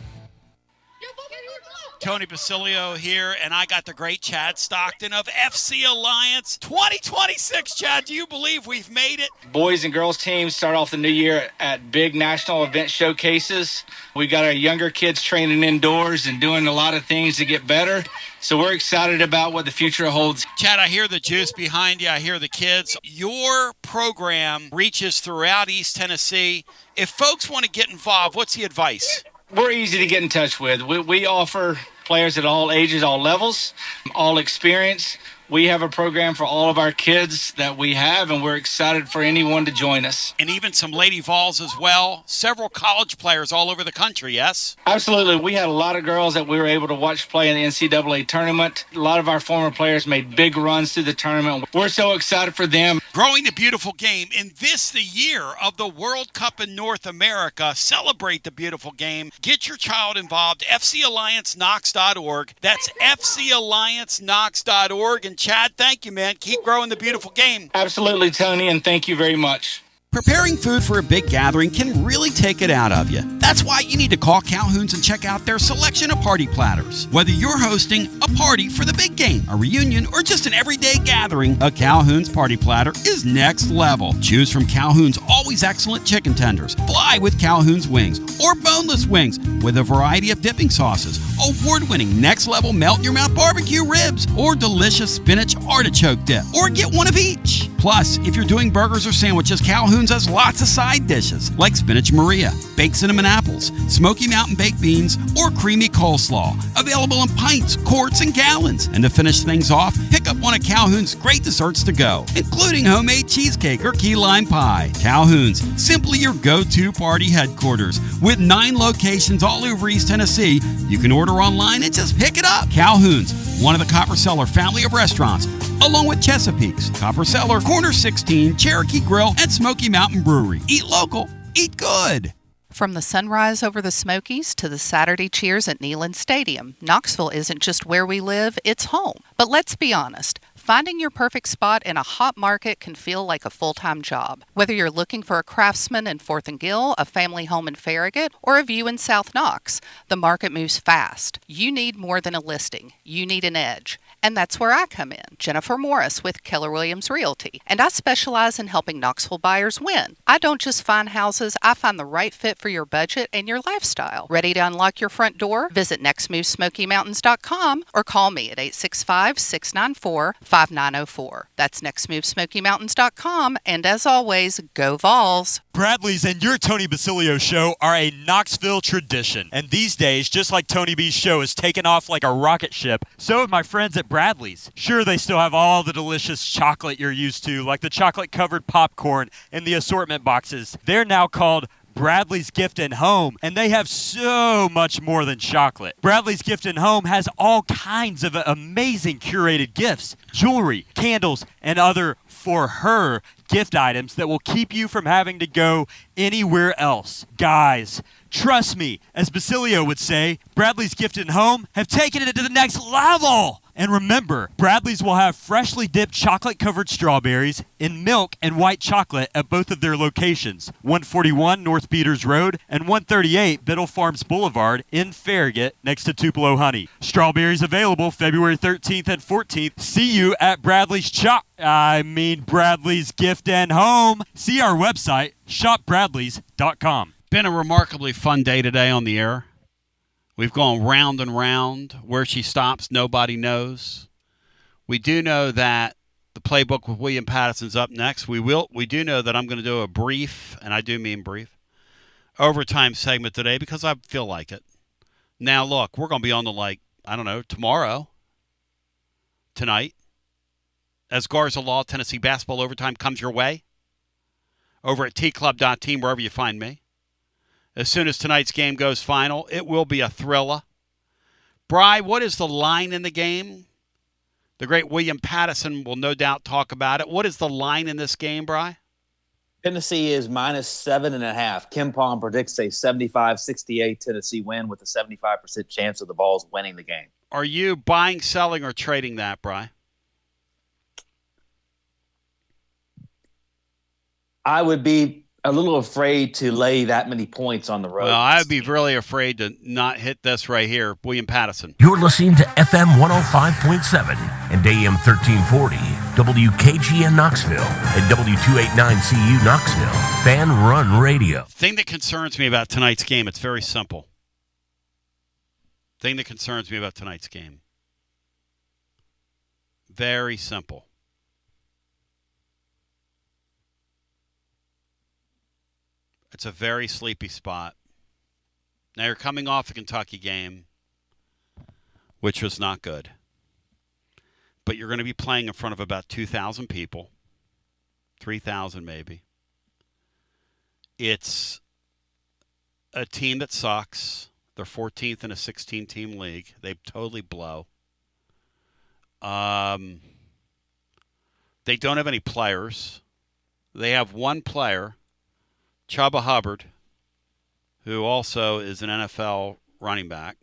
Tony Basilio here, and I got the great Chad Stockton of FC Alliance 2026. Chad, do you believe we've made it? Boys and girls teams start off the new year at big national event showcases. We got our younger kids training indoors and doing a lot of things to get better. So we're excited about what the future holds. Chad, I hear the juice behind you. I hear the kids. Your program reaches throughout East Tennessee. If folks want to get involved, what's the advice? We're easy to get in touch with. We offer players at all ages, all levels, all experience. We have a program for all of our kids that we have, and we're excited for anyone to join us. And even some Lady Vols as well. Several college players all over the country, yes? Absolutely. We had a lot of girls that we were able to watch play in the NCAA tournament. A lot of our former players made big runs through the tournament. We're so excited for them. Growing the beautiful game. In this, the year of the World Cup in North America, celebrate the beautiful game. Get your child involved. FCAllianceKnox.org. That's FCAllianceKnox.org. And Chad, thank you, man. Keep growing the beautiful game. Absolutely, Tony, and thank you very much. Preparing food for a big gathering can really take it out of you. That's why you need to call Calhoun's and check out their selection of party platters. Whether you're hosting a party for the big game, a reunion, or just an everyday gathering, a Calhoun's party platter is next level. Choose from Calhoun's always excellent chicken tenders, fly with Calhoun's wings, or boneless wings with a variety of dipping sauces, award-winning next-level melt-in-your-mouth barbecue ribs, or delicious spinach artichoke dip, or get one of each. Plus, if you're doing burgers or sandwiches, Calhoun's has lots of side dishes like spinach Maria, baked cinnamon apples, Smoky Mountain baked beans, or creamy coleslaw. Available in pints, quarts, and gallons. And to finish things off, pick up one of Calhoun's great desserts to go, including homemade cheesecake or key lime pie. Calhoun's, simply your go-to party headquarters. With 9 locations all over East Tennessee, you can order online and just pick it up. Calhoun's, one of the Copper Cellar family of restaurants, along with Chesapeake's, Copper Cellar, Corner 16, Cherokee Grill, and Smoky Mountain Brewery. Eat local, eat good. From the sunrise over the Smokies to the Saturday cheers at Neyland Stadium, Knoxville isn't just where we live, it's home. But let's be honest. Finding your perfect spot in a hot market can feel like a full-time job. Whether you're looking for a Craftsman in 4th and Gill, a family home in Farragut, or a view in South Knox, the market moves fast. You need more than a listing. You need an edge. And that's where I come in, Jennifer Morris with Keller Williams Realty. And I specialize in helping Knoxville buyers win. I don't just find houses, I find the right fit for your budget and your lifestyle. Ready to unlock your front door? Visit nextmovesmokymountains.com or call me at 865-694-5904. That's nextmovesmokymountains.com. And as always, go Vols. Bradley's and your Tony Basilio show are a Knoxville tradition. And these days, just like Tony B's show has taken off like a rocket ship, so have my friends at Bradley's. Sure, they still have all the delicious chocolate you're used to, like the chocolate-covered popcorn and the assortment boxes. They're now called Bradley's Gift and Home, and they have so much more than chocolate. Bradley's Gift and Home has all kinds of amazing curated gifts, jewelry, candles, and other for her gift items that will keep you from having to go anywhere else. Guys, trust me, as Basilio would say, Bradley's Gift and Home have taken it to the next level. And remember, Bradley's will have freshly dipped chocolate-covered strawberries in milk and white chocolate at both of their locations, 141 North Peters Road and 138 Biddle Farms Boulevard in Farragut next to Tupelo Honey. Strawberries available February 13th and 14th. See you at Bradley's Bradley's Gift and Home. See our website, shopbradleys.com. Been a remarkably fun day today on the air. We've gone round and round. Where she stops, nobody knows. We do know that the playbook with William Patterson's up next. We do know that I'm going to do a brief, and I do mean brief, overtime segment today because I feel like it. Now, look, we're going to be on the, tomorrow, tonight, as Garza Law, Tennessee basketball overtime comes your way, over at tclub.team, wherever you find me. As soon as tonight's game goes final, it will be a thriller. Bri, what is the line in the game? The great William Patterson will no doubt talk about it. What is the line in this game, Bri? Tennessee is -7.5. Kim Pong predicts a 75-68 Tennessee win with a 75% chance of the Vols winning the game. Are you buying, selling, or trading that, Bri? I would be a little afraid to lay that many points on the road. Well, I would be really afraid to not hit this right here. William Patterson. You're listening to FM 105.7 and AM 1340, WKGN Knoxville, and W289CU Knoxville. Fan Run Radio. Thing that concerns me about tonight's game, it's very simple. Thing that concerns me about tonight's game. Very simple. It's a very sleepy spot. Now you're coming off the Kentucky game, which was not good. But you're going to be playing in front of about 2,000 people, 3,000 maybe. It's a team that sucks. They're 14th in a 16-team league. They totally blow. They don't have any players. They have one player, Chuba Hubbard, who also is an NFL running back,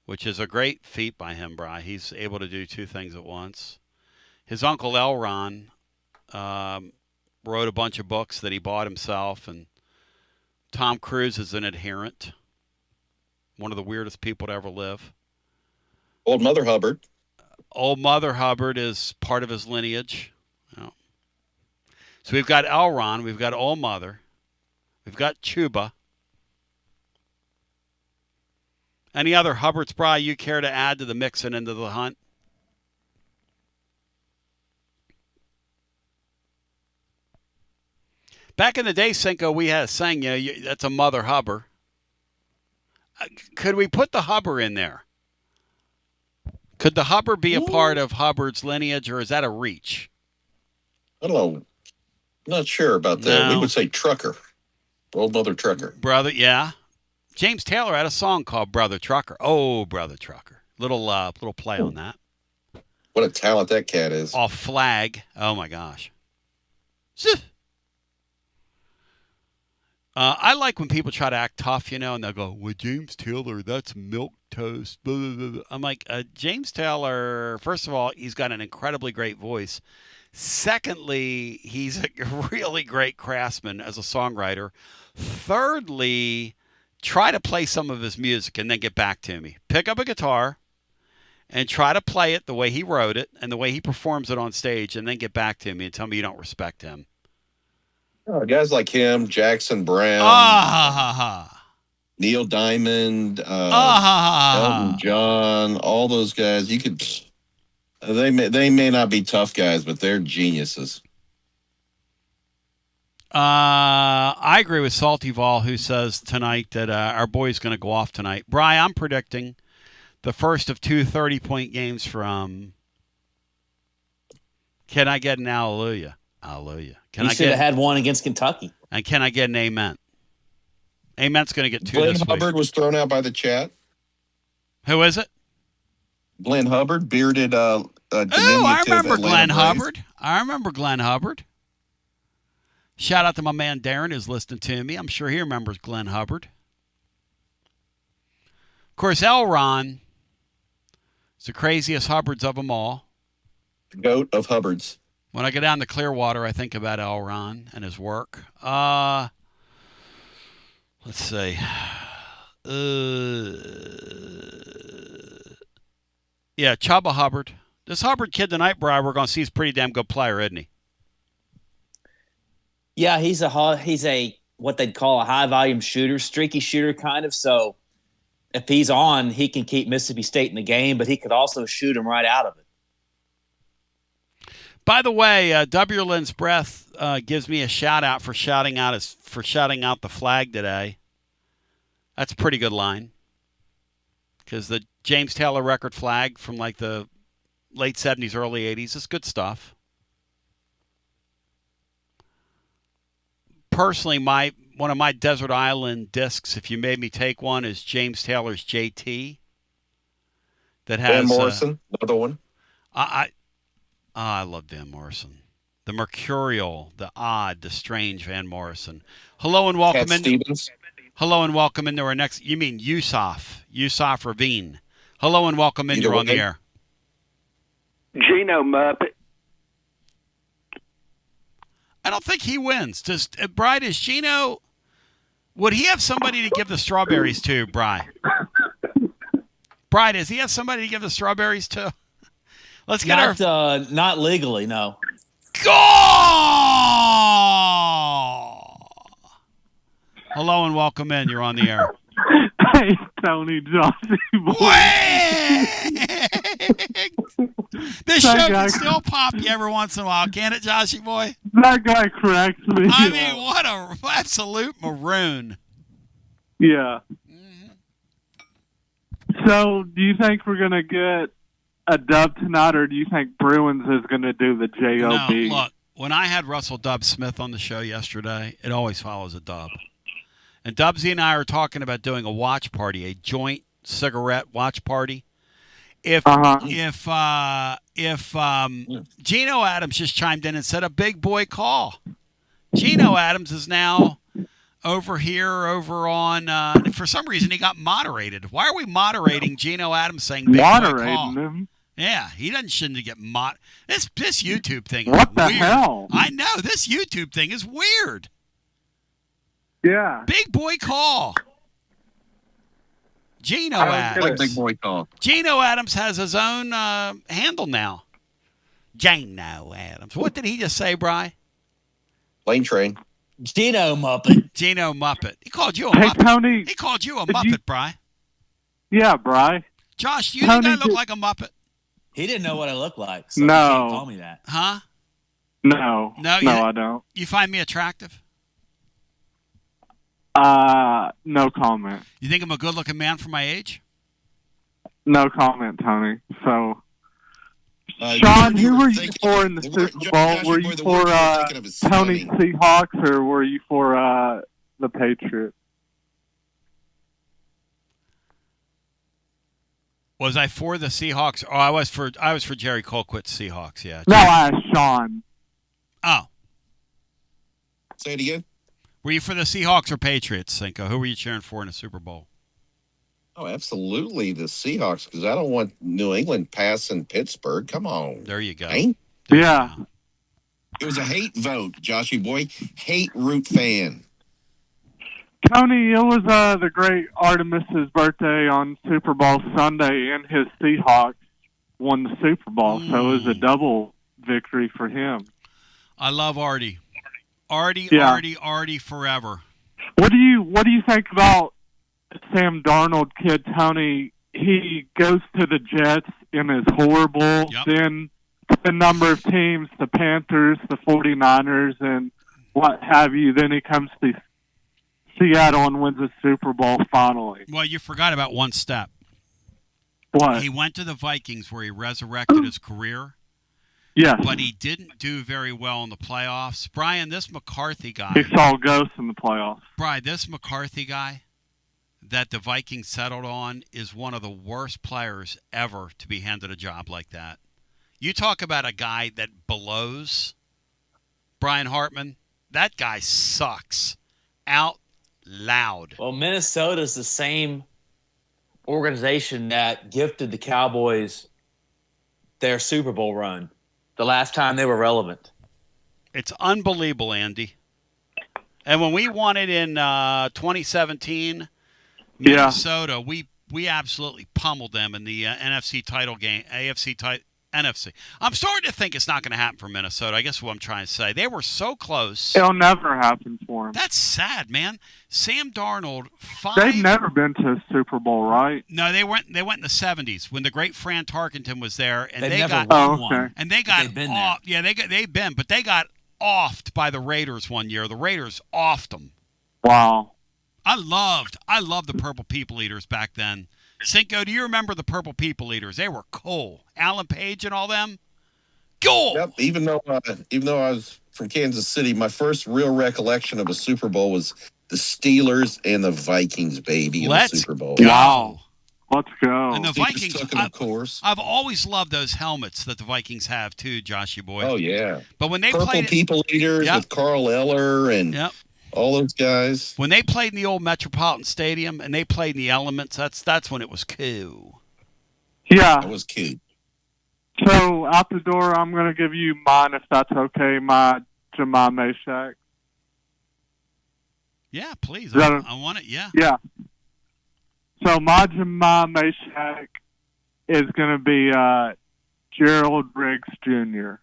which is a great feat by him, Bri. He's able to do two things at once. His uncle Elron wrote a bunch of books that he bought himself, and Tom Cruise is an adherent. One of the weirdest people to ever live. Old Mother Hubbard. Old Mother Hubbard is part of his lineage. Oh. So we've got Elron, we've got Old Mother, we've got Chuba. Any other Hubbards, Bri, you care to add to the mix and into the hunt? Back in the day, Cinco, we had a saying, that's a Mother Hubbard. Could we put the Hubbard in there? Could the Hubbard be a part of Hubbard's lineage, or is that a reach? I don't know. I'm not sure about that. No. We would say Trucker. Old Mother Trucker. Brother, yeah. James Taylor had a song called Brother Trucker. Oh, Brother Trucker. Little play on that. What a talent that cat is. Off Flag. Oh, my gosh. I like when people try to act tough, and they'll go, well, James Taylor, that's milk toast. Blah, blah, blah. I'm like, James Taylor, first of all, he's got an incredibly great voice. Secondly, he's a really great craftsman as a songwriter. Thirdly, try to play some of his music and then get back to me. Pick up a guitar and try to play it the way he wrote it and the way he performs it on stage, and then get back to me and tell me you don't respect him. Guys like him, Jackson Brown, Neil Diamond, Elton John, all those guys. You could. They may not be tough guys, but they're geniuses. I agree with Salty Vol, who says tonight that our boy's going to go off tonight. Bri, I'm predicting the first of 2 30-point games from. Can I get an hallelujah? Hallelujah. You should have had one against Kentucky. And can I get an amen? Amen's going to get 2 Glenn this Hubbard week. was thrown out by the chat. Who is it? Glenn Hubbard, bearded. Oh, I remember Atlanta Glenn Braves. Hubbard. I remember Glenn Hubbard. Shout out to my man Darren who's listening to me. I'm sure he remembers Glenn Hubbard. Of course, Elron is the craziest Hubbards of them all. The goat of Hubbards. When I go down to Clearwater, I think about Elron and his work. Let's see. Yeah, Chubba Hubbard. This Hubbard kid tonight, Brian, we're going to see is a pretty damn good player, isn't he? Yeah, he's a what they'd call a high volume shooter, streaky shooter kind of. So if he's on, he can keep Mississippi State in the game, but he could also shoot him right out of it. By the way, W. Lynn's Breath gives me a shout out for shouting out the flag today. That's a pretty good line. Because the James Taylor record flag from like the late 70s, early 80s is good stuff. Personally, one of my Desert Island discs, if you made me take one, is James Taylor's JT. That has Van Morrison, another one. I love Van Morrison. The mercurial, the odd, the strange Van Morrison. Hello and welcome Hello and welcome into our next. You mean Yusuf Ravine. Hello and welcome in. You're on the air. Gino Muppet. I don't think he wins. Does Bri, does Gino? Would he have somebody to give the strawberries to, Bri? Bri, does he have somebody to give the strawberries to? Let's get not legally, no. Go! Hello and welcome in. You're on the air. Hey, Tony Joshy boy. This show can still pop you every once in a while, can it, Joshy boy? That guy cracks me. I mean, what a absolute maroon. Yeah. So, do you think we're going to get a dub tonight, or do you think Bruins is going to do the J.O.B.? No, look, when I had Russell Dub Smith on the show yesterday, it always follows a dub. And Dubsy and I are talking about doing a watch party, a joint cigarette watch party. If Gino Adams just chimed in and said a big boy call. Gino Adams is now over on, for some reason he got moderated. Why are we moderating Gino Adams saying big boy call? Him? Yeah, he shouldn't get This YouTube thing is What the weird. hell? I know, this YouTube thing is weird. Yeah. Big boy call. Gino I don't Adams. get it. Big boy call. Gino Adams has his own handle now. Gino Adams. What did he just say, Bri? Plane train. Gino Muppet. Gino Muppet. He called you a Hey, Muppet. Tony. He called you a did Muppet, you- Bri. Yeah, Bri. Josh, do you Tony, think I look did- like a Muppet? He didn't know what I looked like, so No. he can't call me that. Huh? No. No, I don't. You find me attractive? No comment. You think I'm a good-looking man for my age? No comment, Tony. So, You Sean, were who were you thinking- for in the the word- Super Bowl? Josh, Were boy, you the for word you were thinking of is Tony stunning. Seahawks, or were you for the Patriots? Was I for the Seahawks? Oh, I was for Jerry Colquitt's Seahawks, yeah. No, I asked Sean. Oh. Say it again. Were you for the Seahawks or Patriots, Cinco? Who were you cheering for in the Super Bowl? Oh, absolutely, the Seahawks, because I don't want New England passing Pittsburgh. Come on. There you go. Ain't? Yeah. It was a hate vote, Joshy boy. Hate root fan. Tony, it was the great Artemis's birthday on Super Bowl Sunday, and his Seahawks won the Super Bowl, so it was a double victory for him. I love Artie. Artie forever. What do you think about Sam Darnold kid, Tony? He goes to the Jets and is horrible. Yep. Then a number of teams, the Panthers, the 49ers, and what have you. Then he comes to Seattle and wins the Super Bowl finally. Well, you forgot about one step. What? He went to the Vikings where he resurrected his career. Yes. But he didn't do very well in the playoffs. Brian, this McCarthy guy. He saw ghosts in the playoffs. Brian, this McCarthy guy that the Vikings settled on is one of the worst players ever to be handed a job like that. You talk about a guy that blows, Brian Hartman, that guy sucks out loud. Well, Minnesota's the same organization that gifted the Cowboys their Super Bowl run the last time they were relevant. It's unbelievable, Andy. And when we won it in 2017, Minnesota, we absolutely pummeled them in the NFC title game, NFC. I'm starting to think it's not going to happen for Minnesota. I guess what I'm trying to say. They were so close. It'll never happen for him. That's sad, man. Sam Darnold, They've never been to a Super Bowl, right? No, they went in the 70s when the great Fran Tarkenton was there, and They've they never got won one. and they got They've been off. Yeah, they've been, but they got offed by the Raiders one year. The Raiders offed them. Wow. I loved the Purple People Eaters back then. Cinco, do you remember the Purple People Eaters? They were cool. Alan Page and all them. Cool. Yep. Even though I was from Kansas City, my first real recollection of a Super Bowl was the Steelers and the Vikings, baby, in the Super Bowl. Go. Wow. Let's go. And the Steve Vikings, took it, of course. I've always loved those helmets that the Vikings have too, Joshy boy. Oh yeah. But when they Purple played People Eaters Yep. with Carl Eller and all those guys. When they played in the old Metropolitan Stadium and they played in the elements, that's when it was cool. Yeah. That was cute. So, out the door, I'm going to give you mine, if that's okay, my Jamai Mashack. Yeah, please. Is that I want it, yeah. Yeah. So, my Jamai Mashack is going to be Gerald Riggs Jr.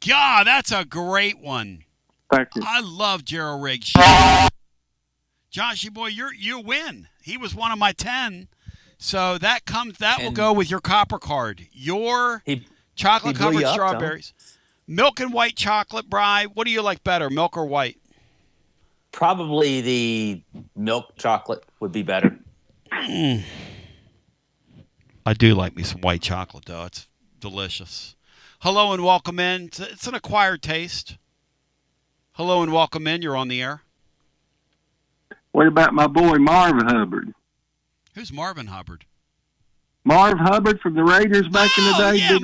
God, that's a great one. Thank you. I love Gerald Riggs. Joshy boy, you win. He was one of my 10. So that will go with your copper card. Your chocolate covered strawberries. Milk and white chocolate, Bri. What do you like better, milk or white? Probably the milk chocolate would be better. I do like me some white chocolate, though. It's delicious. Hello and welcome in. It's an acquired taste. Hello and welcome in. You're on the air. What about my boy Marv Hubbard? Who's Marvin Hubbard? Marv Hubbard from the Raiders back in the day. Yeah,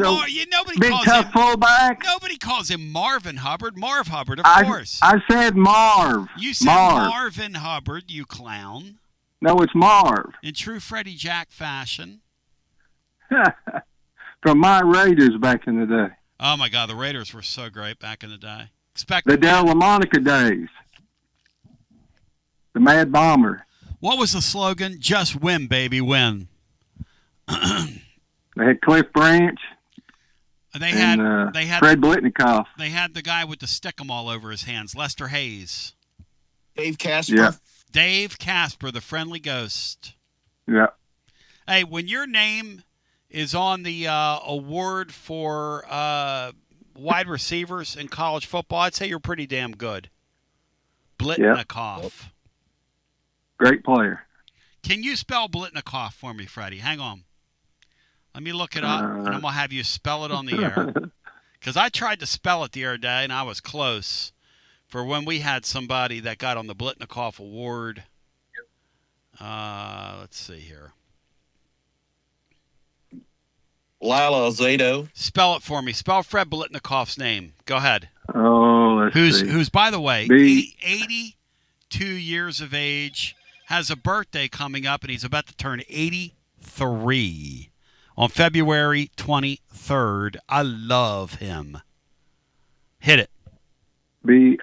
big tough fullback. Nobody calls him Marvin Hubbard. Marv Hubbard, of course. I said Marv. You said Marv. Marvin Hubbard, you clown. No, it's Marv. In true Freddie Jack fashion. from my Raiders back in the day. Oh, my God. The Raiders were so great back in the day. The Del LaMonica days. The Mad Bomber. What was the slogan? Just win, baby, win. They had Cliff Branch. They had Fred Blitnikoff. They had the guy with the stickum all over his hands, Lester Hayes. Dave Casper. Yeah. Dave Casper, the friendly ghost. Yeah. Hey, when your name is on the award for wide receivers in college football, I'd say you're pretty damn good. Blitnikoff. Yep. Great player. Can you spell Blitnikoff for me, Freddie? Hang on. Let me look it up, and I'm going to have you spell it on the air. Because I tried to spell it the other day, and I was close for when we had somebody that got on the Blitnikoff Award. Let's see here. Lila Zato. Spell it for me. Spell Fred Blitnikoff's name. Go ahead. Oh, let's see. Who's, by the way, 82 years of age, has a birthday coming up, and he's about to turn 83 on February 23rd. I love him. Hit it. Bilit.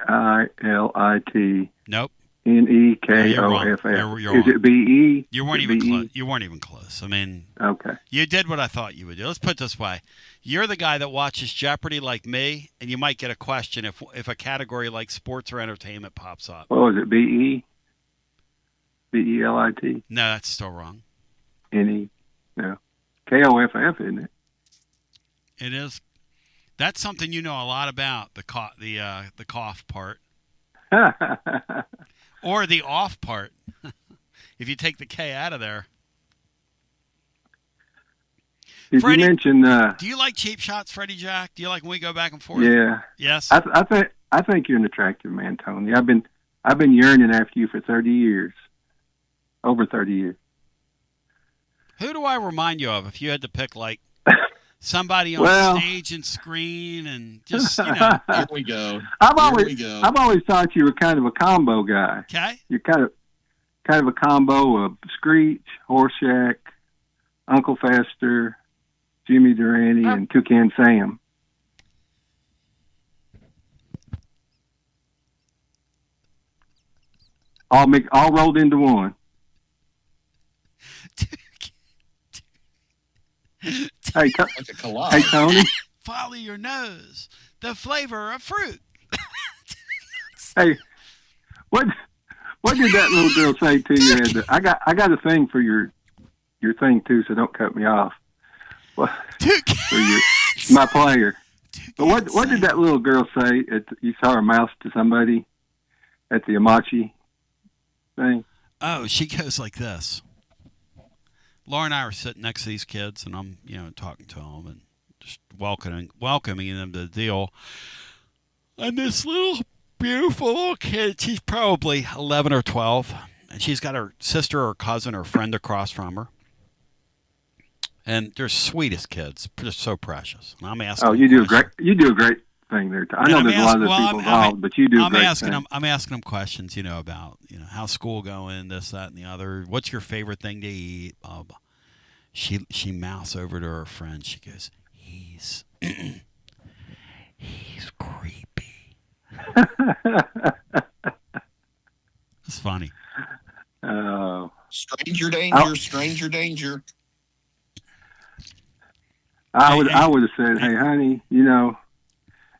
Nope. Nekoff. Is it BE? You weren't even close. You weren't even close. I mean, okay. You did what I thought you would do. Let's put it this way: you're the guy that watches Jeopardy like me, and you might get a question if a category like sports or entertainment pops up. What was it? BE? BELIT? No, that's still wrong. NE? No. KOFF, isn't it? It is. That's something you know a lot about, the cough part. Or the off part. If you take the K out of there. Did Freddie, you mention... do you like cheap shots, Freddie Jack? Do you like when we go back and forth? Yeah. Yes? I think you're an attractive man, Tony. I've been yearning after you for 30 years. Over 30 years. Who do I remind you of if you had to pick, like, somebody on stage and screen and just, you know. Here we go. I've always thought you were kind of a combo guy. Okay. You're kind of a combo of Screech, Horseshack, Uncle Fester, Jimmy Durante, and Toucan Sam. All rolled into one. Hey, hey, Tony. Follow your nose. The flavor of fruit. Hey, what did that little girl say to you? I got a thing for your thing too, so don't cut me off. Well, for my player. But what did that little girl say? You saw her mouth to somebody at the Amachi thing. Oh, she goes like this. Laura and I are sitting next to these kids, and I'm, talking to them and just welcoming them to the deal. And this little beautiful little kid, she's probably 11 or 12, and she's got her sister or cousin or friend across from her. And they're sweetest kids, just so precious. And I'm asking. Oh, you do a great thing there. I know there's a lot of people involved, but you do a great thing. I'm asking them questions, about how's school going, this, that, and the other. What's your favorite thing to eat? She mouths over to her friend. She goes, he's creepy. It's funny. Oh, stranger danger, stranger danger. I would have said, hey, honey, you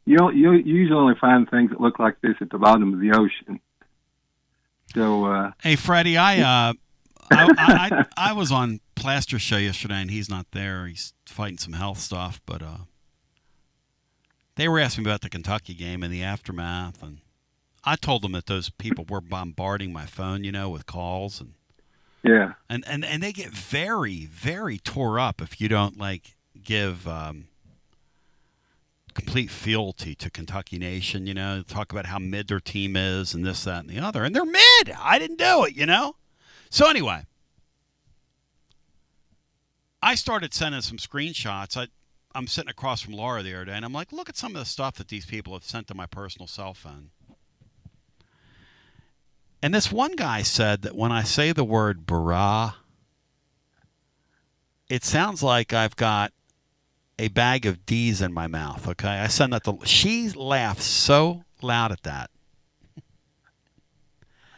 usually only find things that look like this at the bottom of the ocean. So, hey, Freddie, I was on Plaster's show yesterday, and he's not there. He's fighting some health stuff, but they were asking me about the Kentucky game and the aftermath, and I told them that those people were bombarding my phone, with calls, and yeah, and they get very, very tore up if you don't give complete fealty to Kentucky Nation, talk about how mid their team is and this, that, and the other. And they're mid. I didn't do it, So anyway, I started sending some screenshots. I'm sitting across from Laura the other day, and I'm like, look at some of the stuff that these people have sent to my personal cell phone. And this one guy said that when I say the word bra, it sounds like I've got a bag of D's in my mouth, okay? I send that to... She laughed so loud at that.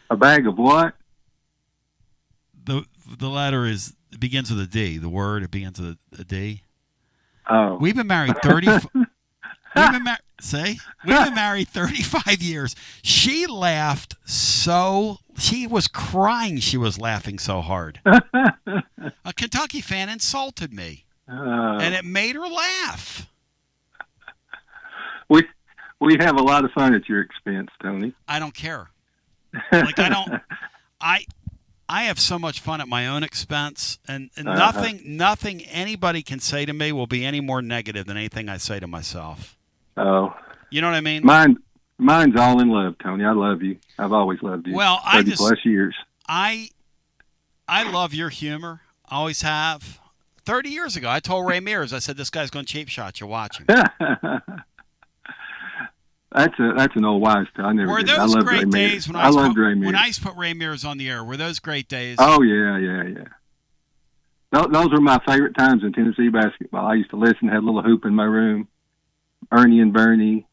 A bag of what? The letter it begins with a D. The word, it begins with a D. Oh. We've been married 30... We've been married 35 years. She laughed so... She was crying. She was laughing so hard. A Kentucky fan insulted me. And it made her laugh. We have a lot of fun at your expense, Tony. I don't care. Like I have so much fun at my own expense, and nothing anybody can say to me will be any more negative than anything I say to myself. Oh. You know what I mean? Mine's all in love, Tony. I love you. I've always loved you. Well, 30 plus years. I love your humor. Always have. 30 years ago, I told Ray Mears, I said, this guy's going to cheap shot you. Watch him. That's an old wives' tale. I never Were did. those I great Ray days Mears. I loved Ray Mears. when I used to put Ray Mears on the air? Were those great days? Oh, yeah. Those were my favorite times in Tennessee basketball. I used to listen, had a little hoop in my room. Ernie and Bernie,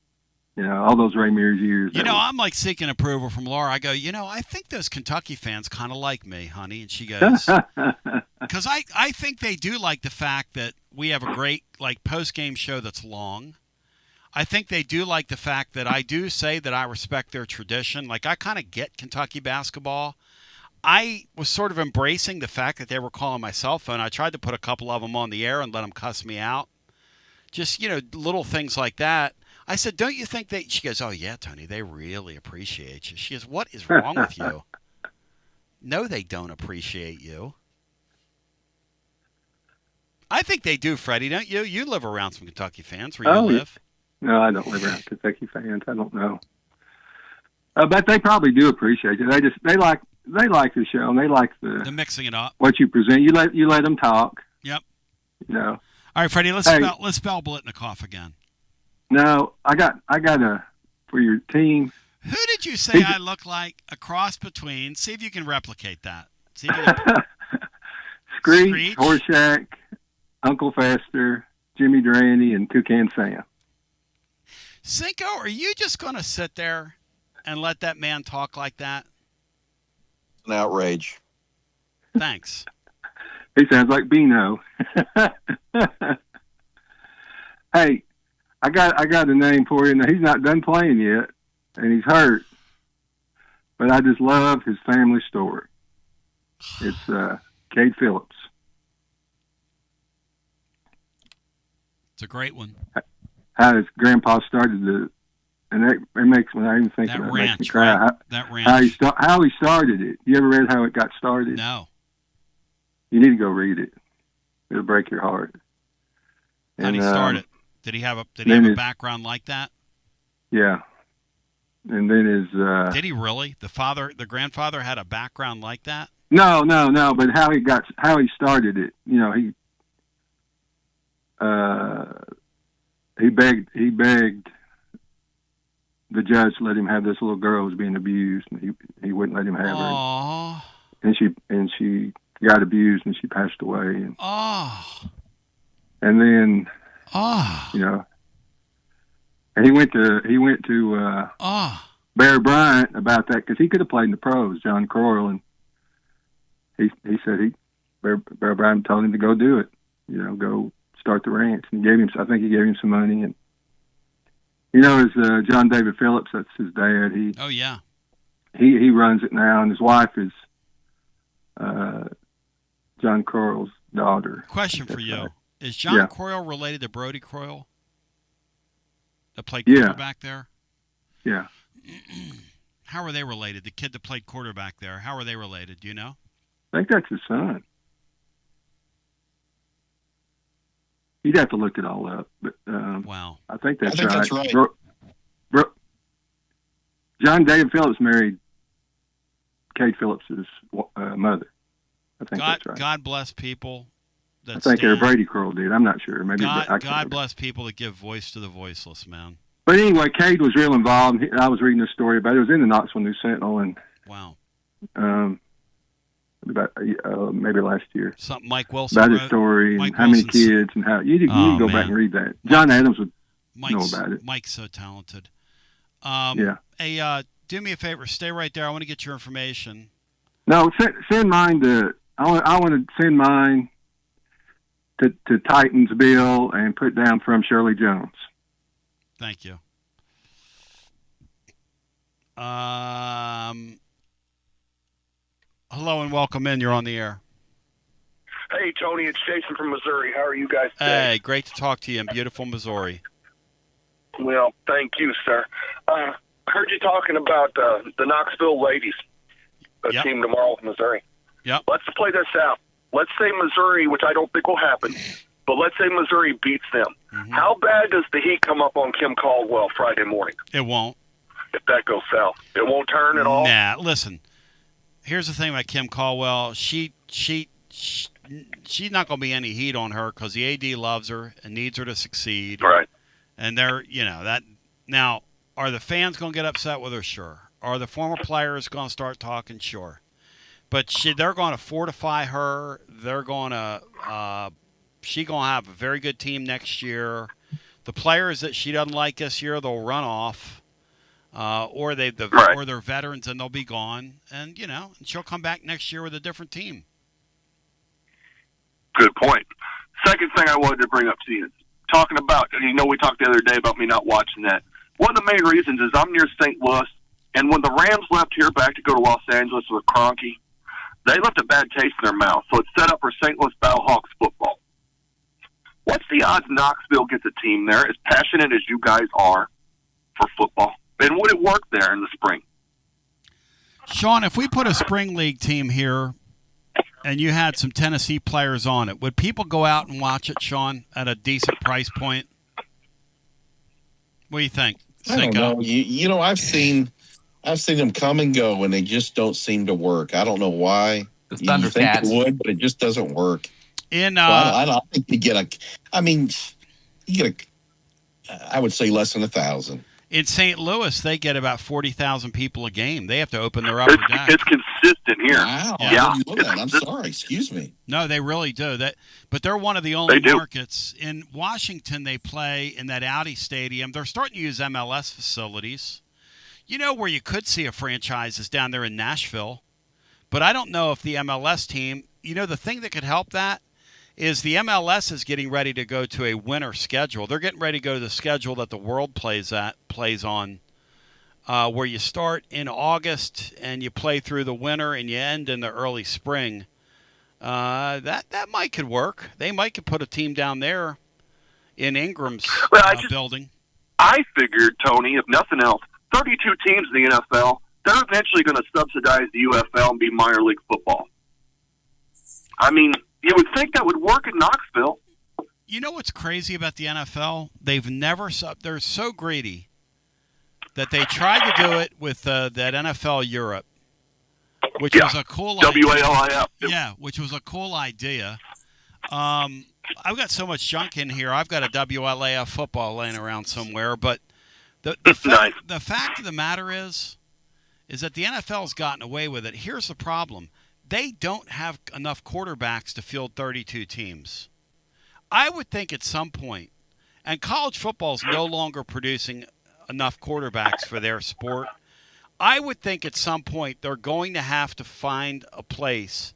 all those Ray Mears years. I'm like seeking approval from Laura. I go, I think those Kentucky fans kind of like me, honey. And she goes, because I think they do like the fact that we have a great post-game show that's long. I think they do like the fact that I do say that I respect their tradition. Like, I kind of get Kentucky basketball. I was sort of embracing the fact that they were calling my cell phone. I tried to put a couple of them on the air and let them cuss me out. Just, little things like that. I said, don't you think they... She goes, oh, yeah, Tony, they really appreciate you. She goes, what is wrong with you? No, they don't appreciate you. I think they do, Freddie, don't you? You live around some Kentucky fans where you live. No, I don't live around Kentucky fans. I don't know. But they probably do appreciate it. They like the show, and they like the mixing it up. What you present. You let them talk. Yep. All right, Freddie, let's spell Blitnikoff again. No, I got for your team. Who did you say I look like? A cross between. See if you can replicate that. See if you can... Screech, Horshack, Uncle Fester, Jimmy Durante, and Toucan Sam. Cinco, are you just going to sit there and let that man talk like that? An outrage. Thanks. He sounds like Bino. Hey, I got a name for you. Now, he's not done playing yet, and he's hurt. But I just love his family story. It's Cade Phillips. It's a great one. How his grandpa started and it makes when I even think about it, makes me cry. Right? That ranch. How he started it. You ever read how it got started? No. You need to go read it. It'll break your heart. How did he start it? Did he have a background like that? Yeah. And then his did he really? The grandfather had a background like that? No. But how he started it. He begged the judge to let him have this little girl who was being abused, and he wouldn't let him have her. And she got abused, and she passed away. And then and he went to Bear Bryant about that because he could have played in the pros, John Croyle, and he said Bear Bryant told him to go do it, go start the ranch, and I think he gave him some money, and as John David Phillips, that's his dad. He runs it now, and his wife is John Croyle's daughter. Question for you: is John Croyle related to Brody Croyle that played quarterback there? Yeah. How are they related? The kid that played quarterback there. How are they related? Do you know? I think that's his son. You'd have to look it all up, but wow, I think that's right. John David Phillips married Cade Phillips' mother. I think that's right. God bless people. I think Brady Croyle did. I'm not sure. Maybe God bless people that give voice to the voiceless, man. But anyway, Cade was real involved. I was reading a story about it. It was in the Knoxville News Sentinel, and wow. about maybe last year. Something Mike Wilson about wrote. his story Mike and how many Wilson's- kids and how you can go back and read that. John Adams would know about it. Mike's so talented. Yeah. Hey, do me a favor. Stay right there. I want to get your information. No, send mine to. I want to send mine to Titans Bill and put down from Shirley Jones. Thank you. Hello and welcome in. You're on the air. Hey, Tony, it's Jason from Missouri. How are you guys today? Hey, great to talk to you in beautiful Missouri. Well, thank you, sir. I heard you talking about the Knoxville ladies, team tomorrow with Missouri. Yep. Let's play this out. Let's say Missouri, which I don't think will happen, but let's say Missouri beats them. Mm-hmm. How bad does the heat come up on Kim Caldwell Friday morning? It won't. If that goes south, it won't turn at all? Nah, listen. Here's the thing about Kim Caldwell. She's not going to be any heat on her because the AD loves her and needs her to succeed. Right. And they're, that. Now, are the fans going to get upset with her? Sure. Are the former players going to start talking? Sure. But they're going to fortify her. They're going to she's going to have a very good team next year. The players that she doesn't like this year, they'll run off, or they're veterans and they'll be gone. And she'll come back next year with a different team. Good point. Second thing I wanted to bring up to you, talking about, and we talked the other day about me not watching that. One of the main reasons is I'm near St. Louis, and when the Rams left here back to go to Los Angeles with Kroenke, they left a bad taste in their mouth, so it's set up for St. Louis Battlehawks football. What's the odds Knoxville gets a team there as passionate as you guys are for football? And would it work there in the spring? Sean, if we put a spring league team here and you had some Tennessee players on it, would people go out and watch it, Sean, at a decent price point? What do you think? I don't know. I've seen them come and go, and they just don't seem to work. I don't know why. You think it would, but it just doesn't work. I don't think you get I would say less than 1,000. In St. Louis, they get about 40,000 people a game. They have to open their upper deck. It's consistent here. Wow. Yeah. I didn't know that. I'm sorry. Excuse me. No, they really do. But they're one of the only markets. In Washington, they play in that Audi Stadium. They're starting to use MLS facilities. Where you could see a franchise is down there in Nashville. But I don't know if the MLS team, the thing that could help that is the MLS is getting ready to go to a winter schedule. They're getting ready to go to the schedule that the world plays on, where you start in August and you play through the winter and you end in the early spring. That could work. They might could put a team down there in Ingram's building. I figured, Tony, if nothing else, 32 teams in the NFL, they're eventually going to subsidize the UFL and be minor league football. I mean, you would think that would work in Knoxville. You know what's crazy about the NFL? They're so greedy that they tried to do it with that NFL Europe, which was a cool idea. WALIF. Yeah, which was a cool idea. I've got so much junk in here. I've got a WLAF football laying around somewhere, but the fact of the matter is that the NFL's gotten away with it. Here's the problem. They don't have enough quarterbacks to field 32 teams. I would think at some point, and college football is no longer producing enough quarterbacks for their sport, I would think at some point they're going to have to find a place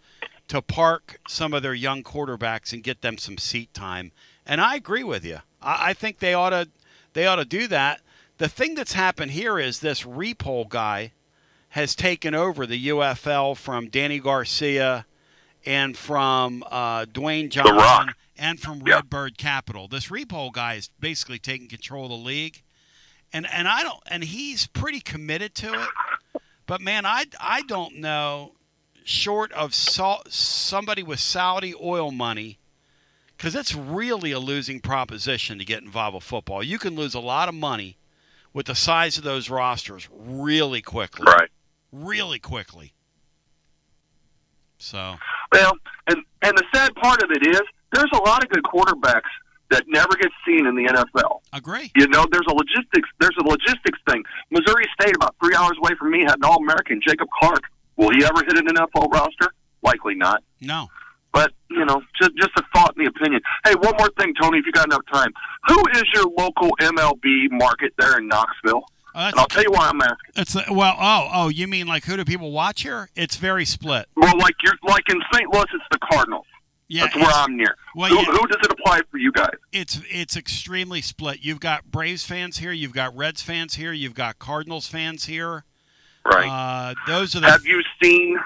to park some of their young quarterbacks and get them some seat time. And I agree with you. I think they ought to do that. The thing that's happened here is this Repole guy has taken over the UFL from Danny Garcia and from Dwayne Johnson and from Redbird Capital. This Repole guy is basically taking control of the league, and he's pretty committed to it. But man, I don't know, short of somebody with Saudi oil money, because it's really a losing proposition to get involved with football. You can lose a lot of money with the size of those rosters really quickly. Right. Really quickly. So. Well, and the sad part of it is there's a lot of good quarterbacks that never get seen in the NFL. Agree. There's a logistics thing. Missouri State, about 3 hours away from me, had an All-American, Jacob Clark. Will he ever hit an NFL roster? Likely not. No. But, just a thought and the opinion. Hey, one more thing, Tony, if you got enough time. Who is your local MLB market there in Knoxville? And I'll tell you why I'm asking. You mean like who do people watch here? It's very split. Well, like in St. Louis, it's the Cardinals. Yeah, that's where I'm near. Well, who does it apply for you guys? It's extremely split. You've got Braves fans here. You've got Reds fans here. You've got Cardinals fans here. Right. Those are the. Have you seen?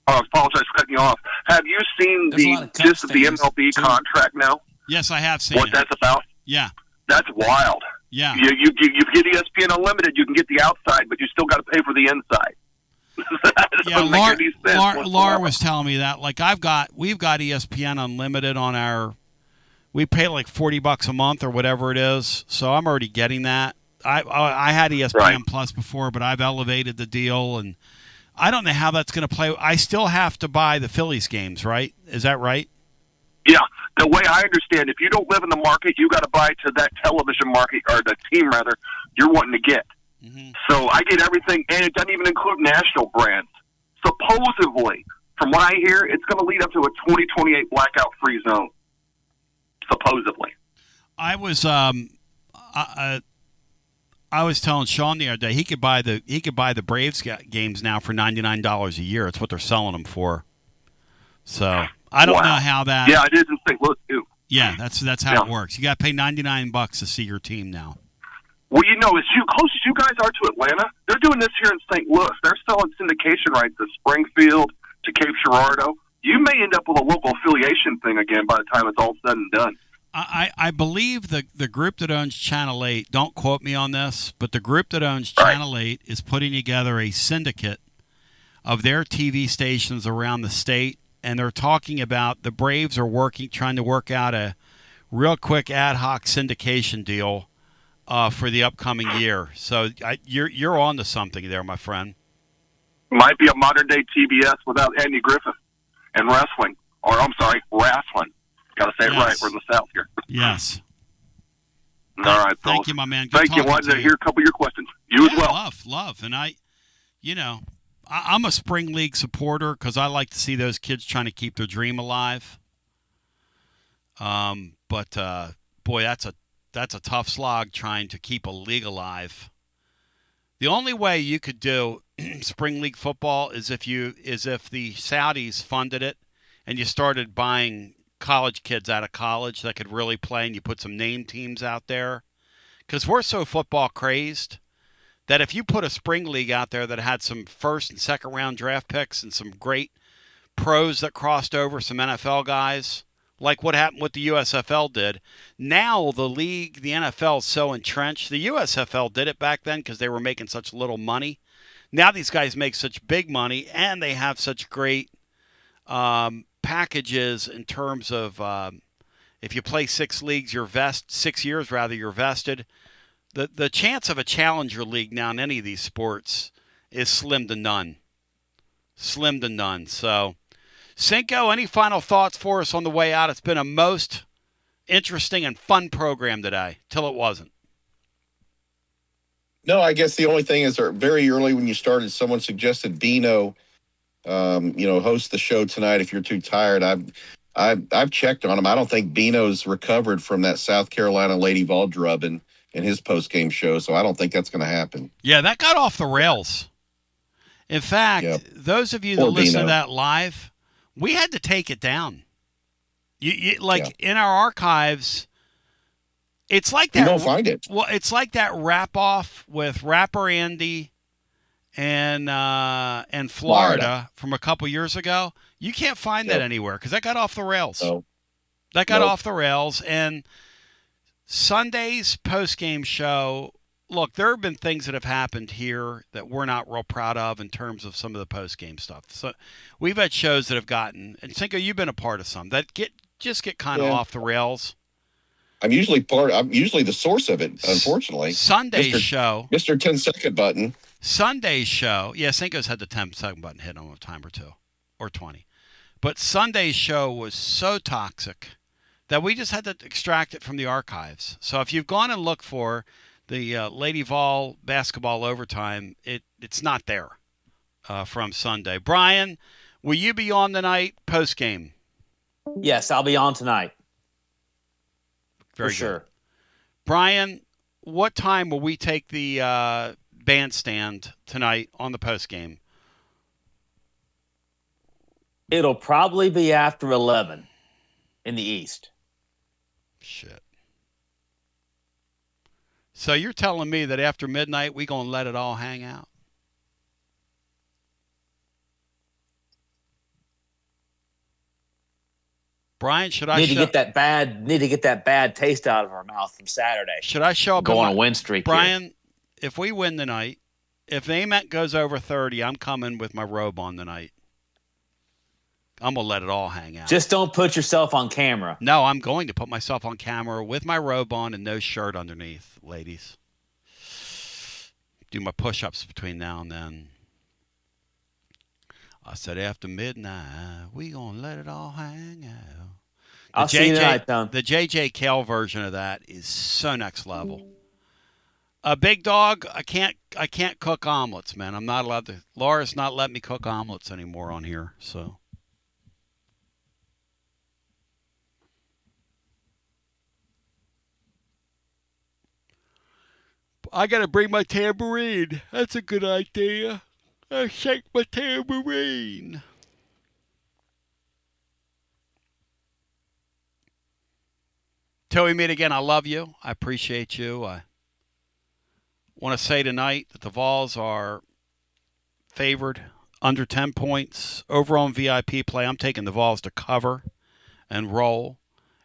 I apologize for cutting you off. Have you seen the gist of the MLB contract now? Yes, I have seen what that's about. Yeah. That's wild. Yeah. You get ESPN Unlimited. You can get the outside, but you still got to pay for the inside. Laura was telling me that. Like we've got ESPN Unlimited on our. We pay like $40 a month or whatever it is, so I'm already getting that. I had ESPN Plus before, but I've elevated the deal, and I don't know how that's going to play. I still have to buy the Phillies games, right? Is that right? Yeah. The way I understand, if you don't live in the market, you got to buy to that television market, or the team rather, you're wanting to get. Mm-hmm. So I get everything, and it doesn't even include national brands. Supposedly, from what I hear, it's going to lead up to a 2028 blackout-free zone. Supposedly. I was telling Sean the other day he could buy the Braves games now for $99 a year. It's what they're selling them for. So I don't know how that. Yeah, it is in St. Louis too. Yeah, that's how it works. You got to pay $99 to see your team now. Well, as close as you guys are to Atlanta, they're doing this here in St. Louis. They're selling syndication rights to Springfield, to Cape Girardeau. You may end up with a local affiliation thing again by the time it's all said and done. I believe the group that owns Channel 8, don't quote me on this, but the group that owns Channel 8 is putting together a syndicate of their TV stations around the state, and they're talking about the Braves are trying to work out a real quick ad hoc syndication deal for the upcoming year. So you're on to something there, my friend. Might be a modern-day TBS without Andy Griffith and wrestling. Or, I'm sorry, wrestling. Got to say it right. We're in the South here. Yes. All right, thank you, my man. Good Thank you. Wanted to hear a couple of your questions. You as well. Love. And I'm a Spring League supporter because I like to see those kids trying to keep their dream alive. But boy, that's a tough slog trying to keep a league alive. The only way you could do Spring League football is if the Saudis funded it and you started buying college kids out of college that could really play, and you put some name teams out there. Because we're so football crazed that if you put a spring league out there that had some first and second round draft picks and some great pros that crossed over, some NFL guys, like what happened with the USFL did, now the league, the NFL is so entrenched. The USFL did it back then because they were making such little money. Now these guys make such big money, and they have such great packages in terms of if you play 6 leagues, 6 years rather, you're vested. The chance of a challenger league now in any of these sports is slim to none. Slim to none. So, Cinco, any final thoughts for us on the way out? It's been a most interesting and fun program today, till it wasn't. No, I guess the only thing is very early when you started, someone suggested Bino host the show tonight if you're too tired. I've checked on him. I don't think Bino's recovered from that South Carolina Lady Vol drubbing in his post-game show, so I don't think that's going to happen. Yeah, that got off the rails. In fact, those of you that listen to that live, we had to take it down. In our archives, it's like that. You don't find it. Well, it's like that rap-off with Rapper Andy and Florida from a couple years ago. You can't find that anywhere because that got off the rails. No. That got off the rails. And Sunday's post-game show, look, there have been things that have happened here that we're not real proud of in terms of some of the post-game stuff. So we've had shows that have gotten, and Cinco, you've been a part of some, that get kind of off the rails. I'm usually the source of it, unfortunately. Sunday's show. Mr. 10-second button. Sunday's show. Yeah, Cinco's had the 10-second button hit on a time or two, or 20. But Sunday's show was so toxic that we just had to extract it from the archives. So if you've gone and looked for the Lady Vol basketball overtime, it's not there from Sunday. Brian, Will you be on tonight post game? Yes, I'll be on tonight. Very for sure. Good. Brian, what time will we take the bandstand tonight on the post game? It'll probably be after 11 in the East. Shit. So you're telling me that after midnight we gonna let it all hang out? Brian, should I need to get that bad taste out of our mouth from Saturday? Should I show up? Go on a win streak, Brian. Here. If we win tonight, if the AMET goes over 30, I'm coming with my robe on tonight. I'm gonna let it all hang out. Just don't put yourself on camera. No, I'm going to put myself on camera with my robe on and no shirt underneath, ladies. Do my push-ups between now and then. I said after midnight, we gonna let it all hang out. I'll see you tonight, Tom. The J.J. Cale version of that is so next level. A big dog, I can't cook omelets, man. I'm not allowed to. Laura's not letting me cook omelets anymore on here, so. I got to bring my tambourine. That's a good idea. I shake my tambourine. Till we meet again, I love you. I appreciate you. I want to say tonight that the Vols are favored under 10 points. Over on VIP play, I'm taking the Vols to cover and roll.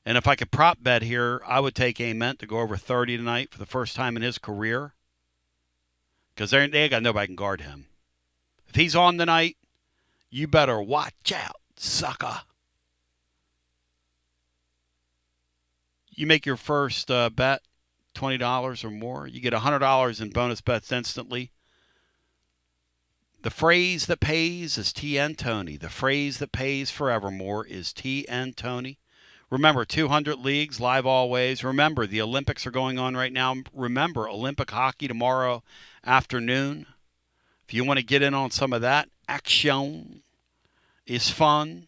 And if I could prop bet here, I would take Ament to go over 30 tonight for the first time in his career. Because they ain't got nobody can guard him. If he's on tonight, you better watch out, sucker. You make your first bet, $20 or more. You get $100 in bonus bets instantly. The phrase that pays is TN Tony. The phrase that pays forevermore is TN Tony. Remember, 200 leagues, live always. Remember, the Olympics are going on right now. Remember, Olympic hockey tomorrow afternoon. If you want to get in on some of that, action is fun.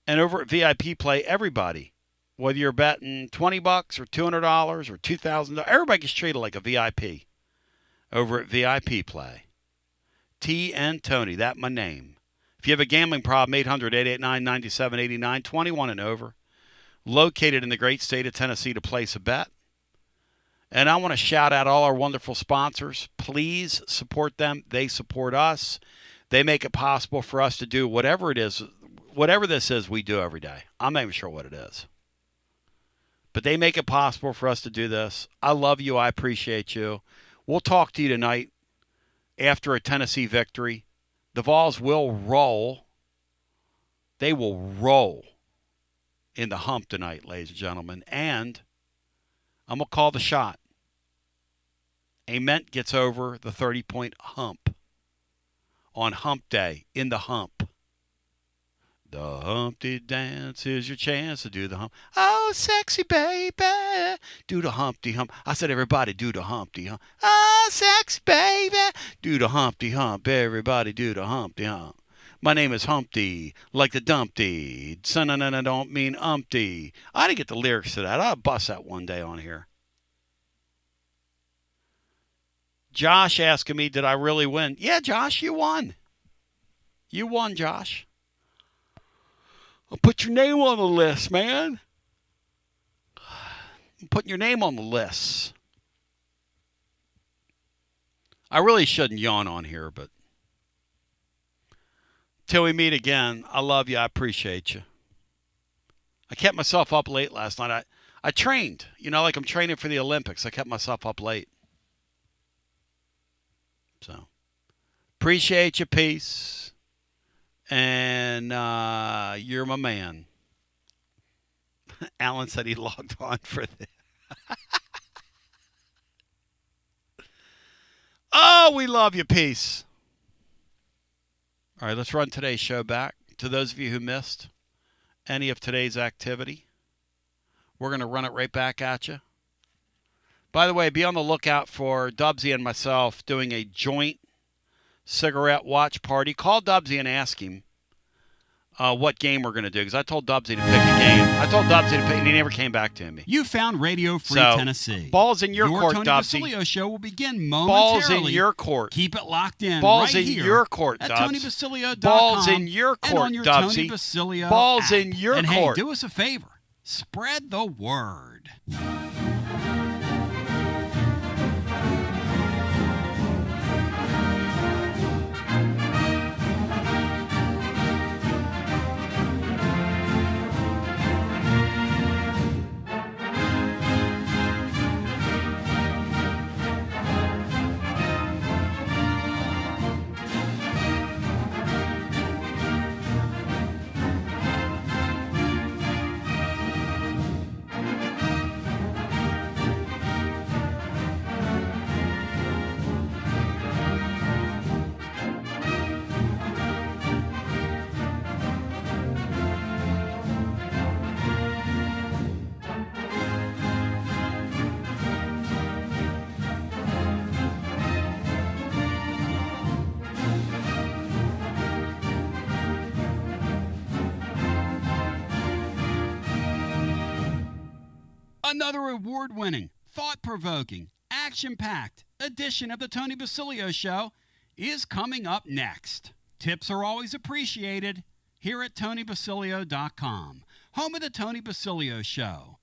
And over at VIP Play, everybody, whether you're betting $20 or $200 or $2,000, everybody gets treated like a VIP over at VIP Play. TN Tony, that's my name. If you have a gambling problem, 800-889-9789, 21 and over. Located in the great state of Tennessee to place a bet. And I want to shout out all our wonderful sponsors. Please support them. They support us. They make it possible for us to do whatever it is, whatever this is we do every day. I'm not even sure what it is. But they make it possible for us to do this. I love you. I appreciate you. We'll talk to you tonight after a Tennessee victory. The Vols will roll. They will roll in the hump tonight, ladies and gentlemen. And I'm going to call the shot. Ament gets over the 30-point hump on hump day in the hump. The Humpty Dance is your chance to do the hump. Oh, sexy baby, do the Humpty Hump. I said, everybody do the Humpty Hump. Oh, sexy baby, do the Humpty Hump. Everybody do the Humpty Hump. My name is Humpty, like the Dumpty. Son, I don't mean Umpty. I didn't get the lyrics to that. I'll bust that one day on here. Josh asking me, did I really win? Yeah, Josh, you won. You won, Josh. I'll put your name on the list, man. I'm putting your name on the list. I really shouldn't yawn on here, but till we meet again, I love you. I appreciate you. I kept myself up late last night. I trained, like I'm training for the Olympics. I kept myself up late. So, appreciate you. Peace. And you're my man. Alan said he logged on for this. Oh, we love you. Peace. All right, let's run today's show back. To those of you who missed any of today's activity, we're going to run it right back at you. By the way, be on the lookout for Dubsy and myself doing a joint cigarette watch party. Call Dubsy and ask him. what game we're going to do because I told Dubsy to pick a game. I told Dubsy to pick, and he never came back to me. You found Radio Free Tennessee. Ball's in your court, Tony Dubsy. Basilio show will begin momentarily. Ball's in your court. Keep it locked in. Ball's right in here your court, at Dubs. TonyBasilio.com. Ball's in your court, and on your Dubsy. Tony Basilio Ball's app. in your and court. Hey, do us a favor. Spread the word. Another award-winning, thought-provoking, action-packed edition of the Tony Basilio Show is coming up next. Tips are always appreciated here at TonyBasilio.com, home of the Tony Basilio Show.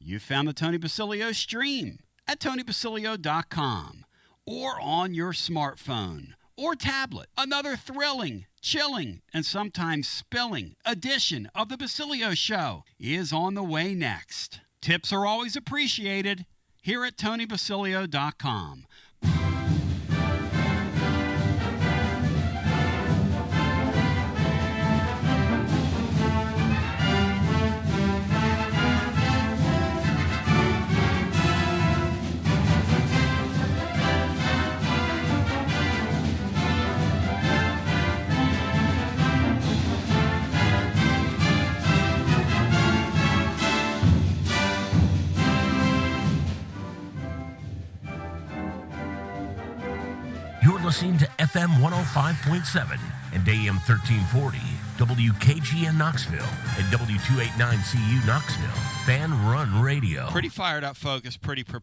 You found the Tony Basilio stream at TonyBasilio.com or on your smartphone or tablet. Another thrilling, chilling, and sometimes spilling edition of the Basilio Show is on the way next. Tips are always appreciated here at TonyBasilio.com. You're listening to FM 105.7 and AM 1340, WKGN Knoxville, and W289CU Knoxville, Fan Run Radio. Pretty fired up, focused, pretty prepared.